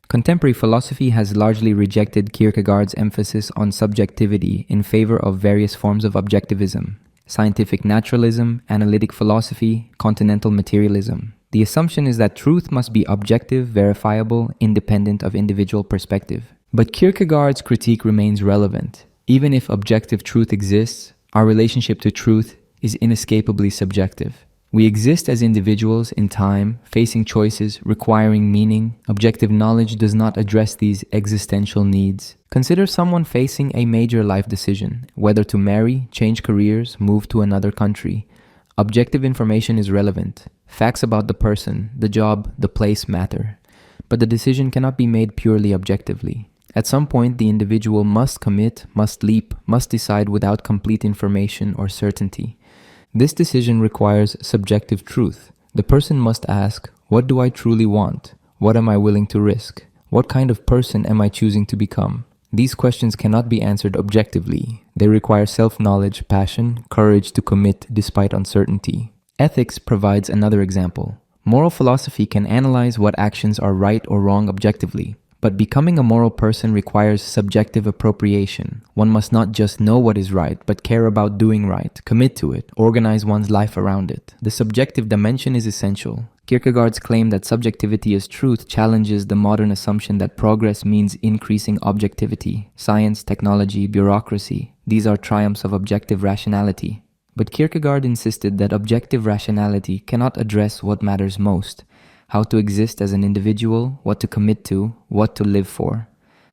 Contemporary philosophy has largely rejected Kierkegaard's emphasis on subjectivity in favor of various forms of objectivism: scientific naturalism, analytic philosophy, continental materialism. The assumption is that truth must be objective, verifiable, independent of individual perspective. But Kierkegaard's critique remains relevant. Even if objective truth exists, our relationship to truth is inescapably subjective. We exist as individuals in time, facing choices, requiring meaning. Objective knowledge does not address these existential needs. Consider someone facing a major life decision, whether to marry, change careers, move to another country. Objective information is relevant. Facts about the person, the job, the place matter. But the decision cannot be made purely objectively. At some point, the individual must commit, must leap, must decide without complete information or certainty. This decision requires subjective truth. The person must ask, what do I truly want? What am I willing to risk? What kind of person am I choosing to become? These questions cannot be answered objectively. They require self-knowledge, passion, courage to commit despite uncertainty. Ethics provides another example. Moral philosophy can analyze what actions are right or wrong objectively. But becoming a moral person requires subjective appropriation. One must not just know what is right, but care about doing right, commit to it, organize one's life around it. The subjective dimension is essential. Kierkegaard's claim that subjectivity is truth challenges the modern assumption that progress means increasing objectivity. Science, technology, bureaucracy, these are triumphs of objective rationality. But Kierkegaard insisted that objective rationality cannot address what matters most: how to exist as an individual, what to commit to, what to live for.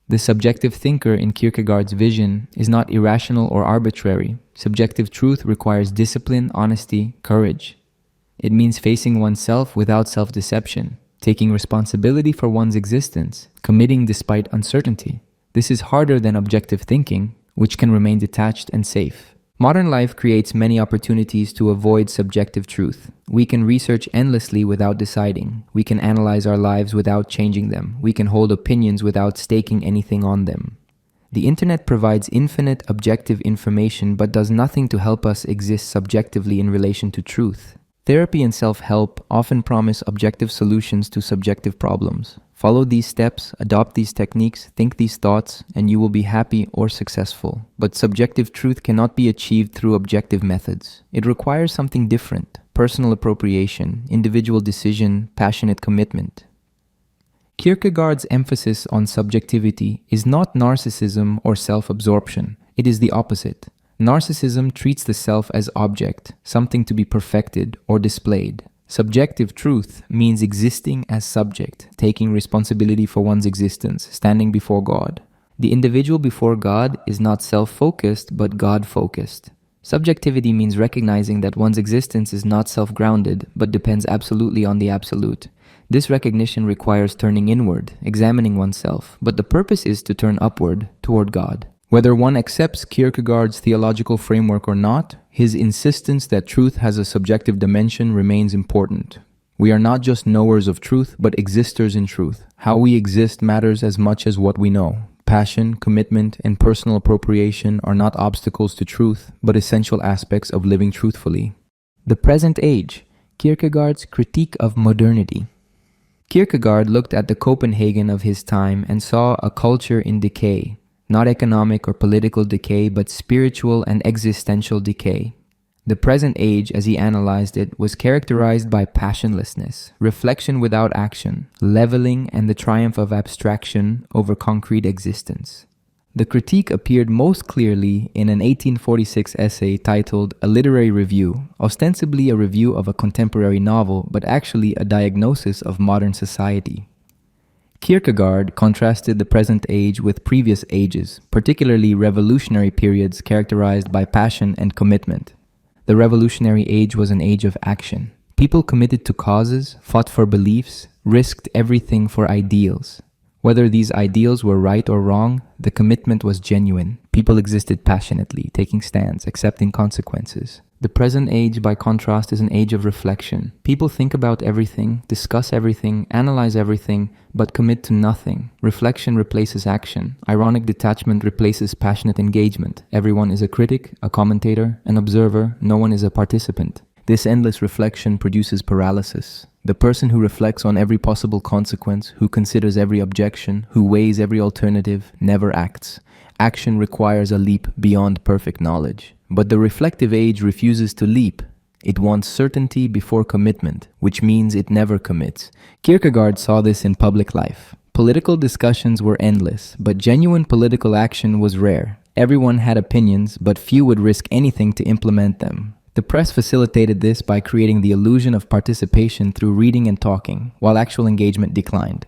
The subjective thinker in Kierkegaard's vision is not irrational or arbitrary. Subjective truth requires discipline, honesty, courage. It means facing oneself without self-deception, taking responsibility for one's existence, committing despite uncertainty. This is harder than objective thinking, which can remain detached and safe. Modern life creates many opportunities to avoid subjective truth. We can research endlessly without deciding. We can analyze our lives without changing them. We can hold opinions without staking anything on them. The internet provides infinite objective information but does nothing to help us exist subjectively in relation to truth. Therapy and self-help often promise objective solutions to subjective problems. Follow these steps, adopt these techniques, think these thoughts, and you will be happy or successful. But subjective truth cannot be achieved through objective methods. It requires something different: personal appropriation, individual decision, passionate commitment. Kierkegaard's emphasis on subjectivity is not narcissism or self-absorption. It is the opposite. Narcissism treats the self as object, something to be perfected or displayed. Subjective truth means existing as subject, taking responsibility for one's existence, standing before God. The individual before God is not self-focused, but God-focused. Subjectivity means recognizing that one's existence is not self-grounded, but depends absolutely on the absolute. This recognition requires turning inward, examining oneself, but the purpose is to turn upward, toward God. Whether one accepts Kierkegaard's theological framework or not, his insistence that truth has a subjective dimension remains important. We are not just knowers of truth, but existers in truth. How we exist matters as much as what we know. Passion, commitment, and personal appropriation are not obstacles to truth, but essential aspects of living truthfully. The present age, Kierkegaard's critique of modernity. Kierkegaard looked at the Copenhagen of his time and saw a culture in decay. Not economic or political decay, but spiritual and existential decay. The present age, as he analyzed it, was characterized by passionlessness, reflection without action, leveling, and the triumph of abstraction over concrete existence. The critique appeared most clearly in an 1846 essay titled A Literary Review, ostensibly a review of a contemporary novel, but actually a diagnosis of modern society. Kierkegaard contrasted the present age with previous ages, particularly revolutionary periods characterized by passion and commitment. The revolutionary age was an age of action. People committed to causes, fought for beliefs, risked everything for ideals. Whether these ideals were right or wrong, the commitment was genuine. People existed passionately, taking stands, accepting consequences. The present age, by contrast, is an age of reflection. People think about everything, discuss everything, analyze everything, but commit to nothing. Reflection replaces action. Ironic detachment replaces passionate engagement. Everyone is a critic, a commentator, an observer. No one is a participant. This endless reflection produces paralysis. The person who reflects on every possible consequence, who considers every objection, who weighs every alternative, never acts. Action requires a leap beyond perfect knowledge. But the reflective age refuses to leap. It wants certainty before commitment, which means it never commits. Kierkegaard saw this in public life. Political discussions were endless, but genuine political action was rare. Everyone had opinions, but few would risk anything to implement them. The press facilitated this by creating the illusion of participation through reading and talking, while actual engagement declined.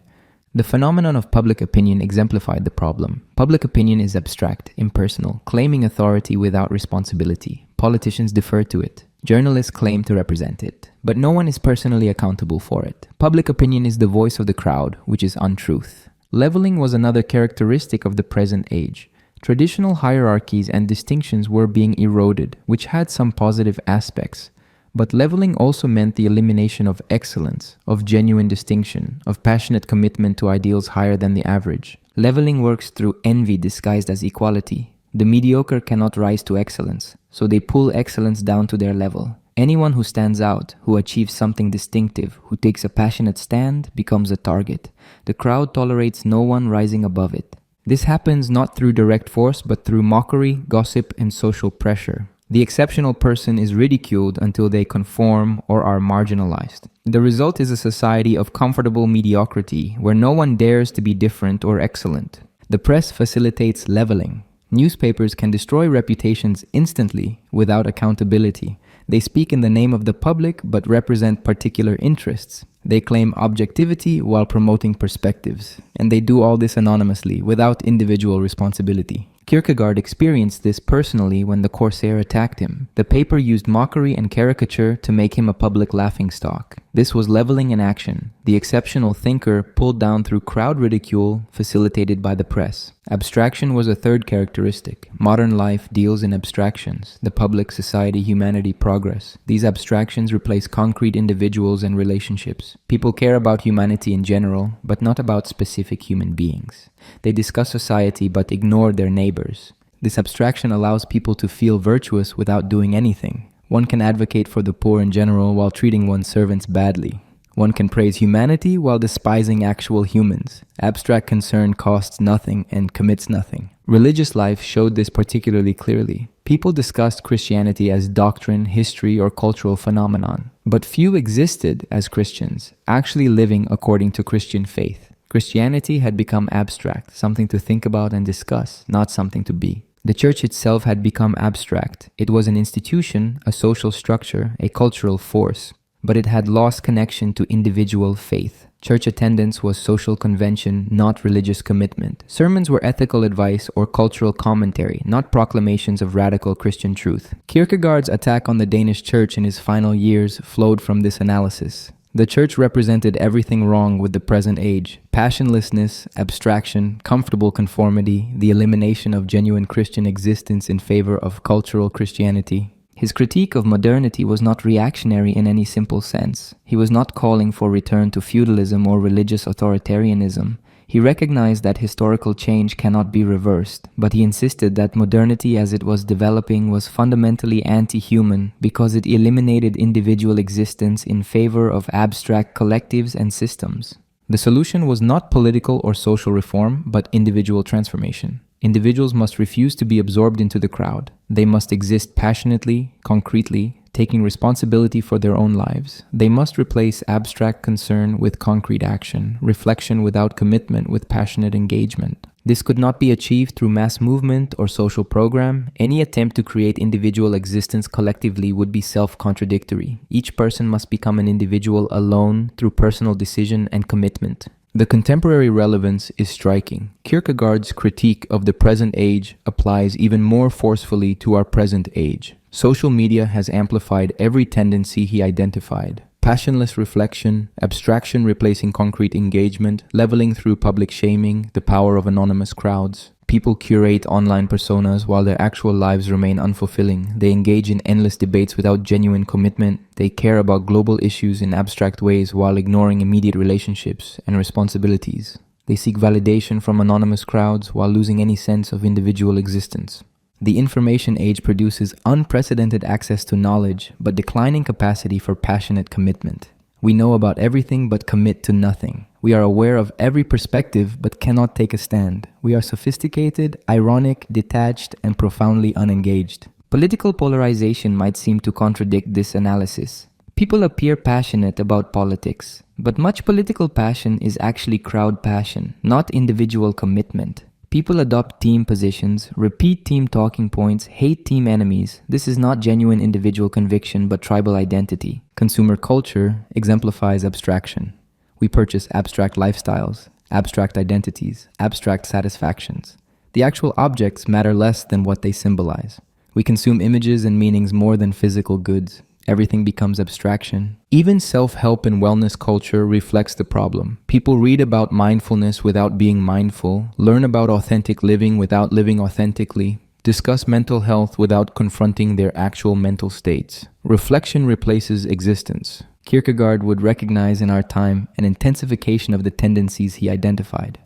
The phenomenon of public opinion exemplified the problem. Public opinion is abstract, impersonal, claiming authority without responsibility. Politicians defer to it. Journalists claim to represent it. But no one is personally accountable for it. Public opinion is the voice of the crowd, which is untruth. Leveling was another characteristic of the present age. Traditional hierarchies and distinctions were being eroded, which had some positive aspects. But leveling also meant the elimination of excellence, of genuine distinction, of passionate commitment to ideals higher than the average. Leveling works through envy disguised as equality. The mediocre cannot rise to excellence, so they pull excellence down to their level. Anyone who stands out, who achieves something distinctive, who takes a passionate stand, becomes a target. The crowd tolerates no one rising above it. This happens not through direct force, but through mockery, gossip, and social pressure. The exceptional person is ridiculed until they conform or are marginalized. The result is a society of comfortable mediocrity, where no one dares to be different or excellent. The press facilitates leveling. Newspapers can destroy reputations instantly without accountability. They speak in the name of the public but represent particular interests. They claim objectivity while promoting perspectives. And they do all this anonymously, without individual responsibility. Kierkegaard experienced this personally when the Corsair attacked him. The paper used mockery and caricature to make him a public laughingstock. This was leveling in action, the exceptional thinker pulled down through crowd ridicule facilitated by the press. Abstraction was a third characteristic. Modern life deals in abstractions, the public, society, humanity, progress. These abstractions replace concrete individuals and relationships. People care about humanity in general, but not about specific human beings. They discuss society but ignore their neighbors. This abstraction allows people to feel virtuous without doing anything. One can advocate for the poor in general while treating one's servants badly. One can praise humanity while despising actual humans. Abstract concern costs nothing and commits nothing. Religious life showed this particularly clearly. People discussed Christianity as doctrine, history, or cultural phenomenon. But few existed as Christians, actually living according to Christian faith. Christianity had become abstract, something to think about and discuss, not something to be. The church itself had become abstract. It was an institution, a social structure, a cultural force, but it had lost connection to individual faith. Church attendance was social convention, not religious commitment. Sermons were ethical advice or cultural commentary, not proclamations of radical Christian truth. Kierkegaard's attack on the Danish church in his final years flowed from this analysis. The church represented everything wrong with the present age: passionlessness, abstraction, comfortable conformity, the elimination of genuine Christian existence in favor of cultural Christianity. His critique of modernity was not reactionary in any simple sense. He was not calling for return to feudalism or religious authoritarianism. He recognized that historical change cannot be reversed, but he insisted that modernity as it was developing was fundamentally anti-human because it eliminated individual existence in favor of abstract collectives and systems. The solution was not political or social reform, but individual transformation. Individuals must refuse to be absorbed into the crowd. They must exist passionately, concretely, taking responsibility for their own lives. They must replace abstract concern with concrete action, reflection without commitment with passionate engagement. This could not be achieved through mass movement or social program. Any attempt to create individual existence collectively would be self-contradictory. Each person must become an individual alone through personal decision and commitment. The contemporary relevance is striking. Kierkegaard's critique of the present age applies even more forcefully to our present age. Social media has amplified every tendency he identified. Passionless reflection, abstraction replacing concrete engagement, leveling through public shaming, the power of anonymous crowds. People curate online personas while their actual lives remain unfulfilling. They engage in endless debates without genuine commitment. They care about global issues in abstract ways while ignoring immediate relationships and responsibilities. They seek validation from anonymous crowds while losing any sense of individual existence. The information age produces unprecedented access to knowledge, but declining capacity for passionate commitment. We know about everything but commit to nothing. We are aware of every perspective but cannot take a stand. We are sophisticated, ironic, detached, and profoundly unengaged. Political polarization might seem to contradict this analysis. People appear passionate about politics, but much political passion is actually crowd passion, not individual commitment. People adopt team positions, repeat team talking points, hate team enemies. This is not genuine individual conviction but tribal identity. Consumer culture exemplifies abstraction. We purchase abstract lifestyles, abstract identities, abstract satisfactions. The actual objects matter less than what they symbolize. We consume images and meanings more than physical goods. Everything becomes abstraction. Even self-help and wellness culture reflects the problem. People read about mindfulness without being mindful, learn about authentic living without living authentically, discuss mental health without confronting their actual mental states. Reflection replaces existence. Kierkegaard would recognize in our time an intensification of the tendencies he identified.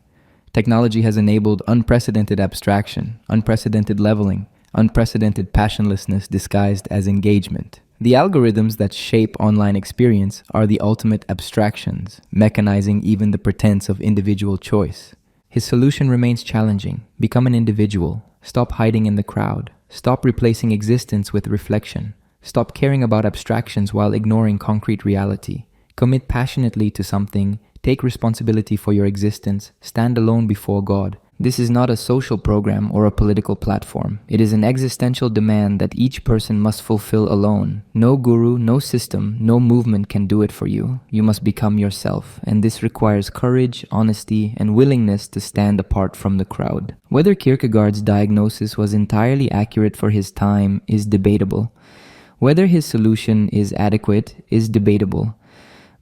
Technology has enabled unprecedented abstraction, unprecedented leveling, unprecedented passionlessness disguised as engagement. The algorithms that shape online experience are the ultimate abstractions, mechanizing even the pretense of individual choice. His solution remains challenging. Become an individual. Stop hiding in the crowd. Stop replacing existence with reflection. Stop caring about abstractions while ignoring concrete reality. Commit passionately to something. Take responsibility for your existence. Stand alone before God. This is not a social program or a political platform. It is an existential demand that each person must fulfill alone. No guru, no system, no movement can do it for you. You must become yourself, and this requires courage, honesty, and willingness to stand apart from the crowd. Whether Kierkegaard's diagnosis was entirely accurate for his time is debatable. Whether his solution is adequate is debatable.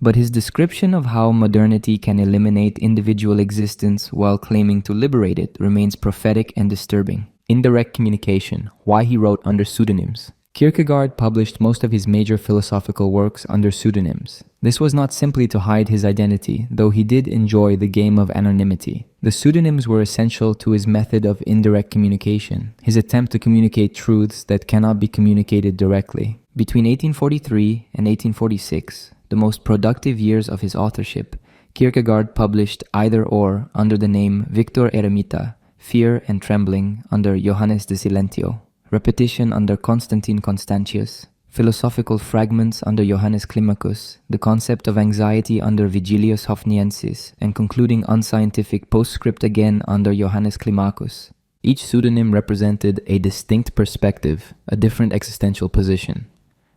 But his description of how modernity can eliminate individual existence while claiming to liberate it remains prophetic and disturbing. Indirect communication, why he wrote under pseudonyms. Kierkegaard published most of his major philosophical works under pseudonyms. This was not simply to hide his identity, though he did enjoy the game of anonymity. The pseudonyms were essential to his method of indirect communication, his attempt to communicate truths that cannot be communicated directly. Between 1843 and 1846, the most productive years of his authorship, Kierkegaard published Either Or under the name Victor Eremita, Fear and Trembling under Johannes de Silentio, Repetition under Constantine Constantius, Philosophical Fragments under Johannes Climacus, The Concept of Anxiety under Vigilius Hofniensis, and concluding Unscientific Postscript again under Johannes Climacus. Each pseudonym represented a distinct perspective, a different existential position.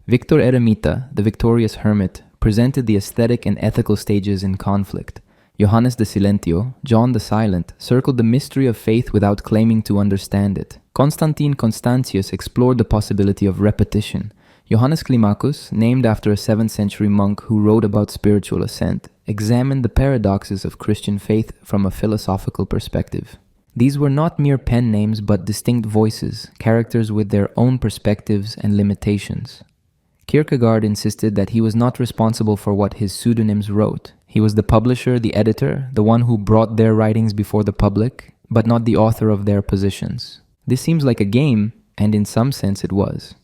Victor Eremita, the victorious hermit, presented the aesthetic and ethical stages in conflict. Johannes de Silentio, John the Silent, circled the mystery of faith without claiming to understand it. Constantine Constantius explored the possibility of repetition. Johannes Climacus, named after a 7th century monk who wrote about spiritual ascent, examined the paradoxes of Christian faith from a philosophical perspective. These were not mere pen names but distinct voices, characters with their own perspectives and limitations. Kierkegaard insisted that he was not responsible for what his pseudonyms wrote. He was the publisher, the editor, the one who brought their writings before the public, but not the author of their positions. This seems like a game, and in some sense it was.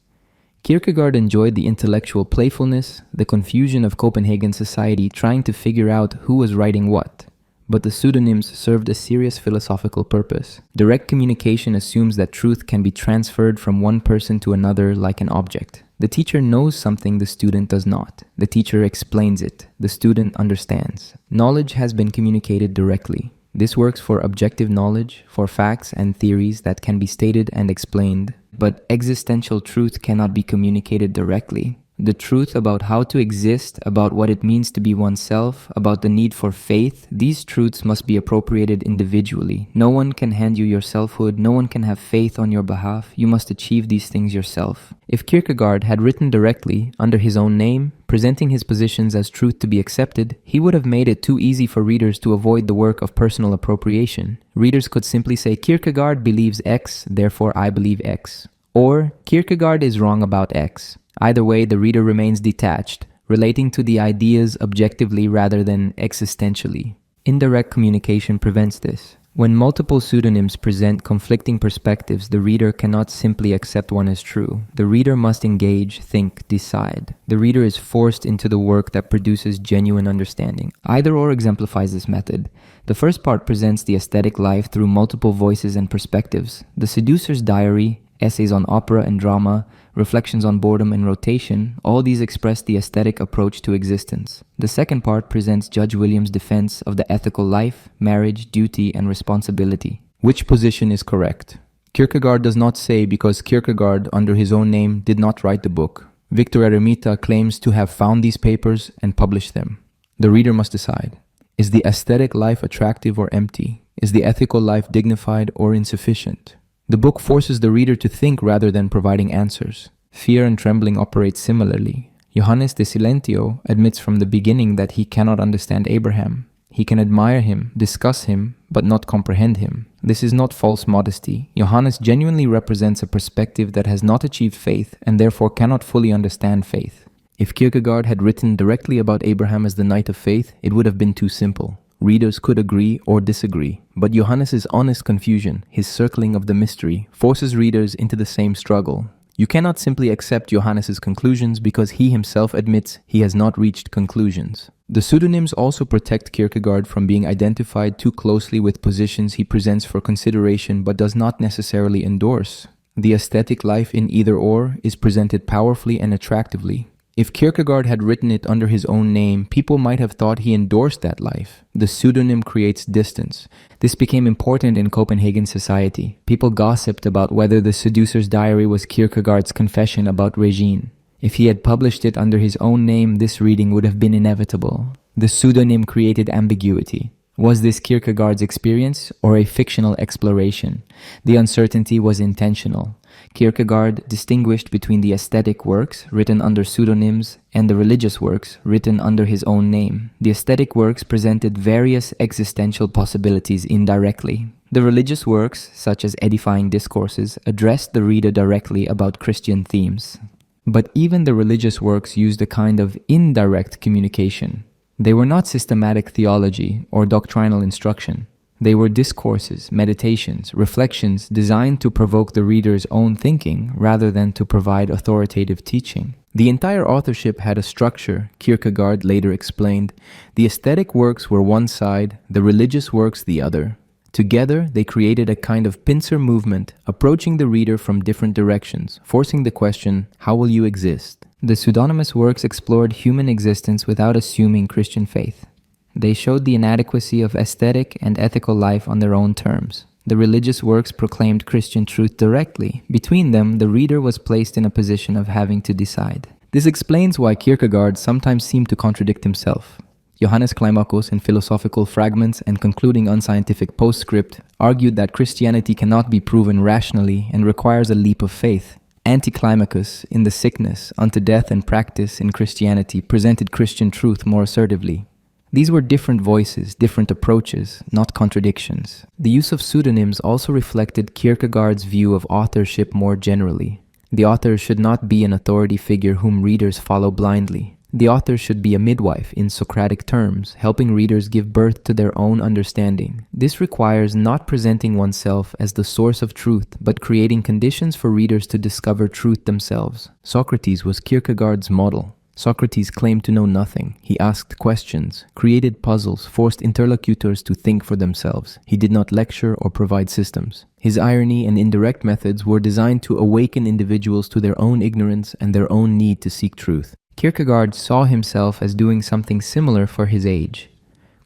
Kierkegaard enjoyed the intellectual playfulness, the confusion of Copenhagen society trying to figure out who was writing what. But the pseudonyms served a serious philosophical purpose. Direct communication assumes that truth can be transferred from one person to another like an object. The teacher knows something the student does not. The teacher explains it. The student understands. Knowledge has been communicated directly. This works for objective knowledge, for facts and theories that can be stated and explained. But existential truth cannot be communicated directly. The truth about how to exist, about what it means to be oneself, about the need for faith, these truths must be appropriated individually. No one can hand you your selfhood, no one can have faith on your behalf. You must achieve these things yourself. If Kierkegaard had written directly, under his own name, presenting his positions as truth to be accepted, he would have made it too easy for readers to avoid the work of personal appropriation. Readers could simply say, Kierkegaard believes X, therefore I believe X. Or, Kierkegaard is wrong about X. Either way, the reader remains detached, relating to the ideas objectively rather than existentially. Indirect communication prevents this. When multiple pseudonyms present conflicting perspectives, the reader cannot simply accept one as true. The reader must engage, think, decide. The reader is forced into the work that produces genuine understanding. Either Or exemplifies this method. The first part presents the aesthetic life through multiple voices and perspectives. The Seducer's Diary, essays on opera and drama, reflections on boredom and rotation, all these express the aesthetic approach to existence. The second part presents Judge William's defense of the ethical life, marriage, duty, and responsibility. Which position is correct? Kierkegaard does not say because Kierkegaard, under his own name, did not write the book. Victor Eremita claims to have found these papers and published them. The reader must decide. Is the aesthetic life attractive or empty? Is the ethical life dignified or insufficient? The book forces the reader to think rather than providing answers. Fear and Trembling operate similarly. Johannes de Silentio admits from the beginning that he cannot understand Abraham. He can admire him, discuss him, but not comprehend him. This is not false modesty. Johannes genuinely represents a perspective that has not achieved faith and therefore cannot fully understand faith. If Kierkegaard had written directly about Abraham as the knight of faith, it would have been too simple. Readers could agree or disagree, but Johannes's honest confusion, his circling of the mystery, forces readers into the same struggle. You cannot simply accept Johannes's conclusions because he himself admits he has not reached conclusions. The pseudonyms also protect Kierkegaard from being identified too closely with positions he presents for consideration but does not necessarily endorse. The aesthetic life in Either Or is presented powerfully and attractively. If Kierkegaard had written it under his own name, people might have thought he endorsed that life. The pseudonym creates distance. This became important in Copenhagen society. People gossiped about whether The Seducer's Diary was Kierkegaard's confession about Regina. If he had published it under his own name, this reading would have been inevitable. The pseudonym created ambiguity. Was this Kierkegaard's experience or a fictional exploration? The uncertainty was intentional. Kierkegaard distinguished between the aesthetic works, written under pseudonyms, and the religious works, written under his own name. The aesthetic works presented various existential possibilities indirectly. The religious works, such as edifying discourses, addressed the reader directly about Christian themes. But even the religious works used a kind of indirect communication. They were not systematic theology or doctrinal instruction. They were discourses, meditations, reflections designed to provoke the reader's own thinking rather than to provide authoritative teaching. The entire authorship had a structure, Kierkegaard later explained. The aesthetic works were one side, the religious works the other. Together, they created a kind of pincer movement, approaching the reader from different directions, forcing the question, how will you exist? The pseudonymous works explored human existence without assuming Christian faith. They showed the inadequacy of aesthetic and ethical life on their own terms. The religious works proclaimed Christian truth directly. Between them, the reader was placed in a position of having to decide. This explains why Kierkegaard sometimes seemed to contradict himself. Johannes Climacus, in Philosophical Fragments and concluding unscientific postscript, argued that Christianity cannot be proven rationally and requires a leap of faith. Anti-Climacus, in The Sickness, Unto Death and Practice in Christianity, presented Christian truth more assertively. These were different voices, different approaches, not contradictions. The use of pseudonyms also reflected Kierkegaard's view of authorship more generally. The author should not be an authority figure whom readers follow blindly. The author should be a midwife in Socratic terms, helping readers give birth to their own understanding. This requires not presenting oneself as the source of truth, but creating conditions for readers to discover truth themselves. Socrates was Kierkegaard's model. Socrates claimed to know nothing. He asked questions, created puzzles, forced interlocutors to think for themselves. He did not lecture or provide systems. His irony and indirect methods were designed to awaken individuals to their own ignorance and their own need to seek truth. Kierkegaard saw himself as doing something similar for his age.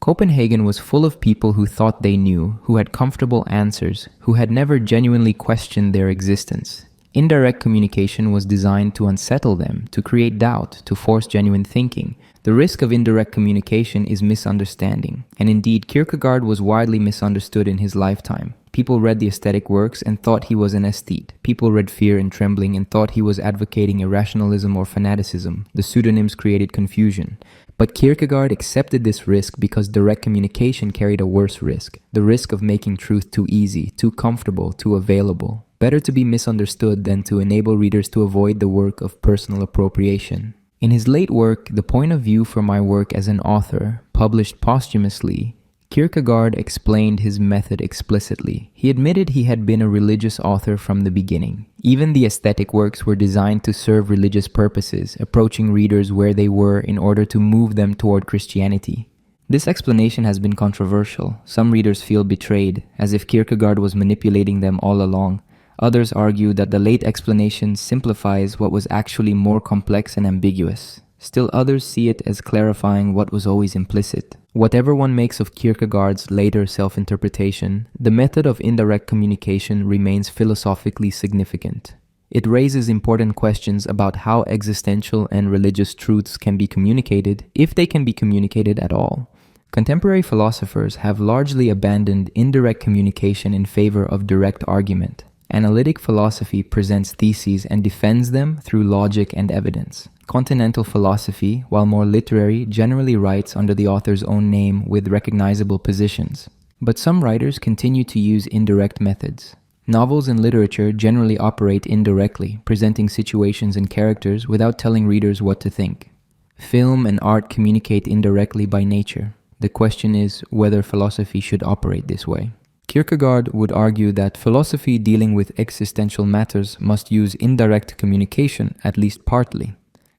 Copenhagen was full of people who thought they knew, who had comfortable answers, who had never genuinely questioned their existence. Indirect communication was designed to unsettle them, to create doubt, to force genuine thinking. The risk of indirect communication is misunderstanding. And indeed, Kierkegaard was widely misunderstood in his lifetime. People read the aesthetic works and thought he was an aesthete. People read Fear and Trembling and thought he was advocating irrationalism or fanaticism. The pseudonyms created confusion. But Kierkegaard accepted this risk because direct communication carried a worse risk. The risk of making truth too easy, too comfortable, too available. Better to be misunderstood than to enable readers to avoid the work of personal appropriation. In his late work, The Point of View for My Work as an Author, published posthumously, Kierkegaard explained his method explicitly. He admitted he had been a religious author from the beginning. Even the aesthetic works were designed to serve religious purposes, approaching readers where they were in order to move them toward Christianity. This explanation has been controversial. Some readers feel betrayed, as if Kierkegaard was manipulating them all along. Others argue that the late explanation simplifies what was actually more complex and ambiguous. Still others see it as clarifying what was always implicit. Whatever one makes of Kierkegaard's later self-interpretation, the method of indirect communication remains philosophically significant. It raises important questions about how existential and religious truths can be communicated, if they can be communicated at all. Contemporary philosophers have largely abandoned indirect communication in favor of direct argument. Analytic philosophy presents theses and defends them through logic and evidence. Continental philosophy, while more literary, generally writes under the author's own name with recognizable positions. But some writers continue to use indirect methods. Novels and literature generally operate indirectly, presenting situations and characters without telling readers what to think. Film and art communicate indirectly by nature. The question is whether philosophy should operate this way. Kierkegaard would argue that philosophy dealing with existential matters must use indirect communication, at least partly.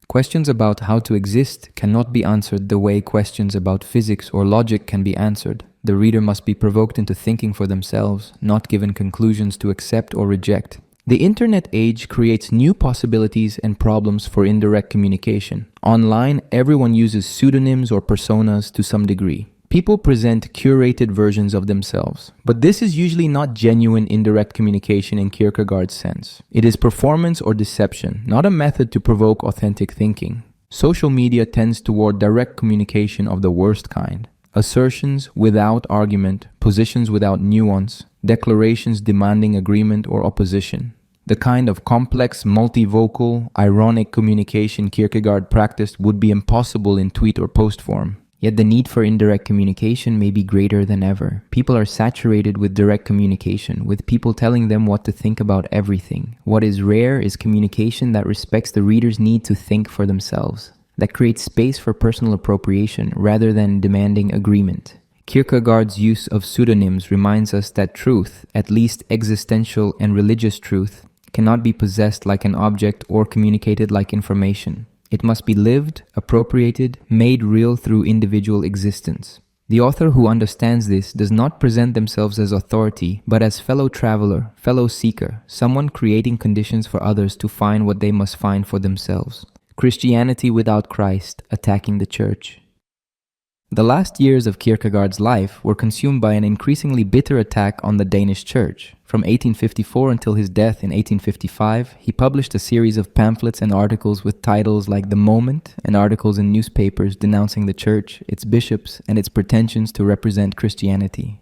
Questions about how to exist cannot be answered the way questions about physics or logic can be answered. The reader must be provoked into thinking for themselves, not given conclusions to accept or reject. The internet age creates new possibilities and problems for indirect communication. Online, everyone uses pseudonyms or personas to some degree. People present curated versions of themselves, but this is usually not genuine indirect communication in Kierkegaard's sense. It is performance or deception, not a method to provoke authentic thinking. Social media tends toward direct communication of the worst kind. Assertions without argument, positions without nuance, declarations demanding agreement or opposition. The kind of complex, multivocal, ironic communication Kierkegaard practiced would be impossible in tweet or post form. Yet the need for indirect communication may be greater than ever. People are saturated with direct communication, with people telling them what to think about everything. What is rare is communication that respects the reader's need to think for themselves, that creates space for personal appropriation rather than demanding agreement. Kierkegaard's use of pseudonyms reminds us that truth, at least existential and religious truth, cannot be possessed like an object or communicated like information. It must be lived, appropriated, made real through individual existence. The author who understands this does not present themselves as authority, but as fellow traveler, fellow seeker, someone creating conditions for others to find what they must find for themselves. Christianity without Christ, attacking the church. The last years of Kierkegaard's life were consumed by an increasingly bitter attack on the Danish church. From 1854 until his death in 1855, he published a series of pamphlets and articles with titles like The Moment and articles in newspapers denouncing the church, its bishops, and its pretensions to represent Christianity.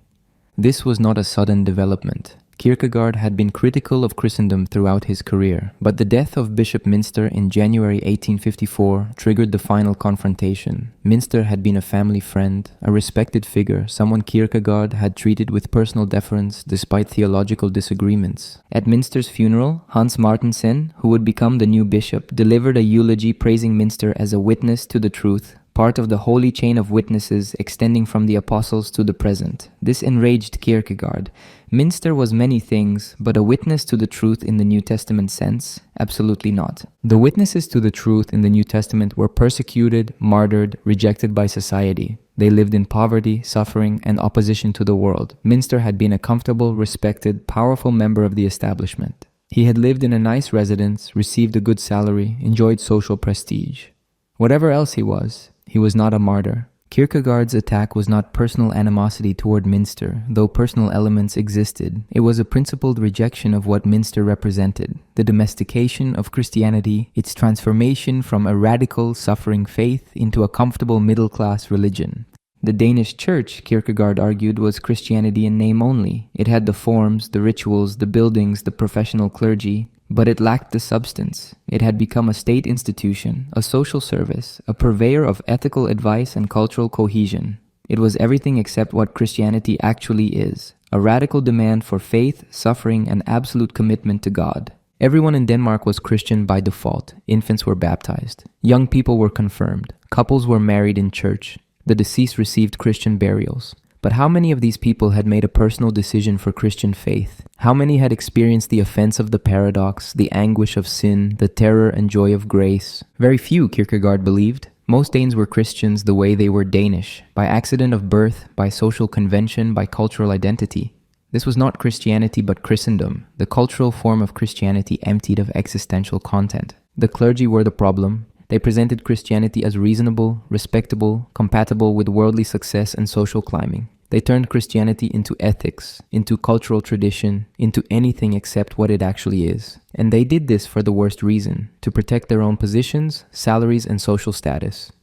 This was not a sudden development. Kierkegaard had been critical of Christendom throughout his career, but the death of Bishop Münster in January 1854 triggered the final confrontation. Münster had been a family friend, a respected figure, someone Kierkegaard had treated with personal deference despite theological disagreements. At Münster's funeral, Hans Martensen, who would become the new bishop, delivered a eulogy praising Münster as a witness to the truth, part of the holy chain of witnesses extending from the apostles to the present. This enraged Kierkegaard. Münster was many things, but a witness to the truth in the New Testament sense? Absolutely not. The witnesses to the truth in the New Testament were persecuted, martyred, rejected by society. They lived in poverty, suffering, and opposition to the world. Münster had been a comfortable, respected, powerful member of the establishment. He had lived in a nice residence, received a good salary, enjoyed social prestige. Whatever else he was not a martyr. Kierkegaard's attack was not personal animosity toward Münster, though personal elements existed. It was a principled rejection of what Münster represented, the domestication of Christianity, its transformation from a radical, suffering faith into a comfortable middle-class religion. The Danish church, Kierkegaard argued, was Christianity in name only. It had the forms, the rituals, the buildings, the professional clergy, but it lacked the substance. It had become a state institution, a social service, a purveyor of ethical advice and cultural cohesion. It was everything except what Christianity actually is, a radical demand for faith, suffering, and absolute commitment to God. Everyone in Denmark was Christian by default. Infants were baptized. Young people were confirmed. Couples were married in church. The deceased received Christian burials. But how many of these people had made a personal decision for Christian faith? How many had experienced the offense of the paradox, the anguish of sin, the terror and joy of grace? Very few, Kierkegaard believed. Most Danes were Christians the way they were Danish, by accident of birth, by social convention, by cultural identity. This was not Christianity but Christendom, the cultural form of Christianity emptied of existential content. The clergy were the problem. They presented Christianity as reasonable, respectable, compatible with worldly success and social climbing. They turned Christianity into ethics, into cultural tradition, into anything except what it actually is. And they did this for the worst reason, to protect their own positions, salaries, and social status.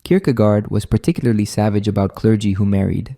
Kierkegaard was particularly savage about clergy who married.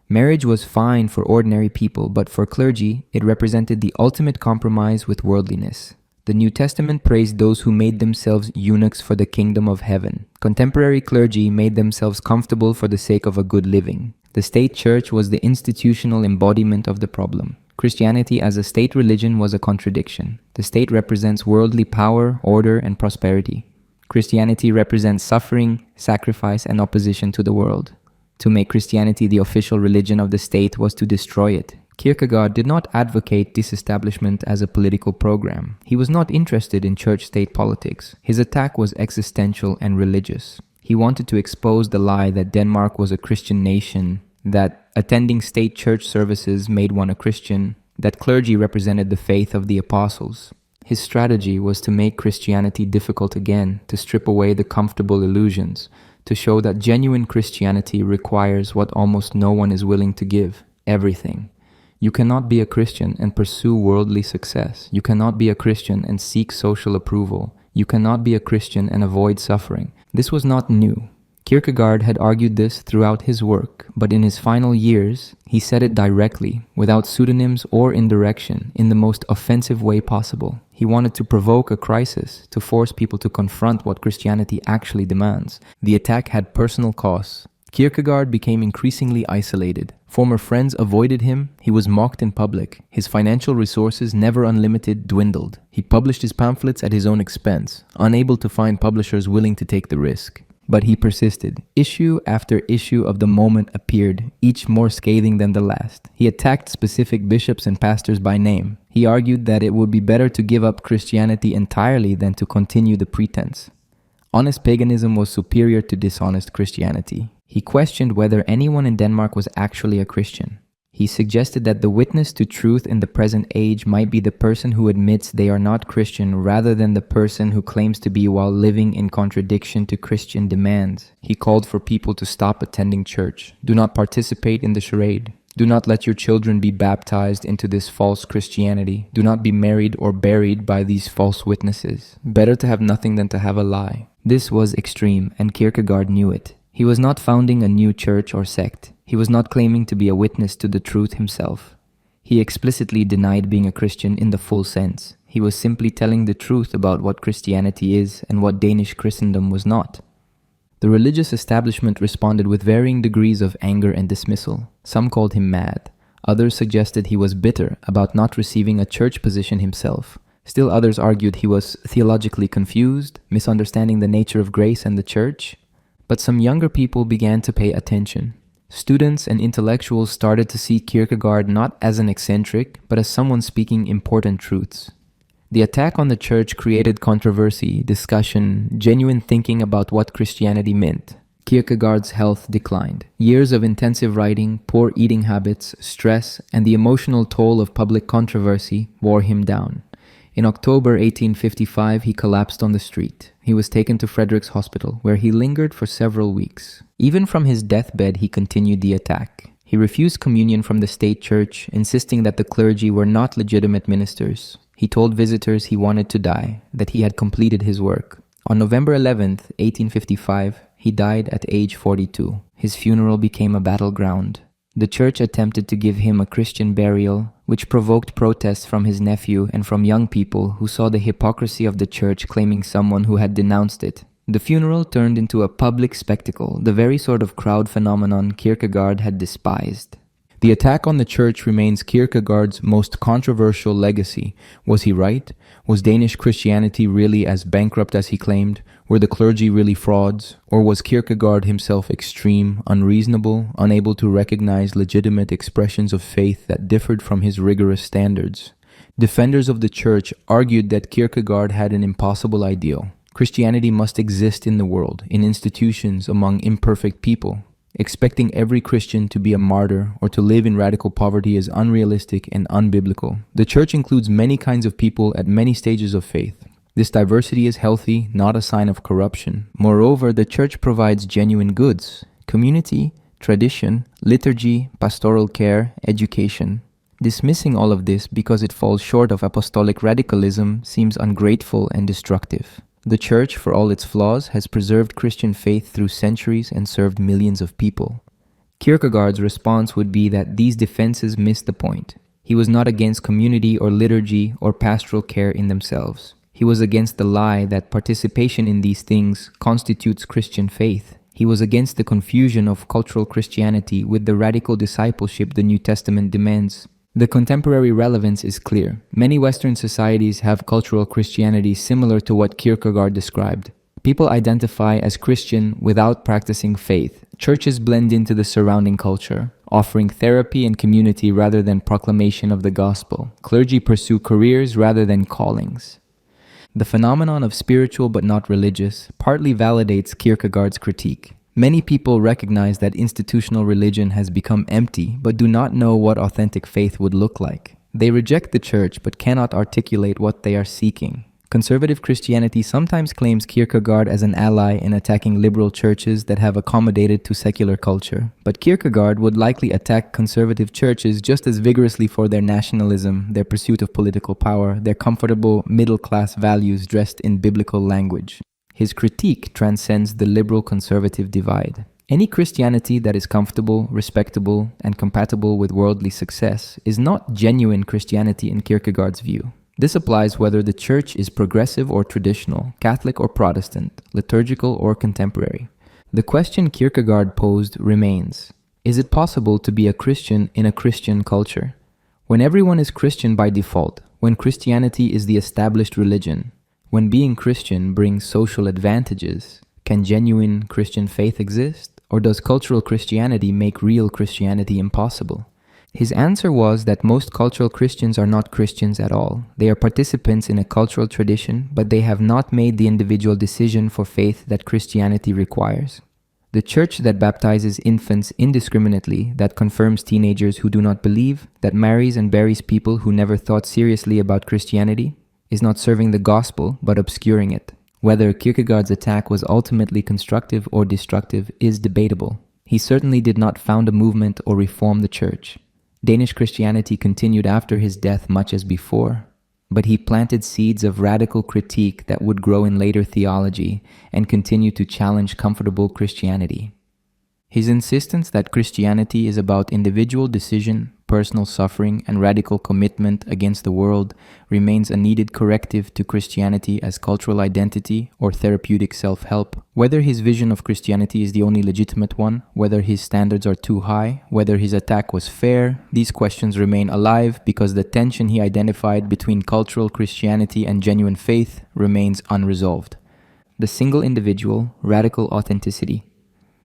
Marriage was fine for ordinary people, but for clergy, it represented the ultimate compromise with worldliness. The New Testament praised those who made themselves eunuchs for the kingdom of heaven. Contemporary clergy made themselves comfortable for the sake of a good living. The state church was the institutional embodiment of the problem. Christianity as a state religion was a contradiction. The state represents worldly power, order, and prosperity. Christianity represents suffering, sacrifice, and opposition to the world. To make Christianity the official religion of the state was to destroy it. Kierkegaard did not advocate disestablishment as a political program. He was not interested in church-state politics. His attack was existential and religious. He wanted to expose the lie that Denmark was a Christian nation, that attending state church services made one a Christian, that clergy represented the faith of the apostles. His strategy was to make Christianity difficult again, to strip away the comfortable illusions, to show that genuine Christianity requires what almost no one is willing to give: everything. You cannot be a Christian and pursue worldly success. You cannot be a Christian and seek social approval. You cannot be a Christian and avoid suffering. This was not new. Kierkegaard had argued this throughout his work, but in his final years, he said it directly, without pseudonyms or indirection, in the most offensive way possible. He wanted to provoke a crisis, to force people to confront what Christianity actually demands. The attack had personal costs. Kierkegaard became increasingly isolated. Former friends avoided him, he was mocked in public. His financial resources, never unlimited, dwindled. He published his pamphlets at his own expense, unable to find publishers willing to take the risk. But he persisted. Issue after issue of the moment appeared, each more scathing than the last. He attacked specific bishops and pastors by name. He argued that it would be better to give up Christianity entirely than to continue the pretense. Honest paganism was superior to dishonest Christianity. He questioned whether anyone in Denmark was actually a Christian. He suggested that the witness to truth in the present age might be the person who admits they are not Christian rather than the person who claims to be while living in contradiction to Christian demands. He called for people to stop attending church. Do not participate in the charade. Do not let your children be baptized into this false Christianity. Do not be married or buried by these false witnesses. Better to have nothing than to have a lie. This was extreme, and Kierkegaard knew it. He was not founding a new church or sect. He was not claiming to be a witness to the truth himself. He explicitly denied being a Christian in the full sense. He was simply telling the truth about what Christianity is and what Danish Christendom was not. The religious establishment responded with varying degrees of anger and dismissal. Some called him mad. Others suggested he was bitter about not receiving a church position himself. Still others argued he was theologically confused, misunderstanding the nature of grace and the church. But some younger people began to pay attention. Students and intellectuals started to see Kierkegaard not as an eccentric, but as someone speaking important truths. The attack on the church created controversy, discussion, genuine thinking about what Christianity meant. Kierkegaard's health declined. Years of intensive writing, poor eating habits, stress, and the emotional toll of public controversy wore him down. In October 1855, he collapsed on the street. He was taken to Frederick's Hospital, where he lingered for several weeks. Even from his deathbed, he continued the attack. He refused communion from the state church, insisting that the clergy were not legitimate ministers. He told visitors he wanted to die, that he had completed his work. On November 11th, 1855, he died at age 42. His funeral became a battleground. The church attempted to give him a Christian burial, which provoked protests from his nephew and from young people who saw the hypocrisy of the church claiming someone who had denounced it. The funeral turned into a public spectacle, the very sort of crowd phenomenon Kierkegaard had despised. The attack on the church remains Kierkegaard's most controversial legacy. Was he right? Was Danish Christianity really as bankrupt as he claimed? Were the clergy really frauds? Or was Kierkegaard himself extreme, unreasonable, unable to recognize legitimate expressions of faith that differed from his rigorous standards? Defenders of the church argued that Kierkegaard had an impossible ideal. Christianity must exist in the world, in institutions, among imperfect people. Expecting every Christian to be a martyr or to live in radical poverty is unrealistic and unbiblical. The church includes many kinds of people at many stages of faith. This diversity is healthy, not a sign of corruption. Moreover, the church provides genuine goods: community, tradition, liturgy, pastoral care, education. Dismissing all of this because it falls short of apostolic radicalism seems ungrateful and destructive. The church, for all its flaws, has preserved Christian faith through centuries and served millions of people. Kierkegaard's response would be that these defenses miss the point. He was not against community or liturgy or pastoral care in themselves. He was against the lie that participation in these things constitutes Christian faith. He was against the confusion of cultural Christianity with the radical discipleship the New Testament demands. The contemporary relevance is clear. Many Western societies have cultural Christianity similar to what Kierkegaard described. People identify as Christian without practicing faith. Churches blend into the surrounding culture, offering therapy and community rather than proclamation of the gospel. Clergy pursue careers rather than callings. The phenomenon of spiritual but not religious partly validates Kierkegaard's critique. Many people recognize that institutional religion has become empty, but do not know what authentic faith would look like. They reject the church, but cannot articulate what they are seeking. Conservative Christianity sometimes claims Kierkegaard as an ally in attacking liberal churches that have accommodated to secular culture. But Kierkegaard would likely attack conservative churches just as vigorously for their nationalism, their pursuit of political power, their comfortable middle-class values dressed in biblical language. His critique transcends the liberal-conservative divide. Any Christianity that is comfortable, respectable, and compatible with worldly success is not genuine Christianity in Kierkegaard's view. This applies whether the church is progressive or traditional, Catholic or Protestant, liturgical or contemporary. The question Kierkegaard posed remains: is it possible to be a Christian in a Christian culture? When everyone is Christian by default, when Christianity is the established religion, when being Christian brings social advantages, can genuine Christian faith exist? Or does cultural Christianity make real Christianity impossible? His answer was that most cultural Christians are not Christians at all. They are participants in a cultural tradition, but they have not made the individual decision for faith that Christianity requires. The church that baptizes infants indiscriminately, that confirms teenagers who do not believe, that marries and buries people who never thought seriously about Christianity, is not serving the gospel, but obscuring it. Whether Kierkegaard's attack was ultimately constructive or destructive is debatable. He certainly did not found a movement or reform the church. Danish Christianity continued after his death much as before, but he planted seeds of radical critique that would grow in later theology and continue to challenge comfortable Christianity. His insistence that Christianity is about individual decision, personal suffering, and radical commitment against the world remains a needed corrective to Christianity as cultural identity or therapeutic self-help. Whether his vision of Christianity is the only legitimate one, whether his standards are too high, whether his attack was fair, these questions remain alive because the tension he identified between cultural Christianity and genuine faith remains unresolved. The single individual, radical authenticity.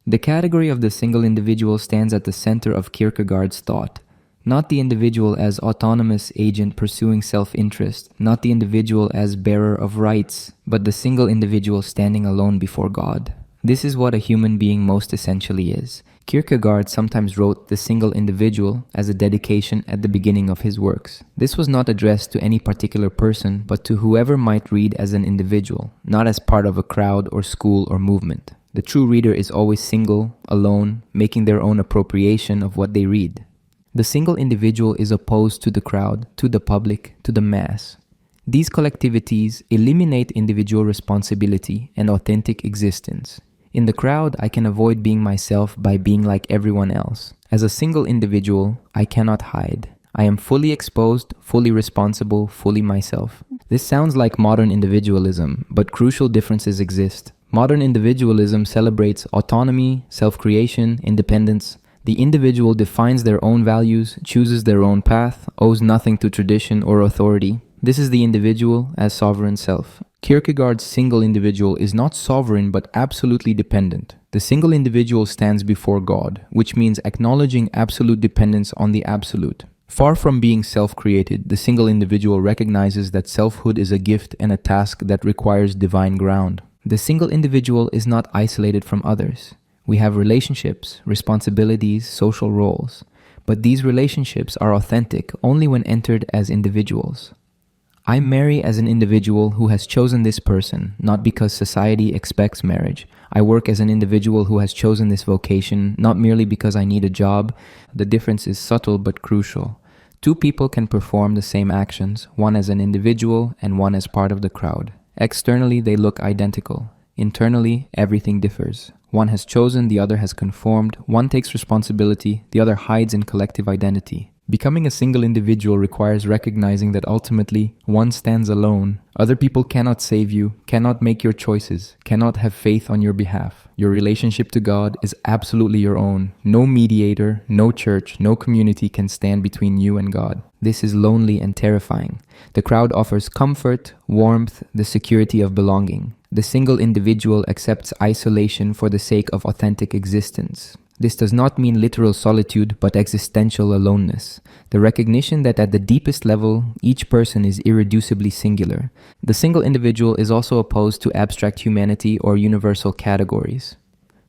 The category of the single individual stands at the center of Kierkegaard's thought. Not the individual as autonomous agent pursuing self-interest, not the individual as bearer of rights, but the single individual standing alone before God. This is what a human being most essentially is. Kierkegaard sometimes wrote the single individual as a dedication at the beginning of his works. This was not addressed to any particular person, but to whoever might read as an individual, not as part of a crowd or school or movement. The true reader is always single, alone, making their own appropriation of what they read. The single individual is opposed to the crowd, to the public, to the mass. These collectivities eliminate individual responsibility and authentic existence. In the crowd, I can avoid being myself by being like everyone else. As a single individual, I cannot hide. I am fully exposed, fully responsible, fully myself. This sounds like modern individualism, but crucial differences exist. Modern individualism celebrates autonomy, self-creation, independence. The individual defines their own values, chooses their own path, owes nothing to tradition or authority. This is the individual as sovereign self. Kierkegaard's single individual is not sovereign but absolutely dependent. The single individual stands before God, which means acknowledging absolute dependence on the absolute. Far from being self-created, the single individual recognizes that selfhood is a gift and a task that requires divine ground. The single individual is not isolated from others. We have relationships, responsibilities, social roles, but these relationships are authentic only when entered as individuals. I marry as an individual who has chosen this person, not because society expects marriage. I work as an individual who has chosen this vocation, not merely because I need a job. The difference is subtle but crucial. Two people can perform the same actions, one as an individual and one as part of the crowd. Externally, they look identical. Internally, everything differs. One has chosen, the other has conformed. One takes responsibility, the other hides in collective identity. Becoming a single individual requires recognizing that ultimately, one stands alone. Other people cannot save you, cannot make your choices, cannot have faith on your behalf. Your relationship to God is absolutely your own. No mediator, no church, no community can stand between you and God. This is lonely and terrifying. The crowd offers comfort, warmth, the security of belonging. The single individual accepts isolation for the sake of authentic existence. This does not mean literal solitude, but existential aloneness. The recognition that at the deepest level, each person is irreducibly singular. The single individual is also opposed to abstract humanity or universal categories.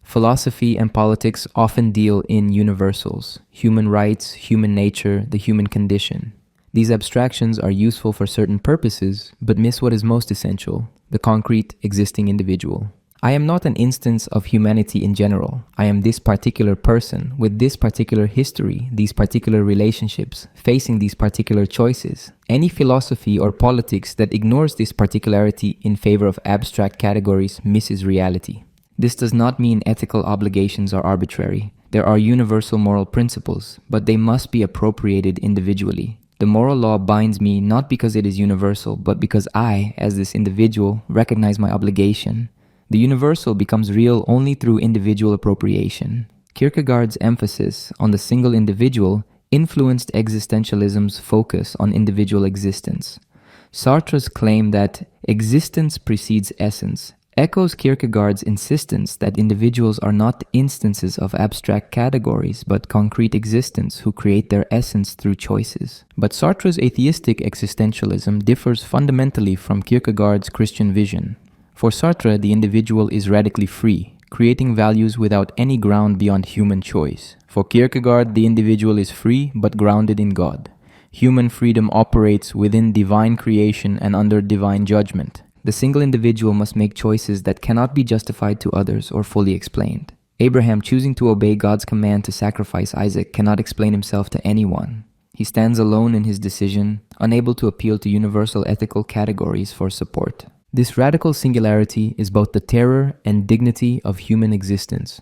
Philosophy and politics often deal in universals: human rights, human nature, the human condition. These abstractions are useful for certain purposes, but miss what is most essential: the concrete, existing individual. I am not an instance of humanity in general. I am this particular person with this particular history, these particular relationships, facing these particular choices. Any philosophy or politics that ignores this particularity in favor of abstract categories misses reality. This does not mean ethical obligations are arbitrary. There are universal moral principles, but they must be appropriated individually. The moral law binds me not because it is universal, but because I, as this individual, recognize my obligation. The universal becomes real only through individual appropriation. Kierkegaard's emphasis on the single individual influenced existentialism's focus on individual existence. Sartre's claim that existence precedes essence echoes Kierkegaard's insistence that individuals are not instances of abstract categories, but concrete existence who create their essence through choices. But Sartre's atheistic existentialism differs fundamentally from Kierkegaard's Christian vision. For Sartre, the individual is radically free, creating values without any ground beyond human choice. For Kierkegaard, the individual is free but grounded in God. Human freedom operates within divine creation and under divine judgment. The single individual must make choices that cannot be justified to others or fully explained. Abraham choosing to obey God's command to sacrifice Isaac cannot explain himself to anyone. He stands alone in his decision, unable to appeal to universal ethical categories for support. This radical singularity is both the terror and dignity of human existence.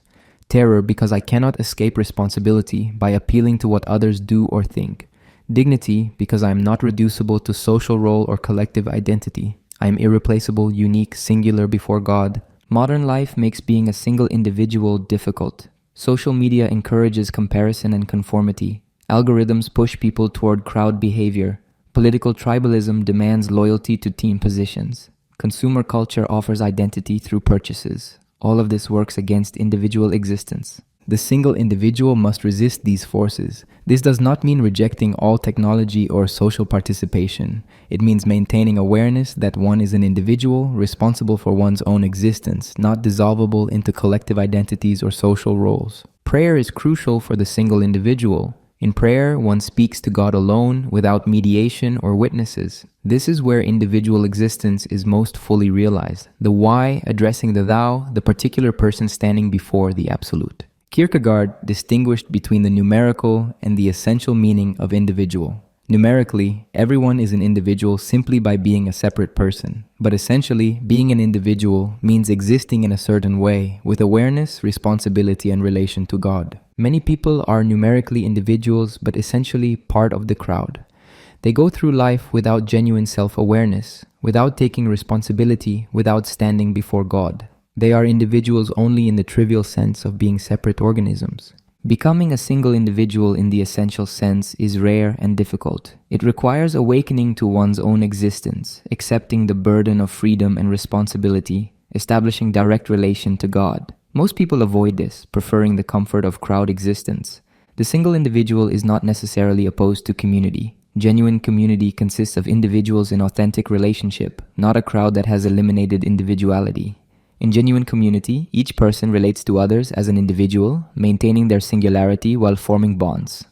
Terror because I cannot escape responsibility by appealing to what others do or think. Dignity because I am not reducible to social role or collective identity. I am irreplaceable, unique, singular before God. Modern life makes being a single individual difficult. Social media encourages comparison and conformity. Algorithms push people toward crowd behavior. Political tribalism demands loyalty to team positions. Consumer culture offers identity through purchases. All of this works against individual existence. The single individual must resist these forces. This does not mean rejecting all technology or social participation. It means maintaining awareness that one is an individual responsible for one's own existence, not dissolvable into collective identities or social roles. Prayer is crucial for the single individual. In prayer, one speaks to God alone, without mediation or witnesses. This is where individual existence is most fully realized. The why addressing the thou, the particular person standing before the absolute. Kierkegaard distinguished between the numerical and the essential meaning of individual. Numerically, everyone is an individual simply by being a separate person. But essentially, being an individual means existing in a certain way, with awareness, responsibility, and relation to God. Many people are numerically individuals, but essentially part of the crowd. They go through life without genuine self-awareness, without taking responsibility, without standing before God. They are individuals only in the trivial sense of being separate organisms. Becoming a single individual in the essential sense is rare and difficult. It requires awakening to one's own existence, accepting the burden of freedom and responsibility, establishing direct relation to God. Most people avoid this, preferring the comfort of crowd existence. The single individual is not necessarily opposed to community. Genuine community consists of individuals in authentic relationship, not a crowd that has eliminated individuality. In genuine community, each person relates to others as an individual, maintaining their singularity while forming bonds.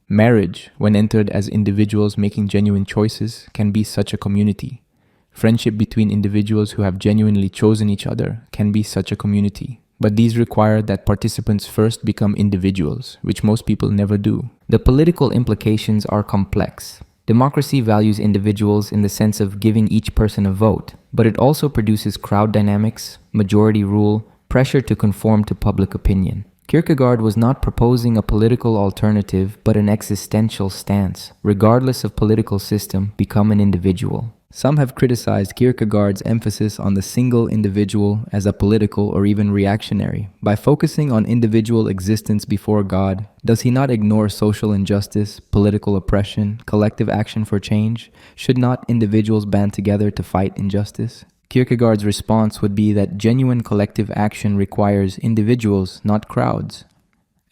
Marriage, when entered as individuals making genuine choices, can be such a community. Friendship between individuals who have genuinely chosen each other can be such a community. But these require that participants first become individuals, which most people never do. The political implications are complex. Democracy values individuals in the sense of giving each person a vote, but it also produces crowd dynamics, majority rule, pressure to conform to public opinion. Kierkegaard was not proposing a political alternative, but an existential stance. Regardless of political system, become an individual. Some have criticized Kierkegaard's emphasis on the single individual as a political or even reactionary. By focusing on individual existence before God, does he not ignore social injustice, political oppression, collective action for change? Should not individuals band together to fight injustice? Kierkegaard's response would be that genuine collective action requires individuals, not crowds.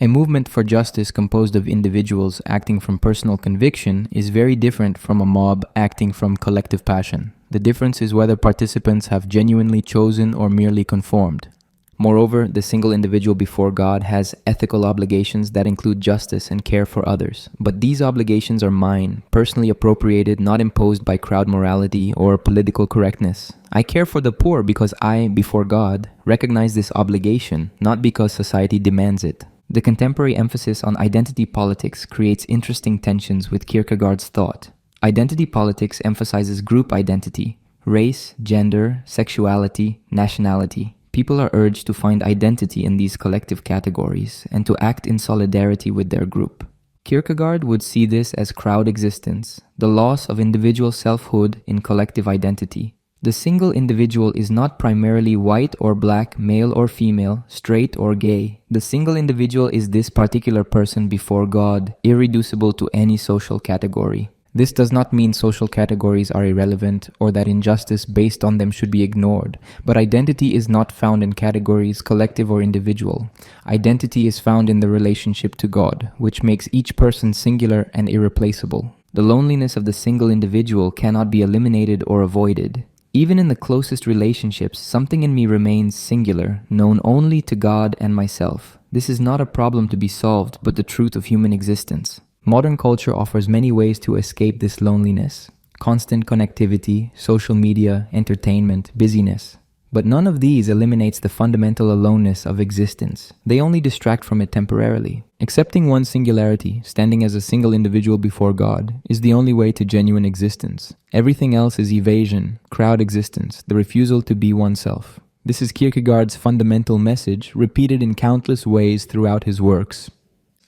A movement for justice composed of individuals acting from personal conviction is very different from a mob acting from collective passion. The difference is whether participants have genuinely chosen or merely conformed. Moreover, the single individual before God has ethical obligations that include justice and care for others. But these obligations are mine, personally appropriated, not imposed by crowd morality or political correctness. I care for the poor because I, before God, recognize this obligation, not because society demands it. The contemporary emphasis on identity politics creates interesting tensions with Kierkegaard's thought. Identity politics emphasizes group identity, race, gender, sexuality, nationality. People are urged to find identity in these collective categories and to act in solidarity with their group. Kierkegaard would see this as crowd existence, the loss of individual selfhood in collective identity. The single individual is not primarily white or black, male or female, straight or gay. The single individual is this particular person before God, irreducible to any social category. This does not mean social categories are irrelevant or that injustice based on them should be ignored, but identity is not found in categories, collective or individual. Identity is found in the relationship to God, which makes each person singular and irreplaceable. The loneliness of the single individual cannot be eliminated or avoided. Even in the closest relationships, something in me remains singular, known only to God and myself. This is not a problem to be solved, but the truth of human existence. Modern culture offers many ways to escape this loneliness. Constant connectivity, social media, entertainment, busyness. But none of these eliminates the fundamental aloneness of existence. They only distract from it temporarily. Accepting one's singularity, standing as a single individual before God, is the only way to genuine existence. Everything else is evasion, crowd existence, the refusal to be oneself. This is Kierkegaard's fundamental message, repeated in countless ways throughout his works.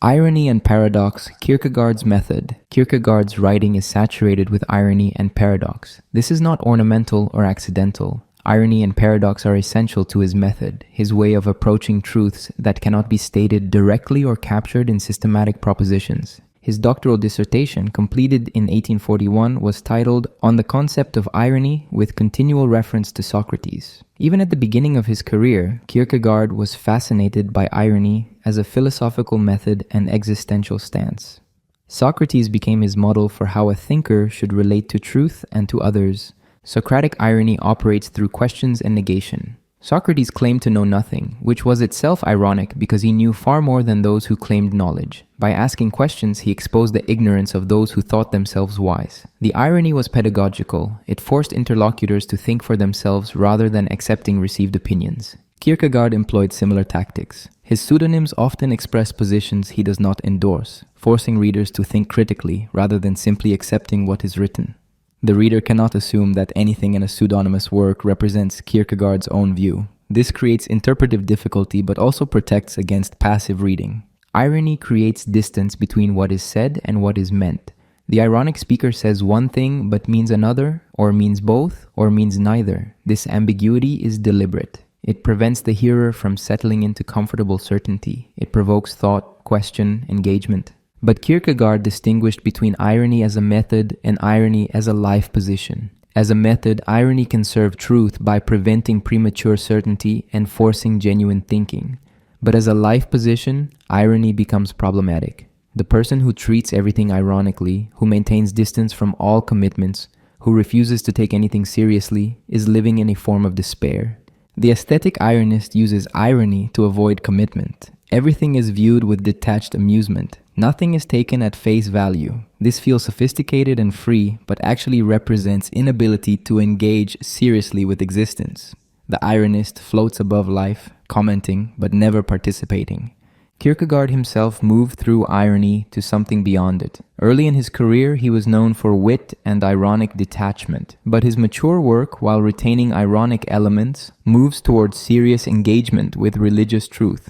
Irony and paradox, Kierkegaard's method. Kierkegaard's writing is saturated with irony and paradox. This is not ornamental or accidental. Irony and paradox are essential to his method, his way of approaching truths that cannot be stated directly or captured in systematic propositions. His doctoral dissertation, completed in 1841, was titled On the Concept of Irony with continual reference to Socrates. Even at the beginning of his career, Kierkegaard was fascinated by irony as a philosophical method and existential stance. Socrates became his model for how a thinker should relate to truth and to others. Socratic irony operates through questions and negation. Socrates claimed to know nothing, which was itself ironic because he knew far more than those who claimed knowledge. By asking questions, he exposed the ignorance of those who thought themselves wise. The irony was pedagogical. It forced interlocutors to think for themselves rather than accepting received opinions. Kierkegaard employed similar tactics. His pseudonyms often express positions he does not endorse, forcing readers to think critically rather than simply accepting what is written. The reader cannot assume that anything in a pseudonymous work represents Kierkegaard's own view. This creates interpretive difficulty but also protects against passive reading. Irony creates distance between what is said and what is meant. The ironic speaker says one thing but means another, or means both, or means neither. This ambiguity is deliberate. It prevents the hearer from settling into comfortable certainty. It provokes thought, question, engagement. But Kierkegaard distinguished between irony as a method and irony as a life position. As a method, irony can serve truth by preventing premature certainty and forcing genuine thinking. But as a life position, irony becomes problematic. The person who treats everything ironically, who maintains distance from all commitments, who refuses to take anything seriously, is living in a form of despair. The aesthetic ironist uses irony to avoid commitment. Everything is viewed with detached amusement. Nothing is taken at face value. This feels sophisticated and free, but actually represents inability to engage seriously with existence. The ironist floats above life, commenting, but never participating. Kierkegaard himself moved through irony to something beyond it. Early in his career, he was known for wit and ironic detachment, but his mature work, while retaining ironic elements, moves towards serious engagement with religious truth.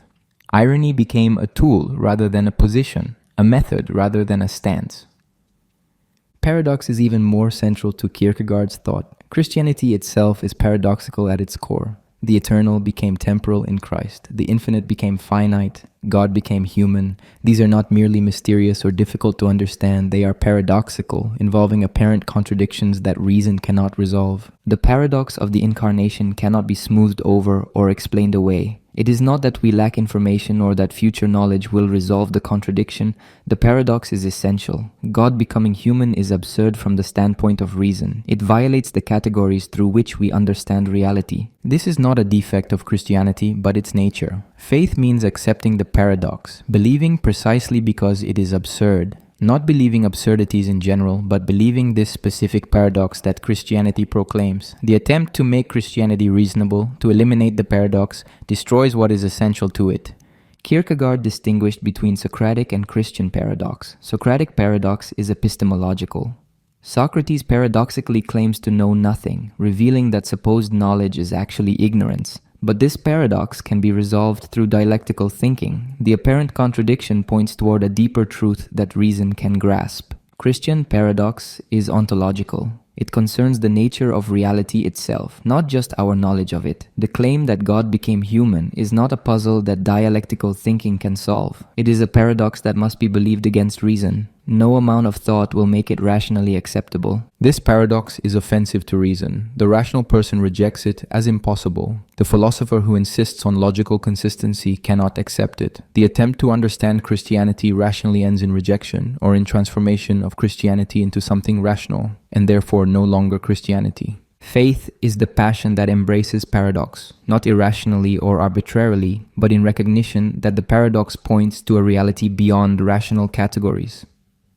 Irony became a tool rather than a position, a method rather than a stance. Paradox is even more central to Kierkegaard's thought. Christianity itself is paradoxical at its core. The eternal became temporal in Christ. The infinite became finite. God became human. These are not merely mysterious or difficult to understand. They are paradoxical, involving apparent contradictions that reason cannot resolve. The paradox of the incarnation cannot be smoothed over or explained away. It is not that we lack information or that future knowledge will resolve the contradiction. The paradox is essential. God becoming human is absurd from the standpoint of reason. It violates the categories through which we understand reality. This is not a defect of Christianity, but its nature. Faith means accepting the paradox, believing precisely because it is absurd. Not believing absurdities in general, but believing this specific paradox that Christianity proclaims. The attempt to make Christianity reasonable, to eliminate the paradox, destroys what is essential to it. Kierkegaard distinguished between Socratic and Christian paradox. Socratic paradox is epistemological. Socrates paradoxically claims to know nothing, revealing that supposed knowledge is actually ignorance. But this paradox can be resolved through dialectical thinking. The apparent contradiction points toward a deeper truth that reason can grasp. Christian paradox is ontological. It concerns the nature of reality itself, not just our knowledge of it. The claim that God became human is not a puzzle that dialectical thinking can solve. It is a paradox that must be believed against reason. No amount of thought will make it rationally acceptable.
This paradox is offensive to reason. The rational person rejects it as impossible. The philosopher who insists on logical consistency cannot accept it. The attempt to understand Christianity rationally ends in rejection, or in transformation of Christianity into something rational, and therefore no longer Christianity.
Faith is the passion that embraces paradox, not irrationally or arbitrarily, but in recognition that the paradox points to a reality beyond rational categories.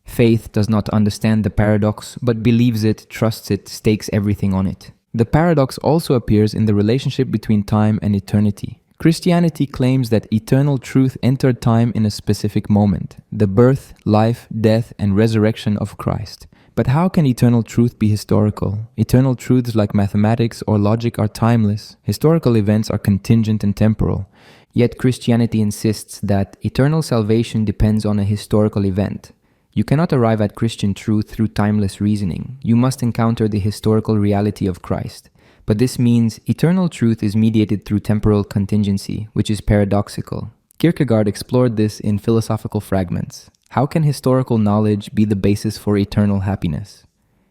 Faith does not understand the paradox, but believes it, trusts it, stakes everything on it. The paradox also appears in the relationship between time and eternity. Christianity claims that eternal truth entered time in a specific moment, the birth, life, death, and resurrection of Christ. But how can eternal truth be historical? Eternal truths like mathematics or logic are timeless. Historical events are contingent and temporal. Yet Christianity insists that eternal salvation depends on a historical event. You cannot arrive at Christian truth through timeless reasoning. You must encounter the historical reality of Christ. But this means eternal truth is mediated through temporal contingency, which is paradoxical. Kierkegaard explored this in Philosophical Fragments. How can historical knowledge be the basis for eternal happiness?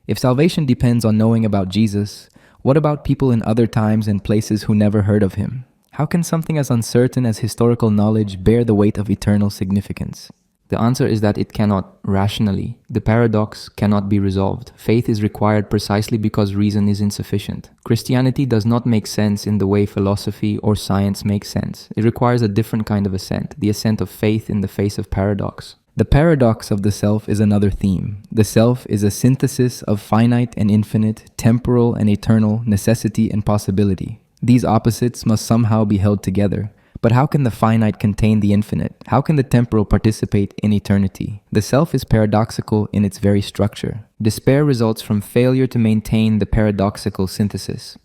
If salvation depends on knowing about Jesus, what about people in other times and places who never heard of him? How can something as uncertain as historical knowledge bear the weight of eternal significance? The answer is that it cannot rationally. The paradox cannot be resolved. Faith is required precisely because reason is insufficient. Christianity does not make sense in the way philosophy or science make sense. It requires a different kind of assent, the assent of faith in the face of paradox. The paradox of the self is another theme. The self is a synthesis of finite and infinite, temporal and eternal, necessity and possibility. These opposites must somehow be held together. But how can the finite contain the infinite? How can the temporal participate in eternity? The self is paradoxical in its very structure. Despair results from failure to maintain the paradoxical synthesis.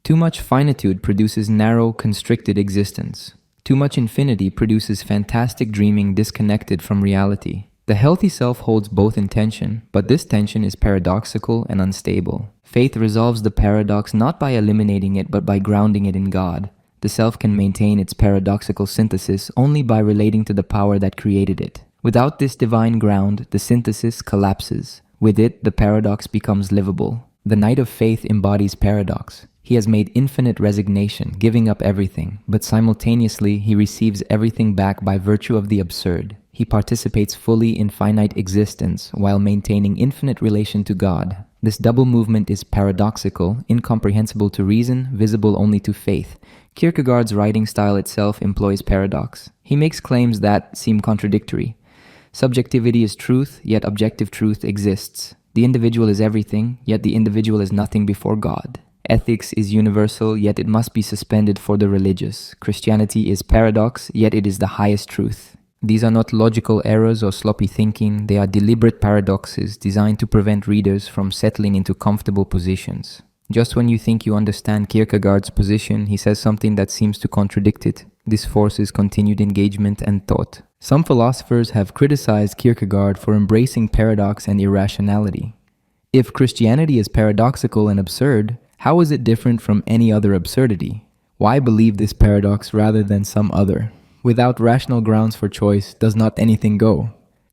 Too much finitude produces narrow, constricted existence. Too much infinity produces fantastic dreaming disconnected from reality. The healthy self holds both in tension, but this tension is paradoxical and unstable. Faith resolves the paradox not by eliminating it, but by grounding it in God. The self can maintain its paradoxical synthesis only by relating to the power that created it. Without this divine ground, the synthesis collapses. With it, the paradox becomes livable. The knight of faith embodies paradox. He has made infinite resignation, giving up everything, but simultaneously he receives everything back by virtue of the absurd. He participates fully in finite existence while maintaining infinite relation to God. This double movement is paradoxical, incomprehensible to reason, visible only to faith. Kierkegaard's writing style itself employs paradox. He makes claims that seem contradictory. Subjectivity is truth, yet objective truth exists. The individual is everything, yet the individual is nothing before God. Ethics is universal, yet it must be suspended for the religious. Christianity is paradox, yet it is the highest truth. These are not logical errors or sloppy thinking, they are deliberate paradoxes designed to prevent readers from settling into comfortable positions. Just when you think you understand Kierkegaard's position, he says something that seems to contradict it. This forces continued engagement and thought. Some philosophers have criticized Kierkegaard for embracing paradox and irrationality. If Christianity is paradoxical and absurd, how is it different from any other absurdity? Why believe this paradox rather than some other? Without rational grounds for choice, does not anything go?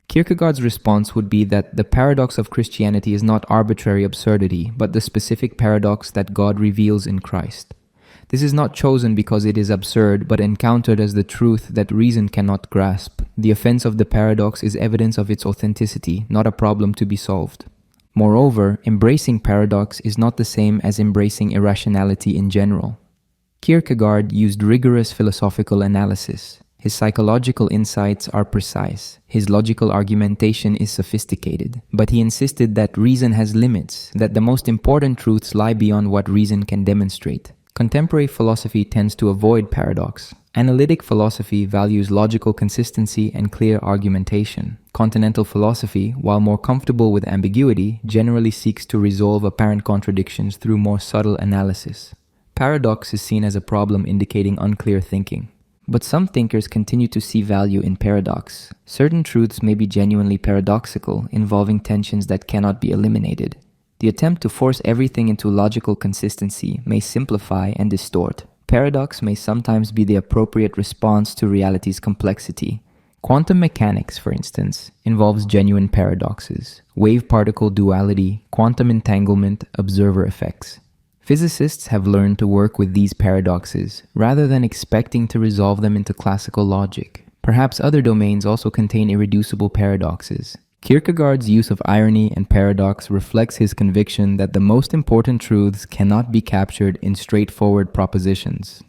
Kierkegaard's response would be that the paradox of Christianity is not arbitrary absurdity, but the specific paradox that God reveals in Christ. This is not chosen because it is absurd, but encountered as the truth that reason cannot grasp. The offense of the paradox is evidence of its authenticity, not a problem to be solved. Moreover, embracing paradox is not the same as embracing irrationality in general. Kierkegaard used rigorous philosophical analysis. His psychological insights are precise. His logical argumentation is sophisticated. But he insisted that reason has limits, that the most important truths lie beyond what reason can demonstrate. Contemporary philosophy tends to avoid paradox. Analytic philosophy values logical consistency and clear argumentation. Continental philosophy, while more comfortable with ambiguity, generally seeks to resolve apparent contradictions through more subtle analysis. Paradox is seen as a problem indicating unclear thinking. But some thinkers continue to see value in paradox. Certain truths may be genuinely paradoxical, involving tensions that cannot be eliminated. The attempt to force everything into logical consistency may simplify and distort. Paradox may sometimes be the appropriate response to reality's complexity. Quantum mechanics, for instance, involves genuine paradoxes: wave-particle duality, quantum entanglement, observer effects. Physicists have learned to work with these paradoxes, rather than expecting to resolve them into classical logic. Perhaps other domains also contain irreducible paradoxes. Kierkegaard's use of irony and paradox reflects his conviction that the most important truths cannot be captured in straightforward propositions.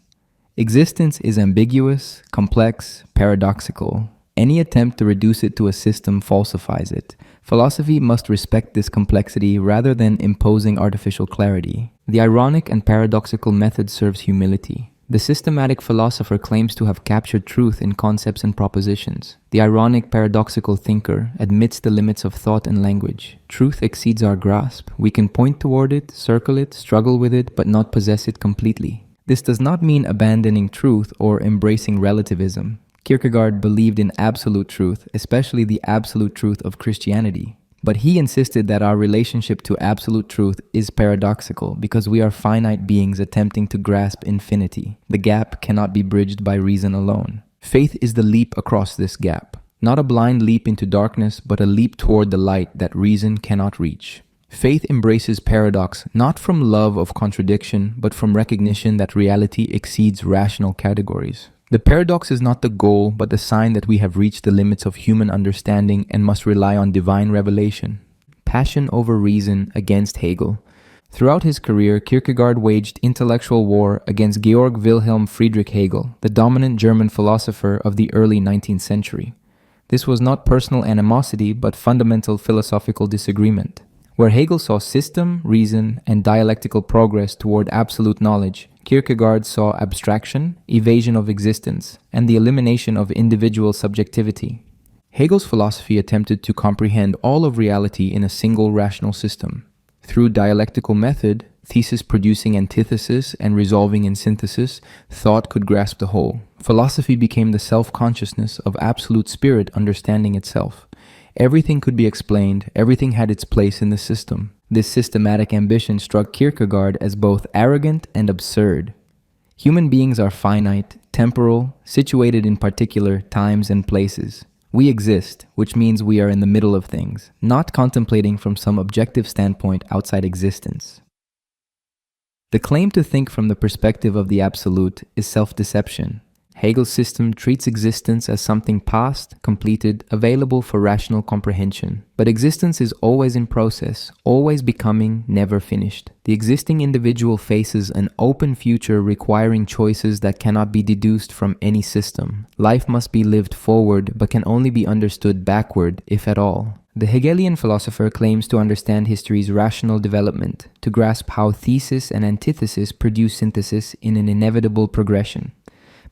Existence is ambiguous, complex, paradoxical. Any attempt to reduce it to a system falsifies it. Philosophy must respect this complexity rather than imposing artificial clarity. The ironic and paradoxical method serves humility. The systematic philosopher claims to have captured truth in concepts and propositions. The ironic, paradoxical thinker admits the limits of thought and language. Truth exceeds our grasp. We can point toward it, circle it, struggle with it, but not possess it completely. This does not mean abandoning truth or embracing relativism. Kierkegaard believed in absolute truth, especially the absolute truth of Christianity. But he insisted that our relationship to absolute truth is paradoxical because we are finite beings attempting to grasp infinity. The gap cannot be bridged by reason alone. Faith is the leap across this gap. Not a blind leap into darkness, but a leap toward the light that reason cannot reach. Faith embraces paradox not from love of contradiction, but from recognition that reality exceeds rational categories. The paradox is not the goal, but the sign that we have reached the limits of human understanding and must rely on divine revelation. Passion over reason against Hegel. Throughout his career, Kierkegaard waged intellectual war against Georg Wilhelm Friedrich Hegel, the dominant German philosopher of the early 19th century. This was not personal animosity, but fundamental philosophical disagreement. Where Hegel saw system, reason, and dialectical progress toward absolute knowledge, Kierkegaard saw abstraction, evasion of existence, and the elimination of individual subjectivity. Hegel's philosophy attempted to comprehend all of reality in a single rational system. Through dialectical method, thesis producing antithesis and resolving in synthesis, thought could grasp the whole. Philosophy became the self-consciousness of absolute spirit understanding itself. Everything could be explained, everything had its place in the system. This systematic ambition struck Kierkegaard as both arrogant and absurd. Human beings are finite, temporal, situated in particular times and places. We exist, which means we are in the middle of things, not contemplating from some objective standpoint outside existence. The claim to think from the perspective of the absolute is self-deception. Hegel's system treats existence as something past, completed, available for rational comprehension. But existence is always in process, always becoming, never finished. The existing individual faces an open future requiring choices that cannot be deduced from any system. Life must be lived forward, but can only be understood backward, if at all. The Hegelian philosopher claims to understand history's rational development, to grasp how thesis and antithesis produce synthesis in an inevitable progression.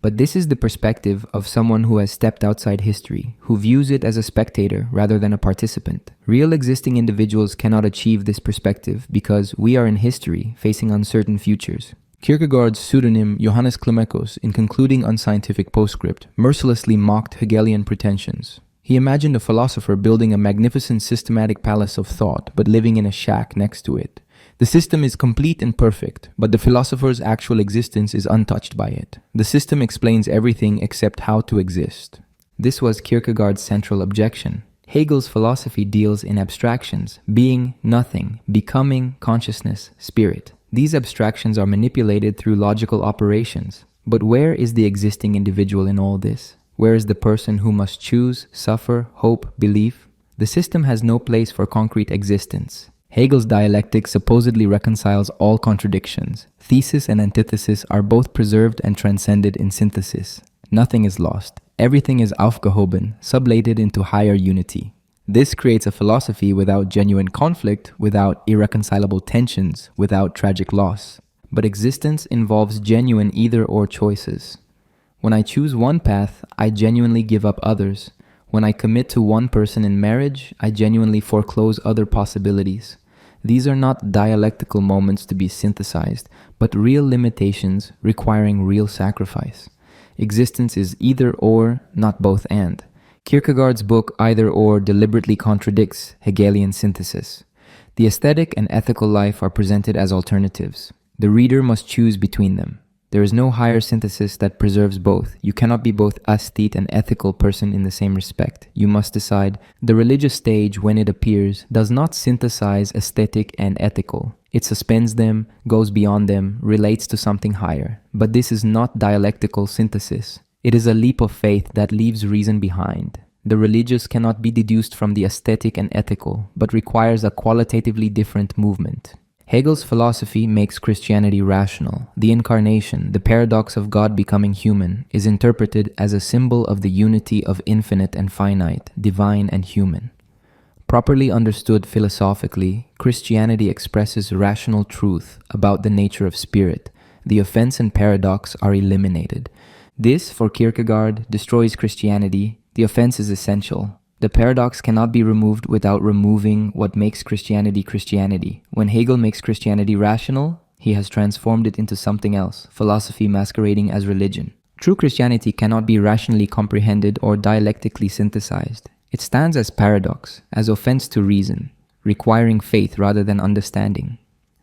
But this is the perspective of someone who has stepped outside history, who views it as a spectator rather than a participant. Real existing individuals cannot achieve this perspective because we are in history facing uncertain futures. Kierkegaard's pseudonym Johannes Climacus, in concluding Unscientific Postscript, mercilessly mocked Hegelian pretensions. He imagined a philosopher building a magnificent systematic palace of thought, but living in a shack next to it. The system is complete and perfect, but the philosopher's actual existence is untouched by it. The system explains everything except how to exist. This was Kierkegaard's central objection. Hegel's philosophy deals in abstractions: being, nothing, becoming, consciousness, spirit. These abstractions are manipulated through logical operations. But where is the existing individual in all this? Where is the person who must choose, suffer, hope, believe? The system has no place for concrete existence. Hegel's dialectic supposedly reconciles all contradictions. Thesis and antithesis are both preserved and transcended in synthesis. Nothing is lost. Everything is aufgehoben, sublated into higher unity. This creates a philosophy without genuine conflict, without irreconcilable tensions, without tragic loss. But existence involves genuine either-or choices. When I choose one path, I genuinely give up others. When I commit to one person in marriage, I genuinely foreclose other possibilities. These are not dialectical moments to be synthesized, but real limitations requiring real sacrifice. Existence is either-or, not both-and. Kierkegaard's book Either Or deliberately contradicts Hegelian synthesis. The aesthetic and ethical life are presented as alternatives. The reader must choose between them. There is no higher synthesis that preserves both. You cannot be both aesthete and ethical person in the same respect. You must decide. The religious stage, when it appears, does not synthesize aesthetic and ethical. It suspends them, goes beyond them, relates to something higher. But this is not dialectical synthesis. It is a leap of faith that leaves reason behind. The religious cannot be deduced from the aesthetic and ethical, but requires a qualitatively different movement. Hegel's philosophy makes Christianity rational. The incarnation, the paradox of God becoming human, is interpreted as a symbol of the unity of infinite and finite, divine and human. Properly understood philosophically, Christianity expresses rational truth about the nature of spirit. The offense and paradox are eliminated. This, for Kierkegaard, destroys Christianity. The offense is essential. The paradox cannot be removed without removing what makes Christianity Christianity. When Hegel makes Christianity rational, he has transformed it into something else, philosophy masquerading as religion. True Christianity cannot be rationally comprehended or dialectically synthesized. It stands as paradox, as offense to reason, requiring faith rather than understanding.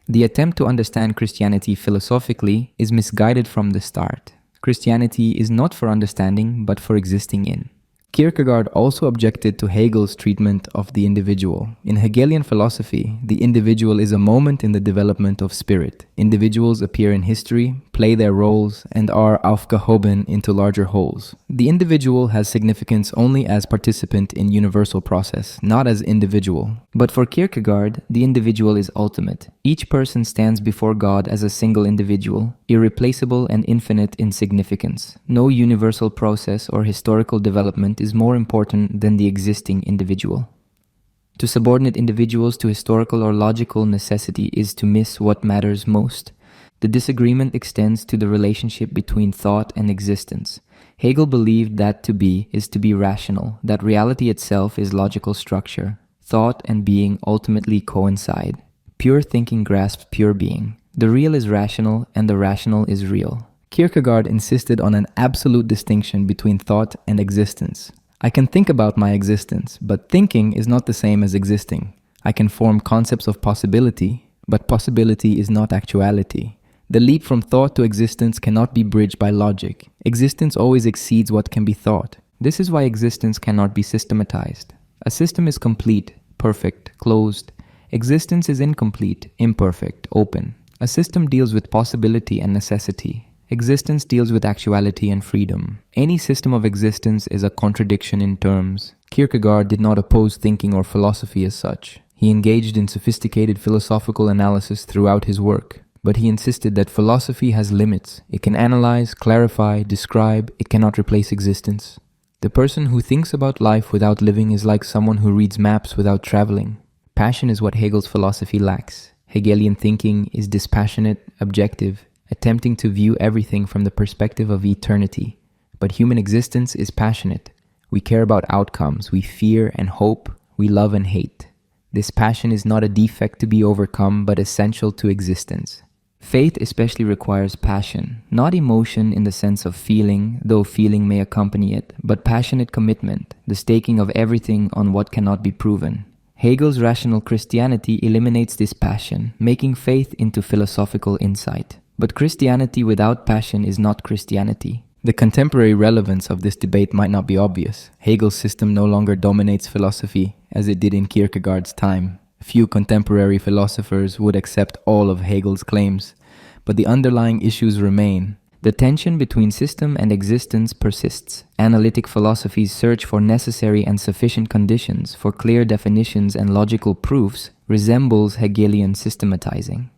The attempt to understand Christianity philosophically is misguided from the start. Christianity is not for understanding, but for existing in. Kierkegaard also objected to Hegel's treatment of the individual. In Hegelian philosophy, the individual is a moment in the development of spirit. Individuals appear in history, play their roles, and are aufgehoben into larger wholes. The individual has significance only as participant in universal process, not as individual. But for Kierkegaard, the individual is ultimate. Each person stands before God as a single individual, irreplaceable and infinite in significance. No universal process or historical development is more important than the existing individual. To subordinate individuals to historical or logical necessity is to miss what matters most. The disagreement extends to the relationship between thought and existence. Hegel believed that to be is to be rational, that reality itself is logical structure. Thought and being ultimately coincide. Pure thinking grasps pure being. The real is rational and the rational is real. Kierkegaard insisted on an absolute distinction between thought and existence. I can think about my existence, but thinking is not the same as existing. I can form concepts of possibility, but possibility is not actuality. The leap from thought to existence cannot be bridged by logic. Existence always exceeds what can be thought. This is why existence cannot be systematized. A system is complete, perfect, closed. Existence is incomplete, imperfect, open. A system deals with possibility and necessity. Existence deals with actuality and freedom. Any system of existence is a contradiction in terms. Kierkegaard did not oppose thinking or philosophy as such. He engaged in sophisticated philosophical analysis throughout his work. But he insisted that philosophy has limits. It can analyze, clarify, describe. It cannot replace existence. The person who thinks about life without living is like someone who reads maps without traveling. Passion is what Hegel's philosophy lacks. Hegelian thinking is dispassionate, objective, attempting to view everything from the perspective of eternity. But human existence is passionate. We care about outcomes. We fear and hope. We love and hate. This passion is not a defect to be overcome, but essential to existence. Faith especially requires passion, not emotion in the sense of feeling, though feeling may accompany it, but passionate commitment, the staking of everything on what cannot be proven. Hegel's rational Christianity eliminates this passion, making faith into philosophical insight. But Christianity without passion is not Christianity. The contemporary relevance of this debate might not be obvious. Hegel's system no longer dominates philosophy as it did in Kierkegaard's time. Few contemporary philosophers would accept all of Hegel's claims, but the underlying issues remain. The tension between system and existence persists. Analytic philosophy's search for necessary and sufficient conditions, for clear definitions and logical proofs, resembles Hegelian systematizing.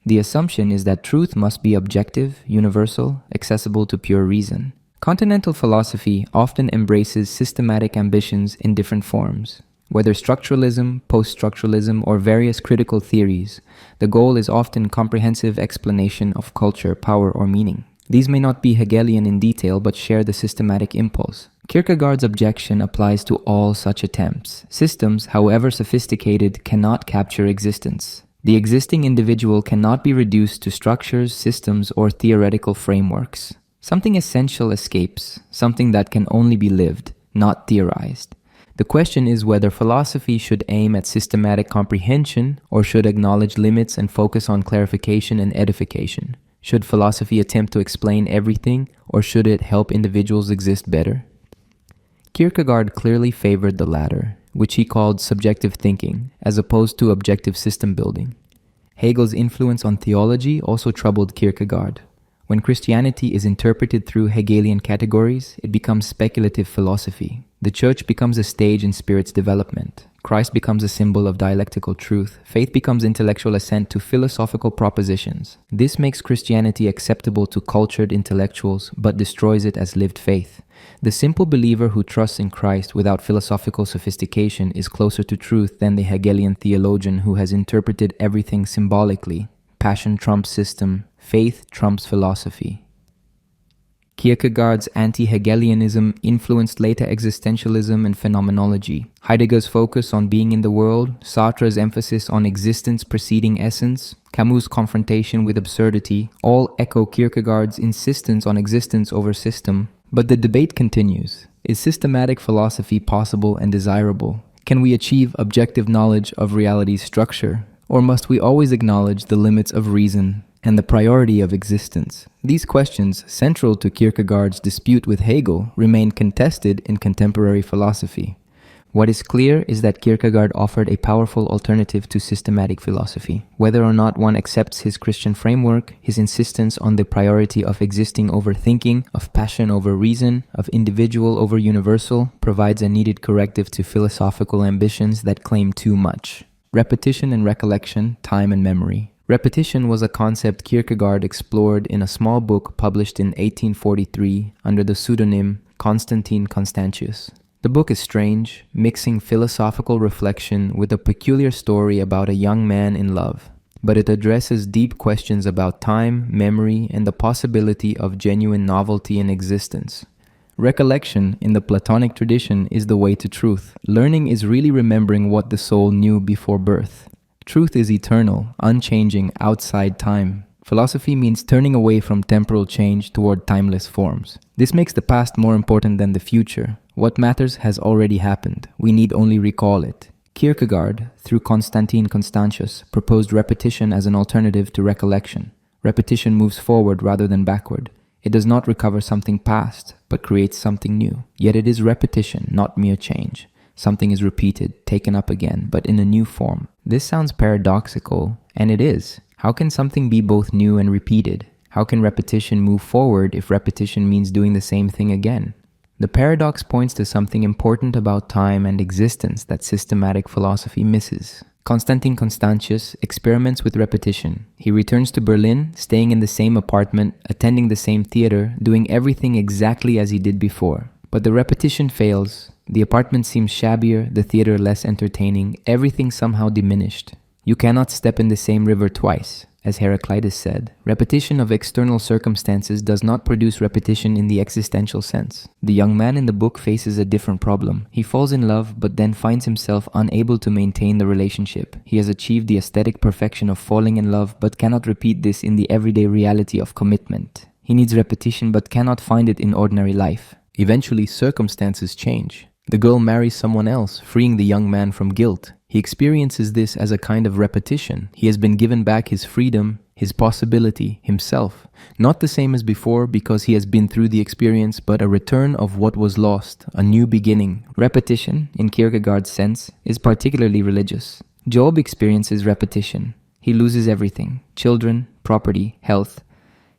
The assumption is that truth must be objective, universal, accessible to pure reason. Continental philosophy often embraces systematic ambitions in different forms. Whether structuralism, post-structuralism, or various critical theories, the goal is often comprehensive explanation of culture, power, or meaning. These may not be Hegelian in detail, but share the systematic impulse. Kierkegaard's objection applies to all such attempts. Systems, however sophisticated, cannot capture existence. The existing individual cannot be reduced to structures, systems, or theoretical frameworks. Something essential escapes, something that can only be lived, not theorized. The question is whether philosophy should aim at systematic comprehension or should acknowledge limits and focus on clarification and edification. Should philosophy attempt to explain everything or should it help individuals exist better? Kierkegaard clearly favored the latter, which he called subjective thinking, as opposed to objective system building. Hegel's influence on theology also troubled Kierkegaard. When Christianity is interpreted through Hegelian categories, it becomes speculative philosophy. The church becomes a stage in spirit's development. Christ becomes a symbol of dialectical truth. Faith becomes intellectual assent to philosophical propositions. This makes Christianity acceptable to cultured intellectuals, but destroys it as lived faith. The simple believer who trusts in Christ without philosophical sophistication is closer to truth than the Hegelian theologian who has interpreted everything symbolically. Passion trumps system. Faith trumps philosophy. Kierkegaard's anti-Hegelianism influenced later existentialism and phenomenology. Heidegger's focus on being in the world, Sartre's emphasis on existence preceding essence, Camus' confrontation with absurdity, all echo Kierkegaard's insistence on existence over system. But the debate continues. Is systematic philosophy possible and desirable? Can we achieve objective knowledge of reality's structure? Or must we always acknowledge the limits of reason and the priority of existence? These questions, central to Kierkegaard's dispute with Hegel, remain contested in contemporary philosophy. What is clear is that Kierkegaard offered a powerful alternative to systematic philosophy. Whether or not one accepts his Christian framework, his insistence on the priority of existing over thinking, of passion over reason, of individual over universal, provides a needed corrective to philosophical ambitions that claim too much. Repetition and recollection, time and memory. Repetition was a concept Kierkegaard explored in a small book published in 1843 under the pseudonym Constantine Constantius. The book is strange, mixing philosophical reflection with a peculiar story about a young man in love, but it addresses deep questions about time, memory, and the possibility of genuine novelty in existence. Recollection, in the Platonic tradition, is the way to truth. Learning is really remembering what the soul knew before birth. Truth is eternal, unchanging, outside time. Philosophy means turning away from temporal change toward timeless forms. This makes the past more important than the future. What matters has already happened. We need only recall it. Kierkegaard, through Constantine Constantius, proposed repetition as an alternative to recollection. Repetition moves forward rather than backward. It does not recover something past, but creates something new. Yet it is repetition, not mere change. Something is repeated, taken up again, but in a new form. This sounds paradoxical, and it is. How can something be both new and repeated? How can repetition move forward if repetition means doing the same thing again? The paradox points to something important about time and existence that systematic philosophy misses. Constantine Constantius experiments with repetition. He returns to Berlin, staying in the same apartment, attending the same theater, doing everything exactly as he did before. But the repetition fails. The apartment seems shabbier, the theater less entertaining, everything somehow diminished. You cannot step in the same river twice. As Heraclitus said, repetition of external circumstances does not produce repetition in the existential sense. The young man in the book faces a different problem. He falls in love, but then finds himself unable to maintain the relationship. He has achieved the aesthetic perfection of falling in love, but cannot repeat this in the everyday reality of commitment. He needs repetition, but cannot find it in ordinary life. Eventually, circumstances change. The girl marries someone else, freeing the young man from guilt. He experiences this as a kind of repetition. He has been given back his freedom, his possibility, himself. Not the same as before because he has been through the experience, but a return of what was lost, a new beginning. Repetition, in Kierkegaard's sense, is particularly religious. Job experiences repetition. He loses everything: children, property, health.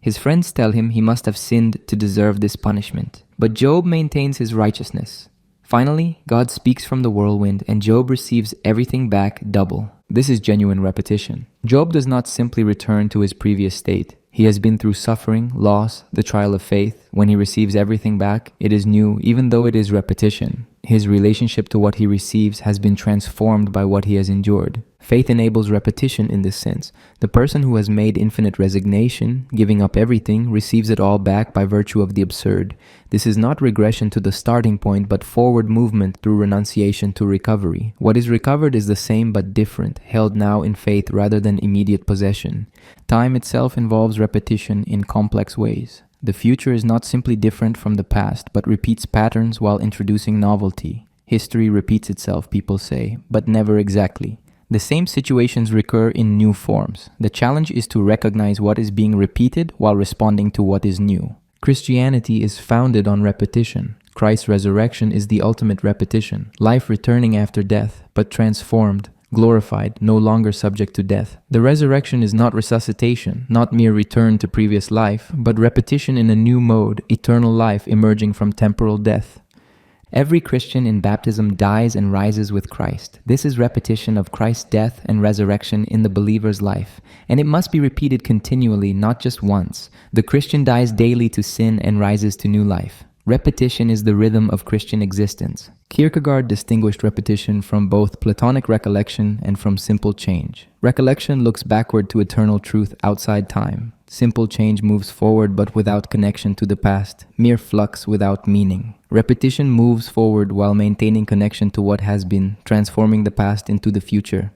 His friends tell him he must have sinned to deserve this punishment. But Job maintains his righteousness. Finally, God speaks from the whirlwind and Job receives everything back double.
This is genuine repetition. Job does not simply return to his previous state. He has been through suffering, loss, the trial of faith. When he receives everything back, it is new, even though it is repetition. His relationship to what he receives has been transformed by what he has endured. Faith enables repetition in this sense. The person who has made infinite resignation, giving up everything, receives it all back by virtue of the absurd. This is not regression to the starting point, but forward movement through renunciation to recovery. What is recovered is the same but different, held now in faith rather than immediate possession. Time itself involves repetition in complex ways. The future is not simply different from the past, but repeats patterns while introducing novelty. History repeats itself, people say, but never exactly. The same situations recur in new forms. The challenge is to recognize what is being repeated while responding to what is new. Christianity is founded on repetition. Christ's resurrection is the ultimate repetition. Life returning after death, but transformed, glorified, no longer subject to death. The resurrection is not resuscitation, not mere return to previous life, but repetition in a new mode, eternal life emerging from temporal death. Every Christian in baptism dies and rises with Christ. This is repetition of Christ's death and resurrection in the believer's life, and it must be repeated continually, not just once. The Christian dies daily to sin and rises to new life. Repetition is the rhythm of Christian existence. Kierkegaard distinguished repetition from both Platonic recollection and from simple change. Recollection looks backward to eternal truth outside time. Simple change moves forward but without connection to the past, mere flux without meaning. Repetition moves forward while maintaining connection to what has been, transforming the past into the future.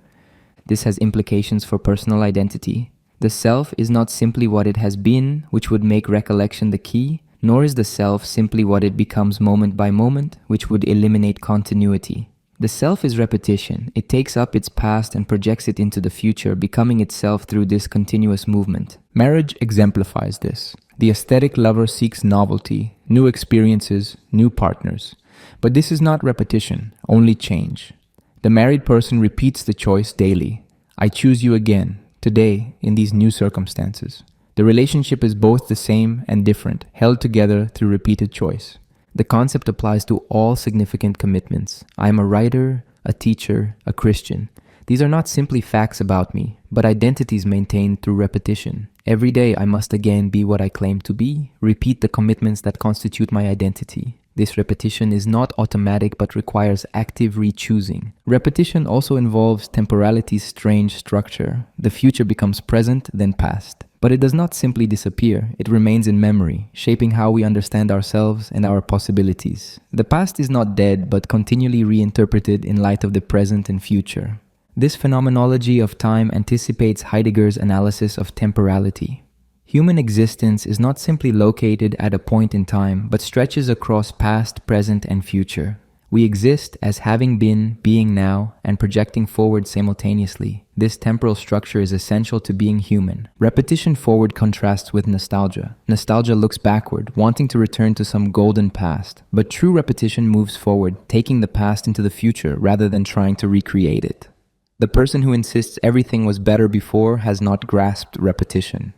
This has implications for personal identity. The self is not simply what it has been, which would make recollection the key, nor is the self simply what it becomes moment by moment, which would eliminate continuity. The self is repetition. It takes up its past and projects it into the future, becoming itself through this continuous movement. Marriage exemplifies this. The aesthetic lover seeks novelty, new experiences, new partners. But this is not repetition, only change. The married person repeats the choice daily. I choose you again, today, in these new circumstances. The relationship is both the same and different, held together through repeated choice. The concept applies to all significant commitments. I am a writer, a teacher, a Christian. These are not simply facts about me, but identities maintained through repetition. Every day I must again be what I claim to be, repeat the commitments that constitute my identity. This repetition is not automatic but requires active re-choosing. Repetition also involves temporality's strange structure. The future becomes present, then past. But it does not simply disappear, it remains in memory, shaping how we understand ourselves and our possibilities. The past is not dead, but continually reinterpreted in light of the present and future. This phenomenology of time anticipates Heidegger's analysis of temporality. Human existence is not simply located at a point in time, but stretches across past, present, and future. We exist as having been, being now, and projecting forward simultaneously. This temporal structure is essential to being human. Repetition forward contrasts with nostalgia. Nostalgia looks backward, wanting to return to some golden past. But true repetition moves forward, taking the past into the future rather than trying to recreate it. The person who insists everything was better before has not grasped repetition.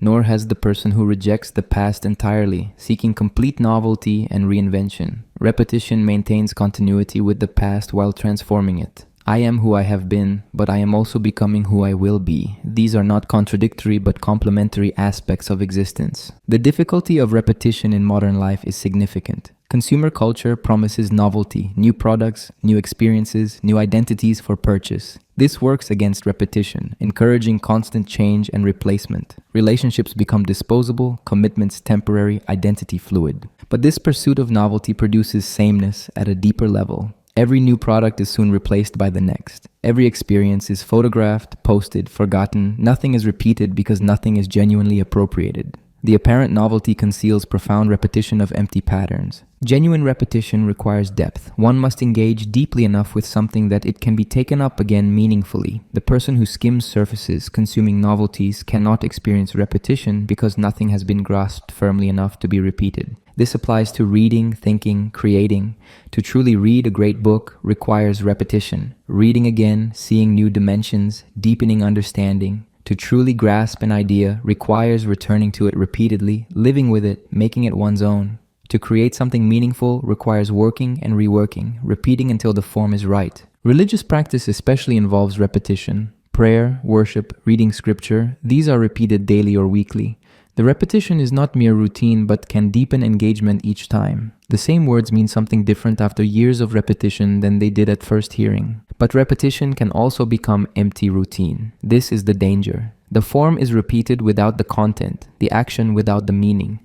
Nor has the person who rejects the past entirely, seeking complete novelty and reinvention. Repetition maintains continuity with the past while transforming it. I am who I have been, but I am also becoming who I will be. These are not contradictory but complementary aspects of existence. The difficulty of repetition in modern life is significant. Consumer culture promises novelty, new products, new experiences, new identities for purchase. This works against repetition, encouraging constant change and replacement. Relationships become disposable, commitments temporary, identity fluid. But this pursuit of novelty produces sameness at a deeper level. Every new product is soon replaced by the next. Every experience is photographed, posted, forgotten. Nothing is repeated because nothing is genuinely appropriated. The apparent novelty conceals profound repetition of empty patterns. Genuine repetition requires depth. One must engage deeply enough with something that it can be taken up again meaningfully. The person who skims surfaces, consuming novelties, cannot experience repetition because nothing has been grasped firmly enough to be repeated.
This applies to reading, thinking, creating. To truly read a great book requires repetition, reading again, seeing new dimensions, deepening understanding. To truly grasp an idea requires returning to it repeatedly, living with it, making it one's own. To create something meaningful requires working and reworking, repeating until the form is right. Religious practice especially involves repetition. Prayer, worship, reading scripture, these are repeated daily or weekly. The repetition is not mere routine but can deepen engagement each time. The same words mean something different after years of repetition than they did at first hearing. But repetition can also become empty routine. This is the danger. The form is repeated without the content, the action without the meaning.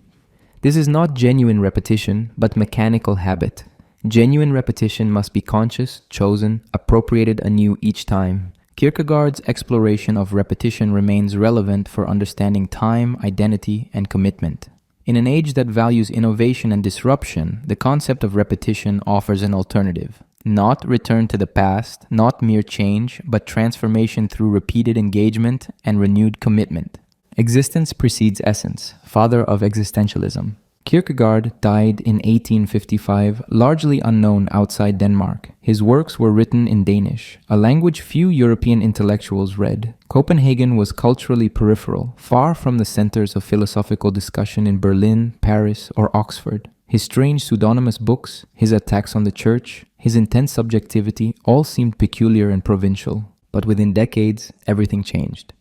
This is not genuine repetition, but mechanical habit. Genuine repetition must be conscious, chosen, appropriated anew each time. Kierkegaard's exploration of repetition remains relevant for understanding time, identity, and commitment. In an age that values innovation and disruption, the concept of repetition offers an alternative. Not return to the past, not mere change, but transformation through repeated engagement and renewed commitment. Existence precedes essence, father of existentialism. Kierkegaard died in 1855, largely unknown outside Denmark. His works were written in Danish, a language few European intellectuals read. Copenhagen was culturally peripheral, far from the centers of philosophical discussion in Berlin, Paris, or Oxford. His strange pseudonymous books, his attacks on the church, his intense subjectivity all seemed peculiar and provincial. But within decades, everything changed.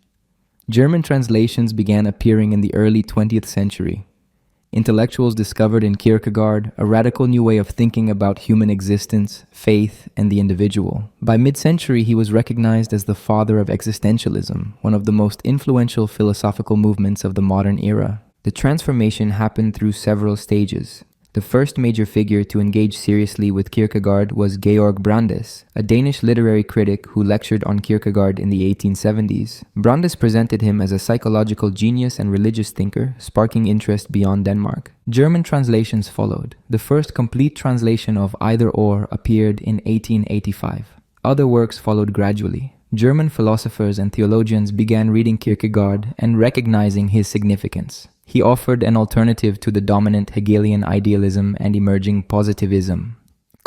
German translations began appearing in the early 20th century. Intellectuals discovered in Kierkegaard a radical new way of thinking about human existence, faith, and the individual. By mid-century, he was recognized as the father of existentialism, one of the most influential philosophical movements of the modern era. The transformation happened through several stages. The first major figure to engage seriously with Kierkegaard was Georg Brandes, a Danish literary critic who lectured on Kierkegaard in the 1870s. Brandes presented him as a psychological genius and religious thinker, sparking interest beyond Denmark. German translations followed. The first complete translation of Either Or appeared in 1885. Other works followed gradually. German philosophers and theologians began reading Kierkegaard and recognizing his significance. He offered an alternative to the dominant Hegelian idealism and emerging positivism.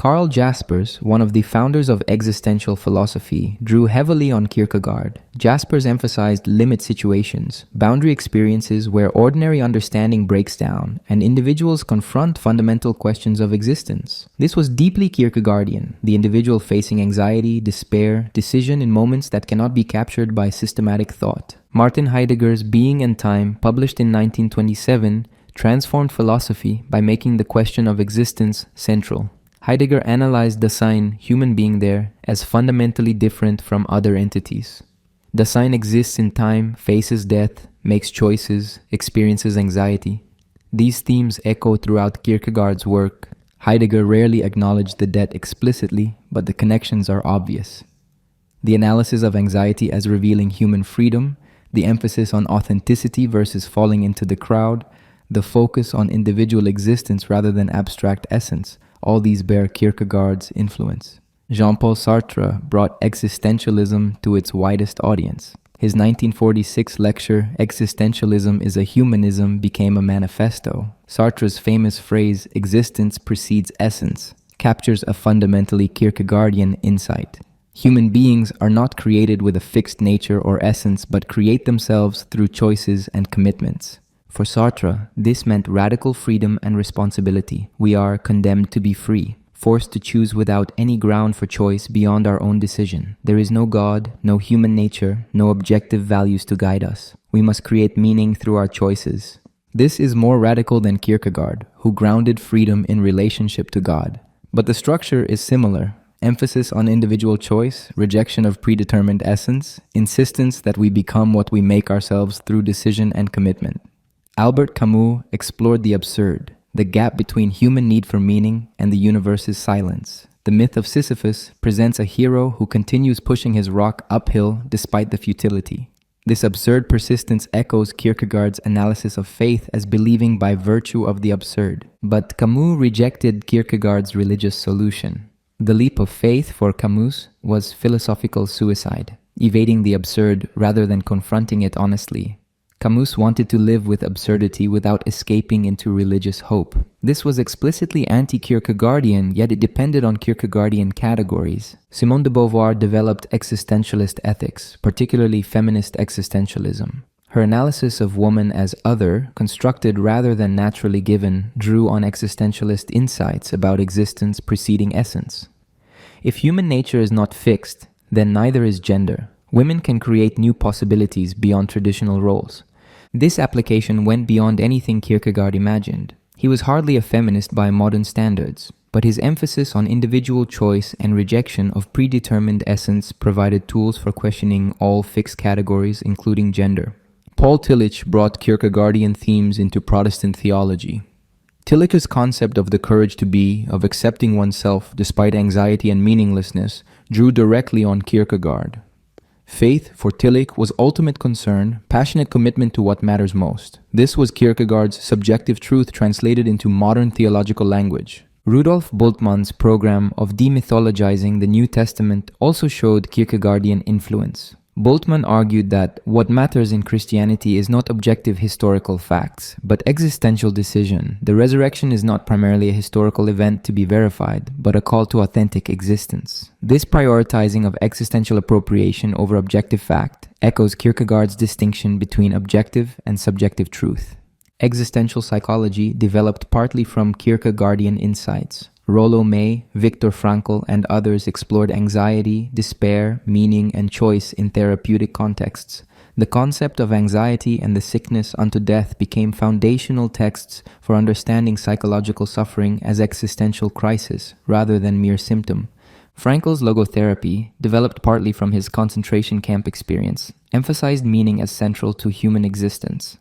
Karl Jaspers, one of the founders of existential philosophy, drew heavily on Kierkegaard. Jaspers emphasized limit situations, boundary experiences where ordinary understanding breaks down, and individuals confront fundamental questions of existence. This was deeply Kierkegaardian, the individual facing anxiety, despair, decision in moments that cannot be captured by systematic thought. Martin Heidegger's Being and Time, published in 1927, transformed philosophy by making the question of existence central. Heidegger analyzed Dasein, human being there, as fundamentally different from other entities. Dasein exists in time, faces death, makes choices, experiences anxiety. These themes echo throughout Kierkegaard's work. Heidegger rarely acknowledged the debt explicitly, but the connections are obvious. The analysis of anxiety as revealing human freedom, the emphasis on authenticity versus falling into the crowd, the focus on individual existence rather than abstract essence, all these bear Kierkegaard's influence. Jean-Paul Sartre brought existentialism to its widest audience. His 1946 lecture, Existentialism is a Humanism, became a manifesto. Sartre's famous phrase, existence precedes essence, captures a fundamentally Kierkegaardian insight. Human beings are not created with a fixed nature or essence, but create themselves through choices and commitments. For Sartre, this meant radical freedom and responsibility. We are condemned to be free, forced to choose without any ground for choice beyond our own decision. There is no God, no human nature, no objective values to guide us. We must create meaning through our choices. This is more radical than Kierkegaard, who grounded freedom in relationship to God. But the structure is similar. Emphasis on individual choice, rejection of predetermined essence, insistence that we become what we make ourselves through decision and commitment. Albert Camus explored the absurd, the gap between human need for meaning and the universe's silence. The myth of Sisyphus presents a hero who continues pushing his rock uphill despite the futility. This absurd persistence echoes Kierkegaard's analysis of faith as believing by virtue of the absurd. But Camus rejected Kierkegaard's religious solution. The leap of faith for Camus was philosophical suicide, evading the absurd rather than confronting it honestly. Camus wanted to live with absurdity without escaping into religious hope. This was explicitly anti-Kierkegaardian, yet it depended on Kierkegaardian categories. Simone de Beauvoir developed existentialist ethics, particularly feminist existentialism. Her analysis of woman as other, constructed rather than naturally given, drew on existentialist insights about existence preceding essence. If human nature is not fixed, then neither is gender. Women can create new possibilities beyond traditional roles. This application went beyond anything Kierkegaard imagined. He was hardly a feminist by modern standards, but his emphasis on individual choice and rejection of predetermined essence provided tools for questioning all fixed categories, including gender. Paul Tillich brought Kierkegaardian themes into Protestant theology. Tillich's concept of the courage to be, of accepting oneself despite anxiety and meaninglessness, drew directly on Kierkegaard. Faith, for Tillich, was ultimate concern, passionate commitment to what matters most. This was Kierkegaard's subjective truth translated into modern theological language. Rudolf Bultmann's program of demythologizing the New Testament also showed Kierkegaardian influence. Bultmann argued that what matters in Christianity is not objective historical facts, but existential decision. The resurrection is not primarily a historical event to be verified, but a call to authentic existence. This prioritizing of existential appropriation over objective fact echoes Kierkegaard's distinction between objective and subjective truth. Existential psychology developed partly from Kierkegaardian insights. Rollo May, Viktor Frankl, and others explored anxiety, despair, meaning, and choice in therapeutic contexts. The concept of anxiety and the sickness unto death became foundational texts for understanding psychological suffering as existential crisis rather than mere symptom. Frankl's logotherapy, developed partly from his concentration camp experience, emphasized meaning as central to human existence.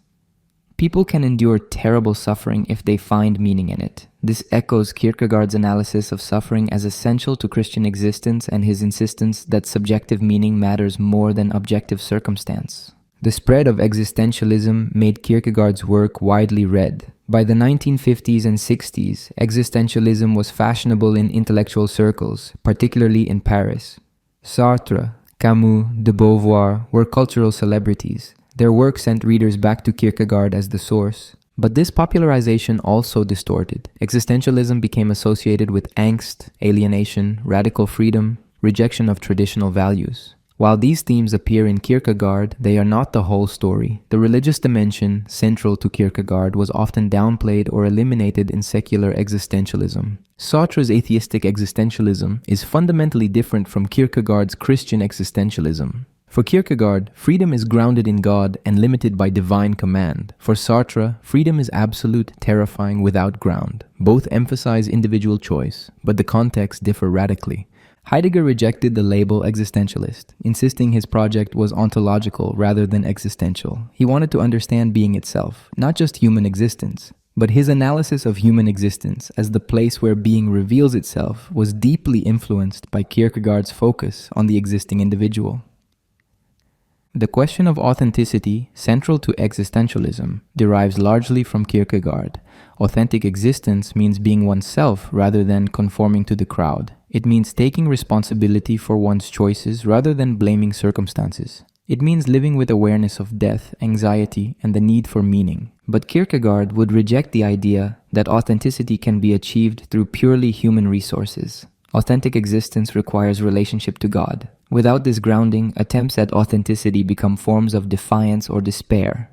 People can endure terrible suffering if they find meaning in it. This echoes Kierkegaard's analysis of suffering as essential to Christian existence and his insistence that subjective meaning matters more than objective circumstance. The spread of existentialism made Kierkegaard's work widely read. By the 1950s and 60s, existentialism was fashionable in intellectual circles, particularly in Paris. Sartre, Camus, de Beauvoir were cultural celebrities. Their work sent readers back to Kierkegaard as the source. But this popularization also distorted. Existentialism became associated with angst, alienation, radical freedom, rejection of traditional values. While these themes appear in Kierkegaard, they are not the whole story. The religious dimension, central to Kierkegaard, was often downplayed or eliminated in secular existentialism. Sartre's atheistic existentialism is fundamentally different from Kierkegaard's Christian existentialism. For Kierkegaard, freedom is grounded in God and limited by divine command. For Sartre, freedom is absolute, terrifying, without ground. Both emphasize individual choice, but the contexts differ radically. Heidegger rejected the label existentialist, insisting his project was ontological rather than existential. He wanted to understand being itself, not just human existence. But his analysis of human existence as the place where being reveals itself was deeply influenced by Kierkegaard's focus on the existing individual. The question of authenticity, central to existentialism, derives largely from Kierkegaard. Authentic existence means being oneself rather than conforming to the crowd. It means taking responsibility for one's choices rather than blaming circumstances. It means living with awareness of death, anxiety, and the need for meaning. But Kierkegaard would reject the idea that authenticity can be achieved through purely human resources. Authentic existence requires relationship to God. Without this grounding, attempts at authenticity become forms of defiance or despair.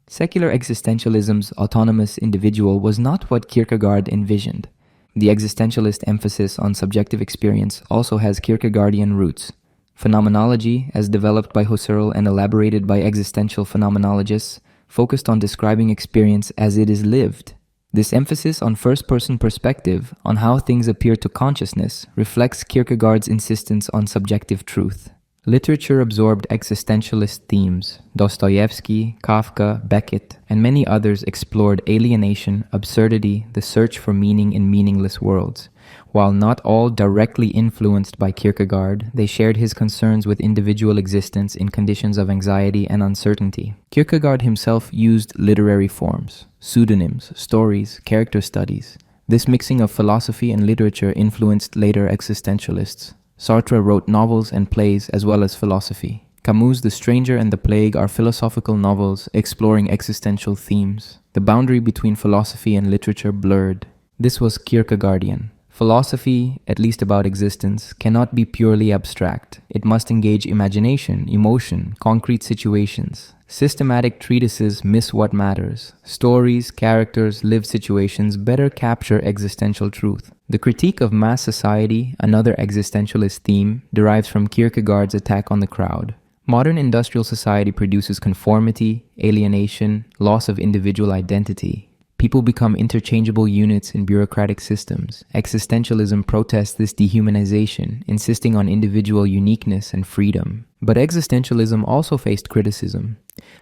Secular existentialism's autonomous individual was not what Kierkegaard envisioned. The existentialist emphasis on subjective experience also has Kierkegaardian roots. Phenomenology, as developed by Husserl and elaborated by existential phenomenologists, focused on describing experience as it is lived. This emphasis on first-person perspective, on how things appear to consciousness, reflects Kierkegaard's insistence on subjective truth. Literature absorbed existentialist themes. Dostoevsky, Kafka, Beckett, and many others explored alienation, absurdity, the search for meaning in meaningless worlds. While not all directly influenced by Kierkegaard, they shared his concerns with individual existence in conditions of anxiety and uncertainty. Kierkegaard himself used literary forms, pseudonyms, stories, character studies. This mixing of philosophy and literature influenced later existentialists. Sartre wrote novels and plays as well as philosophy.
Camus' The Stranger and the Plague are philosophical novels exploring existential themes. The boundary between philosophy and literature blurred. This was Kierkegaardian. Philosophy, at least about existence, cannot be purely abstract. It must engage imagination, emotion, concrete situations. Systematic treatises miss what matters. Stories, characters, lived situations better capture existential truth. The critique of mass society, another existentialist theme, derives from Kierkegaard's attack on the crowd. Modern industrial society produces conformity, alienation, loss of individual identity. People become interchangeable units in bureaucratic systems. Existentialism protests this dehumanization, insisting on individual uniqueness and freedom. But existentialism also faced criticism.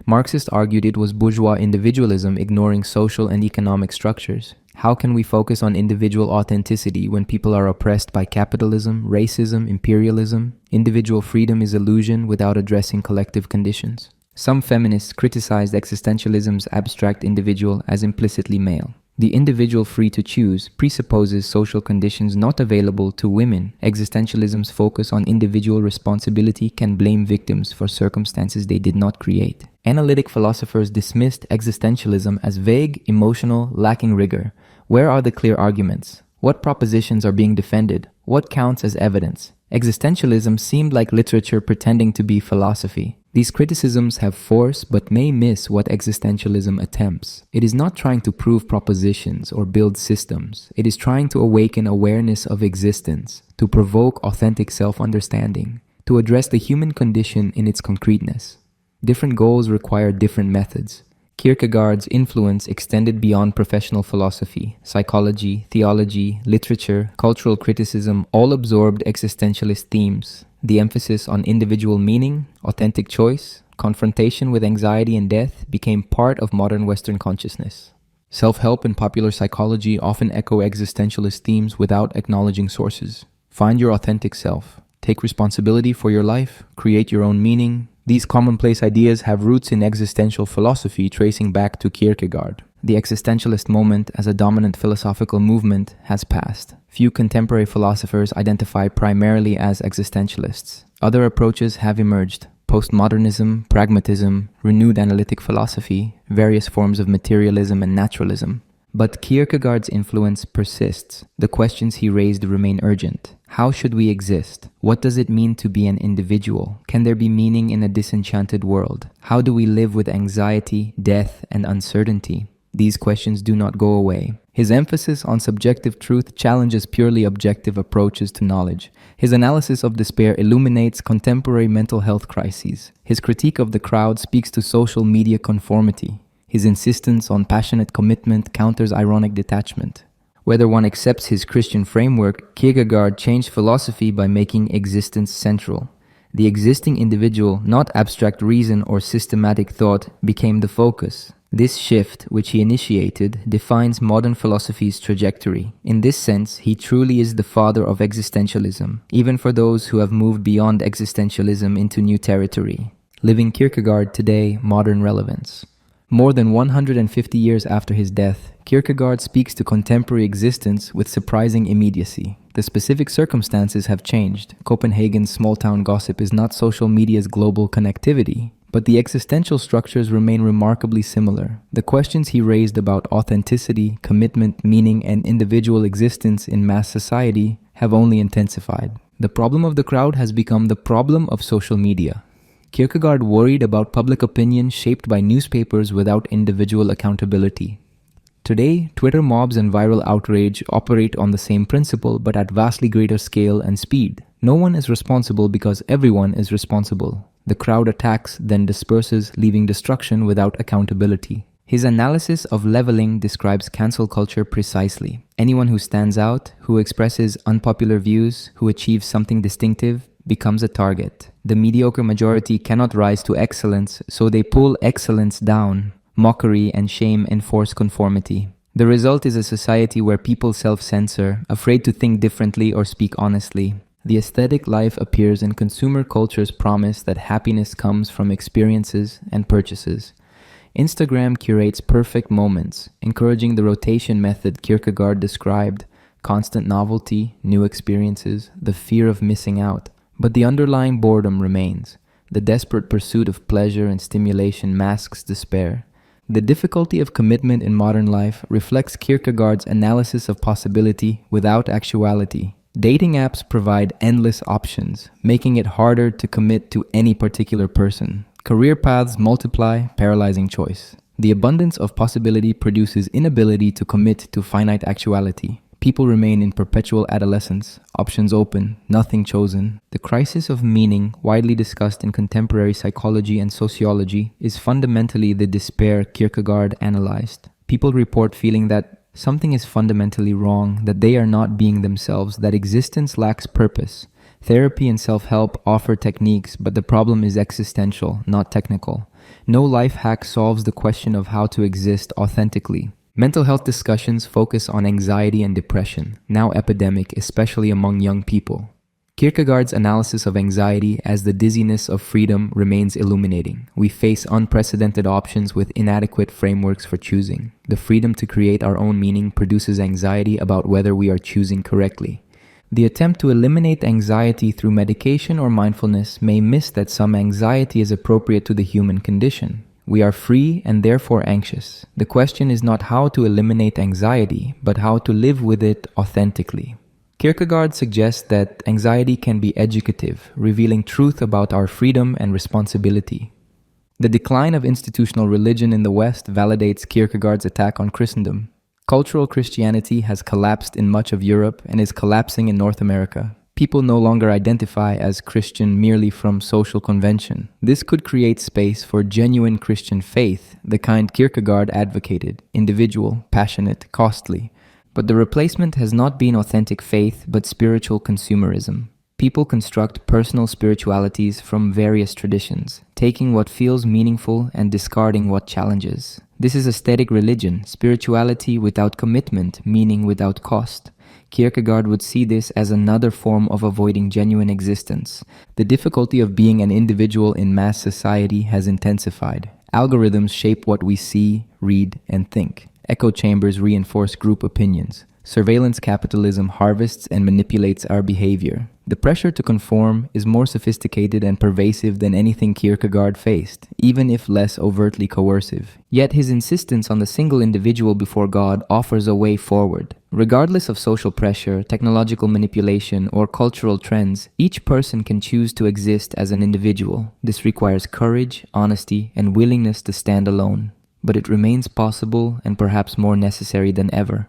Marxists argued it was bourgeois individualism ignoring social and economic structures. How can we focus on individual authenticity when people are oppressed by capitalism, racism, imperialism? Individual freedom is illusion without addressing collective conditions. Some feminists criticized existentialism's abstract individual as implicitly male. The individual free to choose presupposes social conditions not available to women. Existentialism's focus on individual responsibility can blame victims for circumstances they did not create. Analytic philosophers dismissed existentialism as vague, emotional, lacking rigor. Where are the clear arguments? What propositions are being defended? What counts as evidence? Existentialism seemed like literature pretending to be philosophy. These criticisms have force but may miss what existentialism attempts. It is not trying to prove propositions or build systems. It is trying to awaken awareness of existence, to provoke authentic self-understanding, to address the human condition in its concreteness. Different goals require different methods. Kierkegaard's influence extended beyond professional philosophy. Psychology, theology, literature, cultural criticism all absorbed existentialist themes. The emphasis on individual meaning, authentic choice, confrontation with anxiety and death became part of modern Western consciousness. Self-help and popular psychology often echo existentialist themes without acknowledging sources. Find your authentic self. Take responsibility for your life. Create your own meaning. These commonplace ideas have roots in existential philosophy tracing back to Kierkegaard. The existentialist moment as a dominant philosophical movement has passed. Few contemporary philosophers identify primarily as existentialists. Other approaches have emerged: postmodernism, pragmatism, renewed analytic philosophy, various forms of materialism and naturalism. But Kierkegaard's influence persists. The questions he raised remain urgent. How should we exist? What does it mean to be an individual? Can there be meaning in a disenchanted world? How do we live with anxiety, death, and uncertainty? These questions do not go away. His emphasis on subjective truth challenges purely objective approaches to knowledge. His analysis of despair illuminates contemporary mental health crises. His critique of the crowd speaks to social media conformity. His insistence on passionate commitment counters ironic detachment. Whether one accepts his Christian framework, Kierkegaard changed philosophy by making existence central. The existing individual, not abstract reason or systematic thought, became the focus. This shift, which he initiated, defines modern philosophy's trajectory. In this sense, he truly is the father of existentialism, even for those who have moved beyond existentialism into new territory. Living Kierkegaard today, modern relevance. More than 150 years after his death, Kierkegaard speaks to contemporary existence with surprising immediacy. The specific circumstances have changed. Copenhagen's small-town gossip is not social media's global connectivity, but the existential structures remain remarkably similar. The questions he raised about authenticity, commitment, meaning, and individual existence in mass society have only intensified. The problem of the crowd has become the problem of social media. Kierkegaard worried about public opinion shaped by newspapers without individual accountability. Today, Twitter mobs and viral outrage operate on the same principle but at vastly greater scale and speed. No one is responsible because everyone is responsible. The crowd attacks, then disperses, leaving destruction without accountability. His analysis of leveling describes cancel culture precisely. Anyone who stands out, who expresses unpopular views, who achieves something distinctive, becomes a target. The mediocre majority cannot rise to excellence, so they pull excellence down. Mockery and shame enforce conformity. The result is a society where people self-censor, afraid to think differently or speak honestly. The aesthetic life appears in consumer culture's promise that happiness comes from experiences and purchases. Instagram curates perfect moments, encouraging the rotation method Kierkegaard described: constant novelty, new experiences, the fear of missing out. But the underlying boredom remains.
The desperate pursuit of pleasure and stimulation masks despair. The difficulty of commitment in modern life reflects Kierkegaard's analysis of possibility without actuality. Dating apps provide endless options, making it harder to commit to any particular person. Career paths multiply, paralyzing choice. The abundance of possibility produces inability to commit to finite actuality. People remain in perpetual adolescence, options open, nothing chosen. The crisis of meaning, widely discussed in contemporary psychology and sociology, is fundamentally the despair Kierkegaard analyzed. People report feeling that something is fundamentally wrong, that they are not being themselves, that existence lacks purpose. Therapy and self-help offer techniques, but the problem is existential, not technical. No life hack solves the question of how to exist authentically. Mental health discussions focus on anxiety and depression, now epidemic, especially among young people. Kierkegaard's analysis of anxiety as the dizziness of freedom remains illuminating. We face unprecedented options with inadequate frameworks for choosing. The freedom to create our own meaning produces anxiety about whether we are choosing correctly. The attempt to eliminate anxiety through medication or mindfulness may miss that some anxiety is appropriate to the human condition. We are free and therefore anxious. The question is not how to eliminate anxiety, but how to live with it authentically. Kierkegaard suggests that anxiety can be educative, revealing truth about our freedom and responsibility. The decline of institutional religion in the West validates Kierkegaard's attack on Christendom. Cultural Christianity has collapsed in much of Europe and is collapsing in North America. People no longer identify as Christian merely from social convention. This could create space for genuine Christian faith, the kind Kierkegaard advocated, individual, passionate, costly. But the replacement has not been authentic faith, but spiritual consumerism. People construct personal spiritualities from various traditions, taking what feels meaningful and discarding what challenges. This is aesthetic religion, spirituality without commitment, meaning without cost. Kierkegaard would see this as another form of avoiding genuine existence. The difficulty of being an individual in mass society has intensified. Algorithms shape what we see, read, and think. Echo chambers reinforce group opinions. Surveillance capitalism harvests and manipulates our behavior. The pressure to conform is more sophisticated and pervasive than anything Kierkegaard faced, even if less overtly coercive. Yet his insistence on the single individual before God offers a way forward. Regardless of social pressure, technological manipulation, or cultural trends, each person can choose to exist as an individual. This requires courage, honesty, and willingness to stand alone. But it remains possible and perhaps more necessary than ever.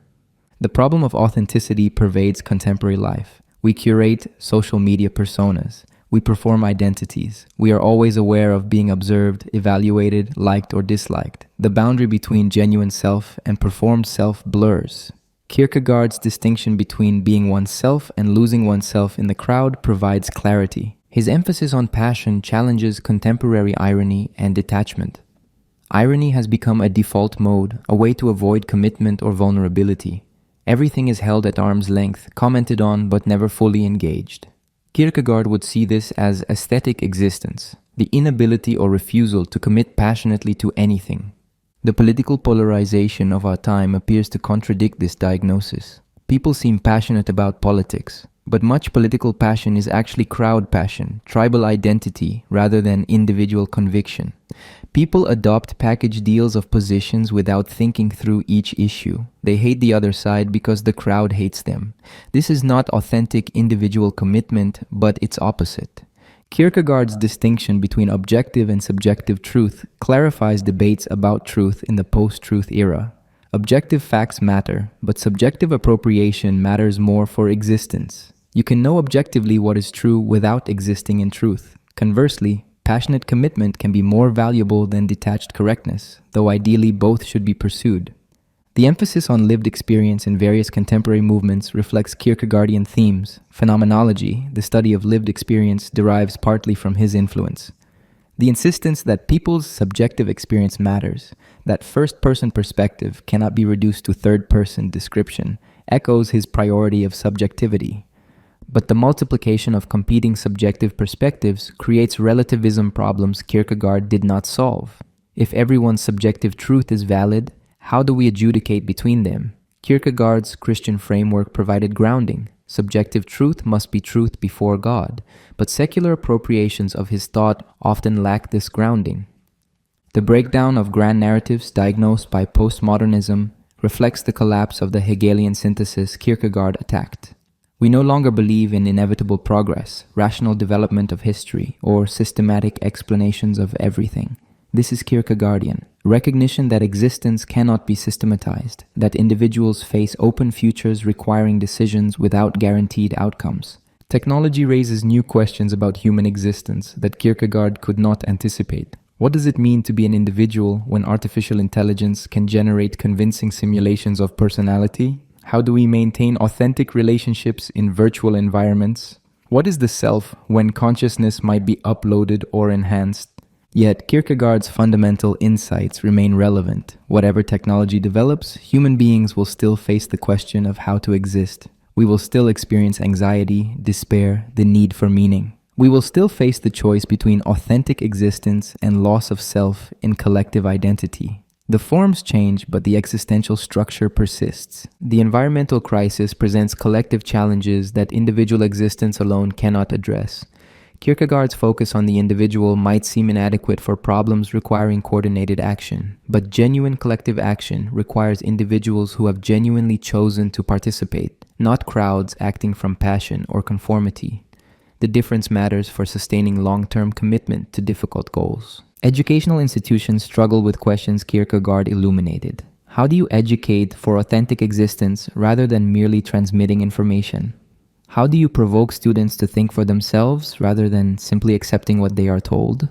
The problem of authenticity pervades contemporary life. We curate social media personas. We perform identities. We are always aware of being observed, evaluated, liked, or disliked. The boundary between genuine self and performed self blurs. Kierkegaard's distinction between being oneself and losing oneself in the crowd provides clarity. His emphasis on passion challenges contemporary irony and detachment. Irony has become a default mode, a way to avoid commitment or vulnerability. Everything is held at arm's length, commented on but never fully engaged. Kierkegaard would see this as aesthetic existence, the inability or refusal to commit passionately to anything. The political polarization of our time appears to contradict this diagnosis. People seem passionate about politics, but much political passion is actually crowd passion, tribal identity, rather than individual conviction. People adopt package deals of positions without thinking through each issue. They hate the other side because the crowd hates them. This is not authentic individual commitment, but its opposite. Kierkegaard's distinction between objective and subjective truth clarifies debates about truth in the post-truth era. Objective facts matter, but subjective appropriation matters more for existence. You can know objectively what is true without existing in truth. Conversely, passionate commitment can be more valuable than detached correctness, though ideally both should be pursued. The emphasis on lived experience in various contemporary movements reflects Kierkegaardian themes. Phenomenology, the study of lived experience, derives partly from his influence. The insistence that people's subjective experience matters, that first-person perspective cannot be reduced to third-person description, echoes his priority of subjectivity. But the multiplication of competing subjective perspectives creates relativism problems Kierkegaard did not solve. If everyone's subjective truth is valid, how do we adjudicate between them? Kierkegaard's Christian framework provided grounding. Subjective truth must be truth before God, but secular appropriations of his thought often lack this grounding. The breakdown of grand narratives diagnosed by postmodernism reflects the collapse of the Hegelian synthesis Kierkegaard attacked. We no longer believe in inevitable progress, rational development of history, or systematic explanations of everything. This is Kierkegaardian. Recognition that existence cannot be systematized, that individuals face open futures requiring decisions without guaranteed outcomes. Technology raises new questions about human existence that Kierkegaard could not anticipate. What does it mean to be an individual when artificial intelligence can generate convincing simulations of personality? How do we maintain authentic relationships in virtual environments? What is the self when consciousness might be uploaded or enhanced? Yet, Kierkegaard's fundamental insights remain relevant. Whatever technology develops, human beings will still face the question of how to exist. We will still experience anxiety, despair, the need for meaning. We will still face the choice between authentic existence and loss of self in collective identity. The forms change, but the existential structure persists. The environmental crisis presents collective challenges that individual existence alone cannot address. Kierkegaard's focus on the individual might seem inadequate for problems requiring coordinated action, but genuine collective action requires individuals who have genuinely chosen to participate, not crowds acting from passion or conformity. The difference matters for sustaining long-term commitment to difficult goals. Educational institutions struggle with questions Kierkegaard illuminated. How do you educate for authentic existence rather than merely transmitting information? How do you provoke students to think for themselves rather than simply accepting what they are told?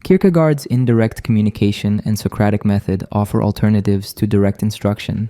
Kierkegaard's indirect communication and Socratic method offer alternatives to direct instruction.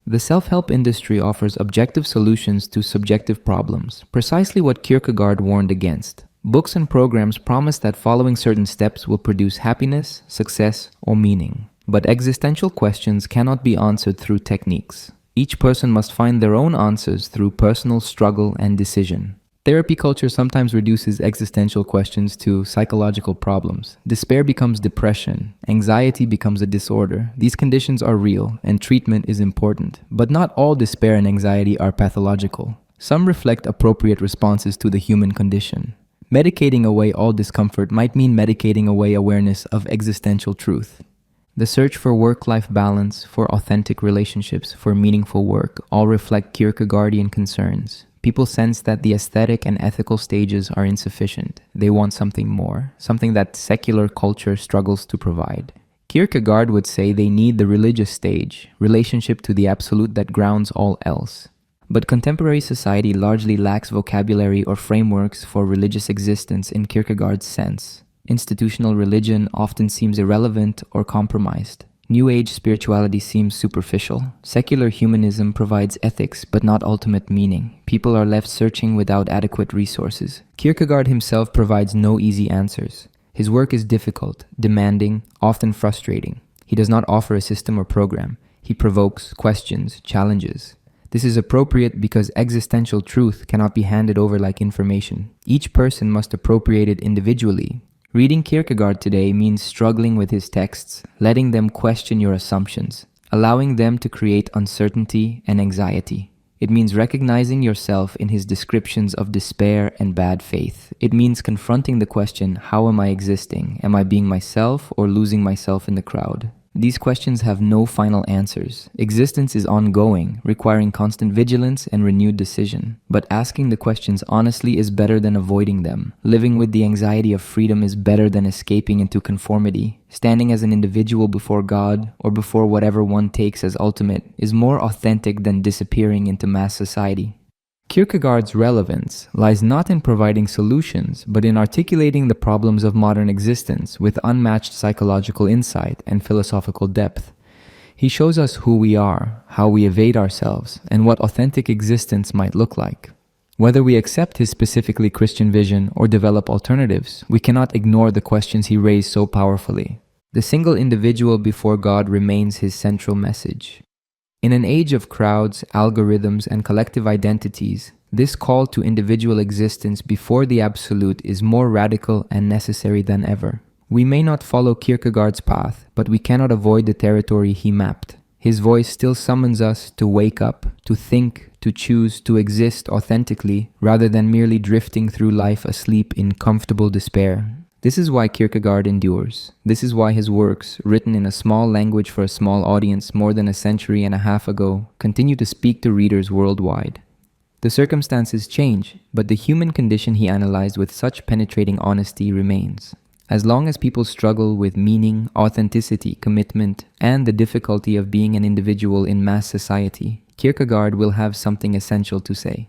The self-help industry offers objective solutions to subjective problems, precisely what Kierkegaard warned against. Books and programs promise that following certain steps will produce happiness, success, or meaning. But existential questions cannot be answered through techniques. Each person must find their own answers through personal struggle and decision. Therapy culture sometimes reduces existential questions to psychological problems. Despair becomes depression. Anxiety becomes a disorder. These conditions are real, and treatment is important. But not all despair and anxiety are pathological. Some reflect appropriate responses to the human condition. Medicating away all discomfort might mean medicating away awareness of existential truth. The search for work-life balance, for authentic relationships, for meaningful work, all reflect Kierkegaardian concerns. People sense that the aesthetic and ethical stages are insufficient. They want something more, something that secular culture struggles to provide. Kierkegaard would say they need the religious stage, relationship to the absolute that grounds all else. But contemporary society largely lacks vocabulary or frameworks for religious existence in Kierkegaard's sense. Institutional religion often seems irrelevant or compromised. New Age spirituality seems superficial. Secular humanism provides ethics but not ultimate meaning. People are left searching without adequate resources. Kierkegaard himself provides no easy answers. His work is difficult, demanding, often frustrating. He does not offer a system or program. He provokes, questions, challenges. This is appropriate because existential truth cannot be handed over like information. Each person must appropriate it individually. Reading Kierkegaard today means struggling with his texts, letting them question your assumptions, allowing them to create uncertainty and anxiety. It means recognizing yourself in his descriptions of despair and bad faith. It means confronting the question, how am I existing? Am I being myself or losing myself in the crowd? These questions have no final answers. Existence is ongoing, requiring constant vigilance and renewed decision. But asking the questions honestly is better than avoiding them. Living with the anxiety of freedom is better than escaping into conformity. Standing as an individual before God, or before whatever one takes as ultimate, is more authentic than disappearing into mass society. Kierkegaard's relevance lies not in providing solutions, but in articulating the problems of modern existence with unmatched psychological insight and philosophical depth. He shows us who we are, how we evade ourselves, and what authentic existence might look like. Whether we accept his specifically Christian vision or develop alternatives, we cannot ignore the questions he raised so powerfully. The single individual before God remains his central message. In an age of crowds, algorithms, and collective identities, this call to individual existence before the absolute is more radical and necessary than ever. We may not follow Kierkegaard's path, but we cannot avoid the territory he mapped. His voice still summons us to wake up, to think, to choose, to exist authentically, rather than merely drifting through life asleep in comfortable despair. This is why Kierkegaard endures. This is why his works, written in a small language for a small audience more than a century and a half ago, continue to speak to readers worldwide. The circumstances change, but the human condition he analyzed with such penetrating honesty remains. As long as people struggle with meaning, authenticity, commitment, and the difficulty of being an individual in mass society, Kierkegaard will have something essential to say.